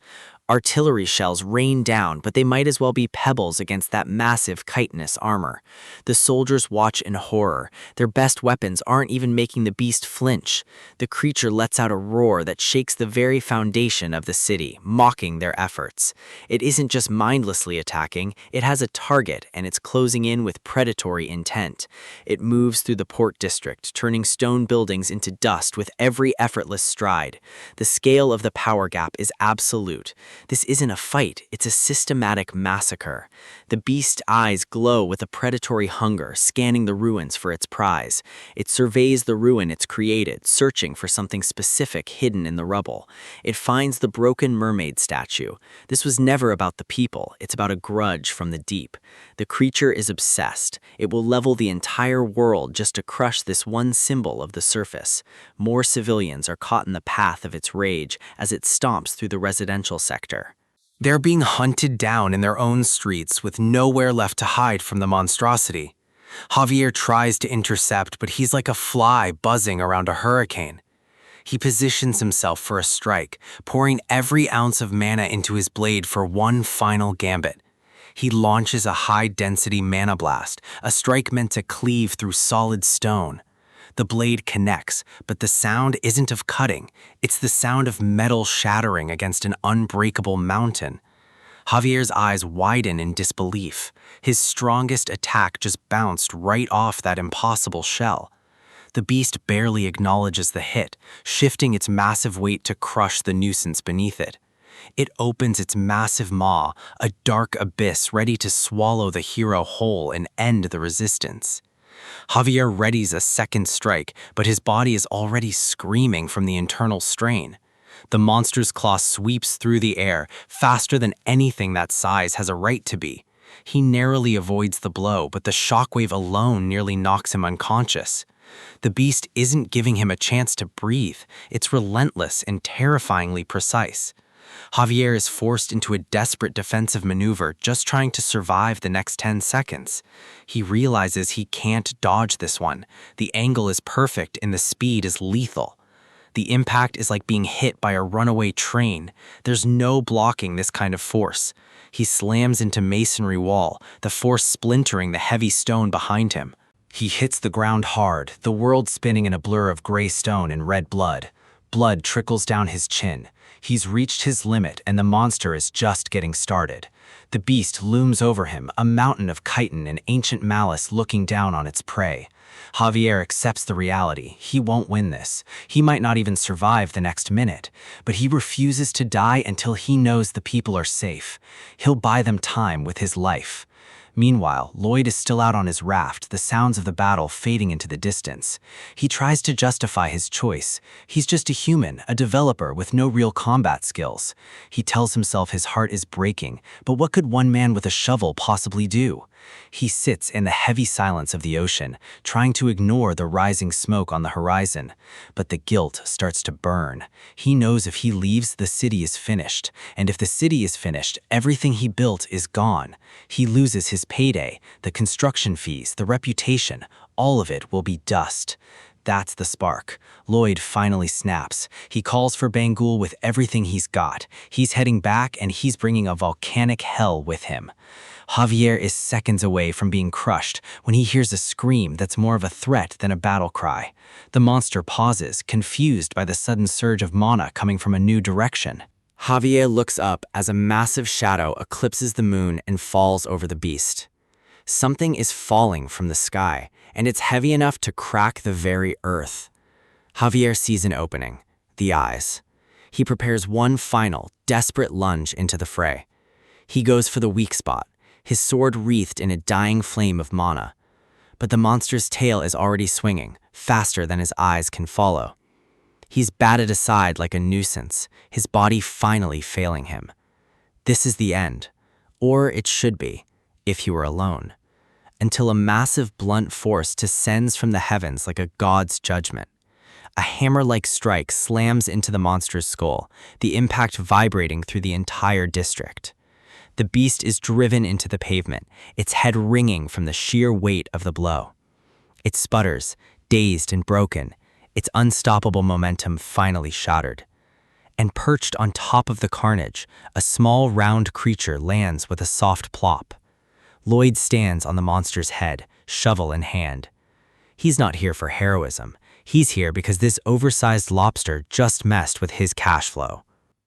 Artillery shells rain down, but they might as well be pebbles against that massive chitinous armor. The soldiers watch in horror. Their best weapons aren't even making the beast flinch. The creature lets out a roar that shakes the very foundation of the city, mocking their efforts. It isn't just mindlessly attacking, it has a target, and it's closing in with predatory intent. It moves through the port district, turning stone buildings into dust with every effortless stride. The scale of the power gap is absolute. This isn't a fight, it's a systematic massacre. The beast's eyes glow with a predatory hunger, scanning the ruins for its prize. It surveys the ruin it's created, searching for something specific hidden in the rubble. It finds the broken mermaid statue. This was never about the people, it's about a grudge from the deep. The creature is obsessed. It will level the entire world just to crush this one symbol of the surface. More civilians are caught in the path of its rage as it stomps through the residential sector. They're being hunted down in their own streets with nowhere left to hide from the monstrosity. Javier tries to intercept, but he's like a fly buzzing around a hurricane. He positions himself for a strike, pouring every ounce of mana into his blade for one final gambit. He launches a high-density mana blast, a strike meant to cleave through solid stone. The blade connects, but the sound isn't of cutting. It's the sound of metal shattering against an unbreakable mountain. Javier's eyes widen in disbelief. His strongest attack just bounced right off that impossible shell. The beast barely acknowledges the hit, shifting its massive weight to crush the nuisance beneath it. It opens its massive maw, a dark abyss ready to swallow the hero whole and end the resistance. Javier readies a second strike, but his body is already screaming from the internal strain. The monster's claw sweeps through the air, faster than anything that size has a right to be. He narrowly avoids the blow, but the shockwave alone nearly knocks him unconscious. The beast isn't giving him a chance to breathe. It's relentless and terrifyingly precise. Javier is forced into a desperate defensive maneuver just trying to survive the next 10 seconds. He realizes he can't dodge this one. The angle is perfect and the speed is lethal. The impact is like being hit by a runaway train. There's no blocking this kind of force. He slams into masonry wall, the force splintering the heavy stone behind him. He hits the ground hard, the world spinning in a blur of gray stone and red blood. Blood trickles down his chin. He's reached his limit, and the monster is just getting started. The beast looms over him, a mountain of chitin and ancient malice looking down on its prey. Javier accepts the reality. He won't win this. He might not even survive the next minute. But he refuses to die until he knows the people are safe. He'll buy them time with his life. Meanwhile, Lloyd is still out on his raft, the sounds of the battle fading into the distance. He tries to justify his choice. He's just a human, a developer with no real combat skills. He tells himself his heart is breaking, but what could one man with a shovel possibly do? He sits in the heavy silence of the ocean, trying to ignore the rising smoke on the horizon. But the guilt starts to burn. He knows if he leaves, the city is finished. And if the city is finished, everything he built is gone. He loses his payday, the construction fees, the reputation. All of it will be dust. That's the spark. Lloyd finally snaps. He calls for Bangul with everything he's got. He's heading back, and he's bringing a volcanic hell with him. Javier is seconds away from being crushed when he hears a scream that's more of a threat than a battle cry. The monster pauses, confused by the sudden surge of mana coming from a new direction. Javier looks up as a massive shadow eclipses the moon and falls over the beast. Something is falling from the sky, and it's heavy enough to crack the very earth. Javier sees an opening, the eyes. He prepares one final, desperate lunge into the fray. He goes for the weak spot, his sword wreathed in a dying flame of mana. But the monster's tail is already swinging, faster than his eyes can follow. He's batted aside like a nuisance, his body finally failing him. This is the end, or it should be, if he were alone, until a massive blunt force descends from the heavens like a god's judgment. A hammer-like strike slams into the monster's skull, the impact vibrating through the entire district. The beast is driven into the pavement, its head ringing from the sheer weight of the blow. It sputters, dazed and broken, its unstoppable momentum finally shattered. And perched on top of the carnage, a small round creature lands with a soft plop. Lloyd stands on the monster's head, shovel in hand. He's not here for heroism. He's here because this oversized lobster just messed with his cash flow.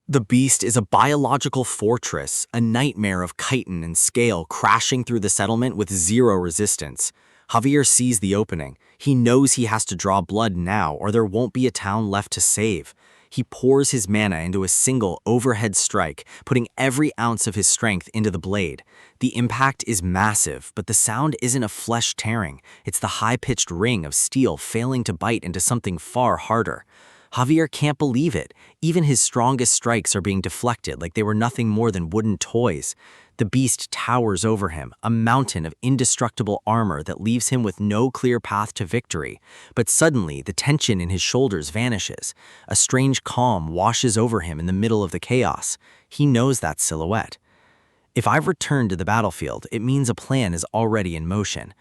The beast is a biological fortress, a nightmare of chitin and scale crashing through the settlement with zero resistance. Javier sees the opening. He knows he has to draw blood now or there won't be a town left to save. He pours his mana into a single overhead strike, putting every ounce of his strength into the blade. The impact is massive, but the sound isn't a flesh tearing. It's the high-pitched ring of steel failing to bite into something far harder. Javier can't believe it. Even his strongest strikes are being deflected like they were nothing more than wooden toys. The beast towers over him, a mountain of indestructible armor that leaves him with no clear path to victory. But suddenly, the tension in his shoulders vanishes. A strange calm washes over him in the middle of the chaos. He knows that silhouette. If I've returned to the battlefield, it means a plan is already in motion.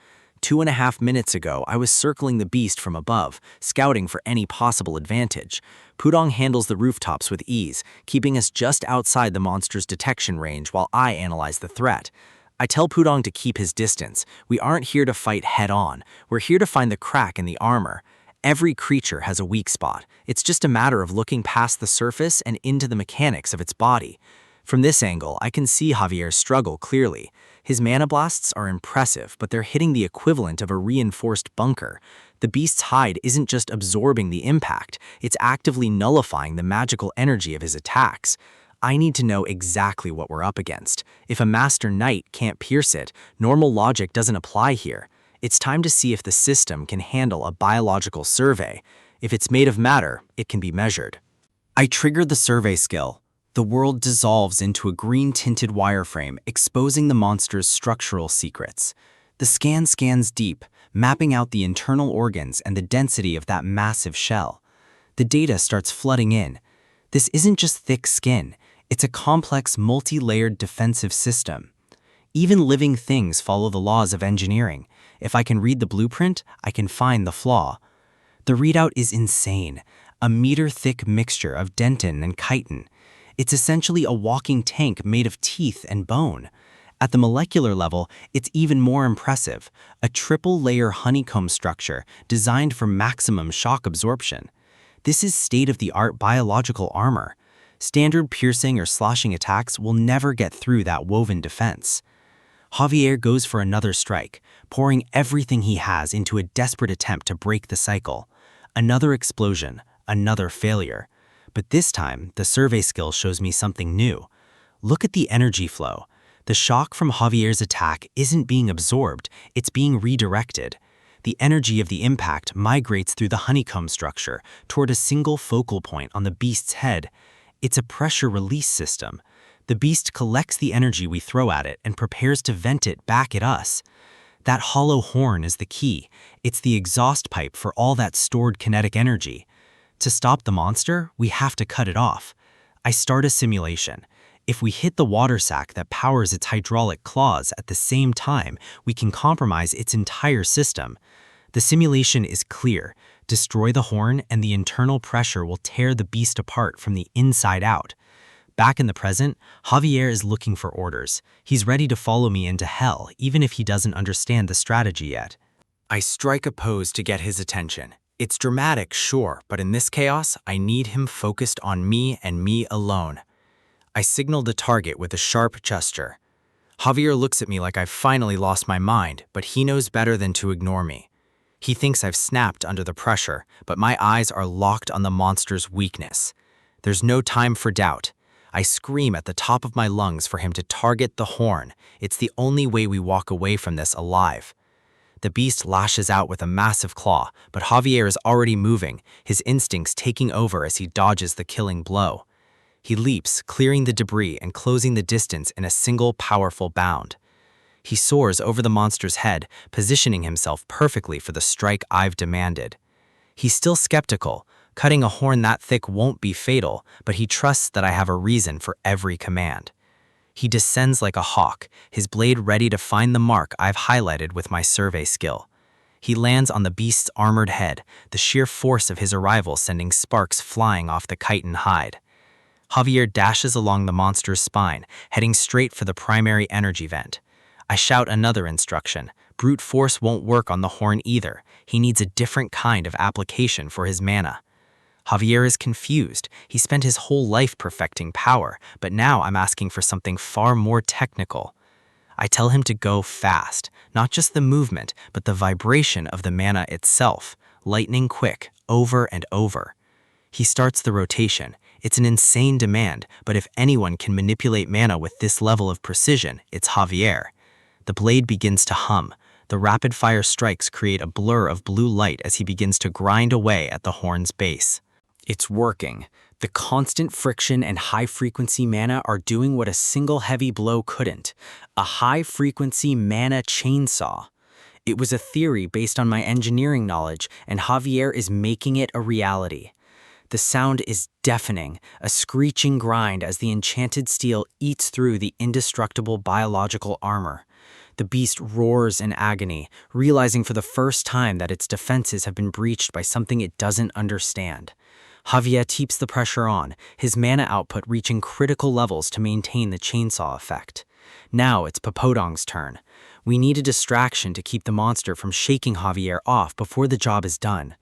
2.5 minutes ago, I was circling the beast from above, scouting for any possible advantage. Pudong handles the rooftops with ease, keeping us just outside the monster's detection range while I analyze the threat. I tell Pudong to keep his distance. We aren't here to fight head-on. We're here to find the crack in the armor. Every creature has a weak spot. It's just a matter of looking past the surface and into the mechanics of its body. From this angle, I can see Javier's struggle clearly. His mana blasts are impressive, but they're hitting the equivalent of a reinforced bunker. The beast's hide isn't just absorbing the impact, it's actively nullifying the magical energy of his attacks. I need to know exactly what we're up against. If a Master Knight can't pierce it, normal logic doesn't apply here. It's time to see if the system can handle a biological survey. If it's made of matter, it can be measured. I triggered the survey skill. The world dissolves into a green-tinted wireframe, exposing the monster's structural secrets. The scan scans deep, mapping out the internal organs and the density of that massive shell. The data starts flooding in. This isn't just thick skin. It's a complex, multi-layered defensive system. Even living things follow the laws of engineering. If I can read the blueprint, I can find the flaw. The readout is insane, a meter-thick mixture of dentin and chitin. It's essentially a walking tank made of teeth and bone. At the molecular level, it's even more impressive, a triple-layer honeycomb structure designed for maximum shock absorption. This is state-of-the-art biological armor. Standard piercing or slashing attacks will never get through that woven defense. Javier goes for another strike, pouring everything he has into a desperate attempt to break the cycle. Another explosion, another failure. But this time, the survey skill shows me something new. Look at the energy flow. The shock from Javier's attack isn't being absorbed, it's being redirected. The energy of the impact migrates through the honeycomb structure toward a single focal point on the beast's head. It's a pressure release system. The beast collects the energy we throw at it and prepares to vent it back at us. That hollow horn is the key. It's the exhaust pipe for all that stored kinetic energy. To stop the monster, we have to cut it off. I start a simulation. If we hit the water sac that powers its hydraulic claws at the same time, we can compromise its entire system. The simulation is clear. Destroy the horn and the internal pressure will tear the beast apart from the inside out. Back in the present, Javier is looking for orders. He's ready to follow me into hell, even if he doesn't understand the strategy yet. I strike a pose to get his attention. It's dramatic, sure, but in this chaos, I need him focused on me and me alone. I signaled the target with a sharp gesture. Javier looks at me like I've finally lost my mind, but he knows better than to ignore me. He thinks I've snapped under the pressure, but my eyes are locked on the monster's weakness. There's no time for doubt. I scream at the top of my lungs for him to target the horn. It's the only way we walk away from this alive. The beast lashes out with a massive claw, but Javier is already moving, his instincts taking over as he dodges the killing blow. He leaps, clearing the debris and closing the distance in a single powerful bound. He soars over the monster's head, positioning himself perfectly for the strike I've demanded. He's still skeptical. Cutting a horn that thick won't be fatal, but he trusts that I have a reason for every command. He descends like a hawk, his blade ready to find the mark I've highlighted with my survey skill. He lands on the beast's armored head, the sheer force of his arrival sending sparks flying off the chitin hide. Javier dashes along the monster's spine, heading straight for the primary energy vent. I shout another instruction. Brute force won't work on the horn either. He needs a different kind of application for his mana. Javier is confused. He spent his whole life perfecting power, but now I'm asking for something far more technical. I tell him to go fast, not just the movement, but the vibration of the mana itself, lightning quick, over and over. He starts the rotation. It's an insane demand, but if anyone can manipulate mana with this level of precision, it's Javier. The blade begins to hum. The rapid-fire strikes create a blur of blue light as he begins to grind away at the horn's base. It's working. The constant friction and high-frequency mana are doing what a single heavy blow couldn't. A high-frequency mana chainsaw. It was a theory based on my engineering knowledge, and Javier is making it a reality. The sound is deafening, a screeching grind as the enchanted steel eats through the indestructible biological armor. The beast roars in agony, realizing for the first time that its defenses have been breached by something it doesn't understand. Javier keeps the pressure on, his mana output reaching critical levels to maintain the chainsaw effect. Now it's Popodong's turn. We need a distraction to keep the monster from shaking Javier off before the job is done.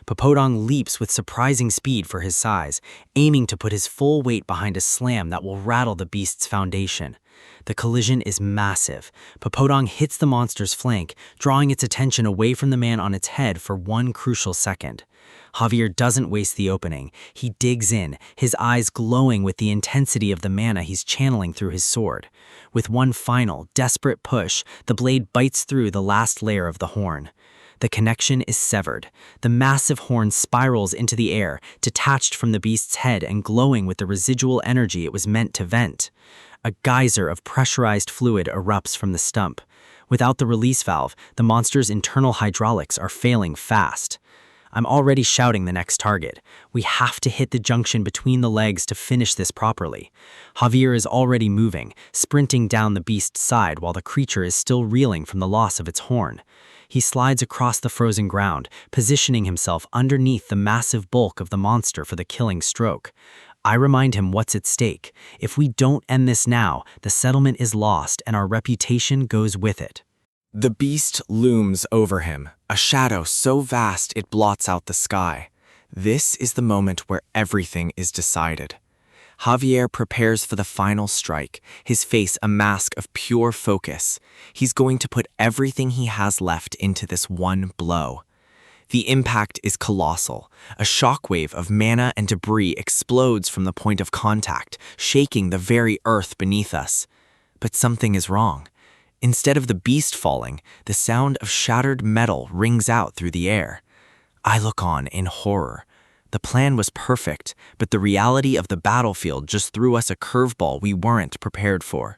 Popodong leaps with surprising speed for his size, aiming to put his full weight behind a slam that will rattle the beast's foundation. The collision is massive. Popodong hits the monster's flank, drawing its attention away from the man on its head for one crucial second. Javier doesn't waste the opening. He digs in, his eyes glowing with the intensity of the mana he's channeling through his sword. With one final, desperate push, the blade bites through the last layer of the horn. The connection is severed. The massive horn spirals into the air, detached from the beast's head and glowing with the residual energy it was meant to vent. A geyser of pressurized fluid erupts from the stump. Without the release valve, the monster's internal hydraulics are failing fast. I'm already shouting the next target. We have to hit the junction between the legs to finish this properly. Javier is already moving, sprinting down the beast's side while the creature is still reeling from the loss of its horn. He slides across the frozen ground, positioning himself underneath the massive bulk of the monster for the killing stroke. I remind him what's at stake. If we don't end this now, the settlement is lost and our reputation goes with it. The beast looms over him, a shadow so vast it blots out the sky. This is the moment where everything is decided. Javier prepares for the final strike, his face a mask of pure focus. He's going to put everything he has left into this one blow. The impact is colossal. A shockwave of mana and debris explodes from the point of contact, shaking the very earth beneath us. But something is wrong. Instead of the beast falling, the sound of shattered metal rings out through the air. I look on in horror. The plan was perfect, but the reality of the battlefield just threw us a curveball we weren't prepared for.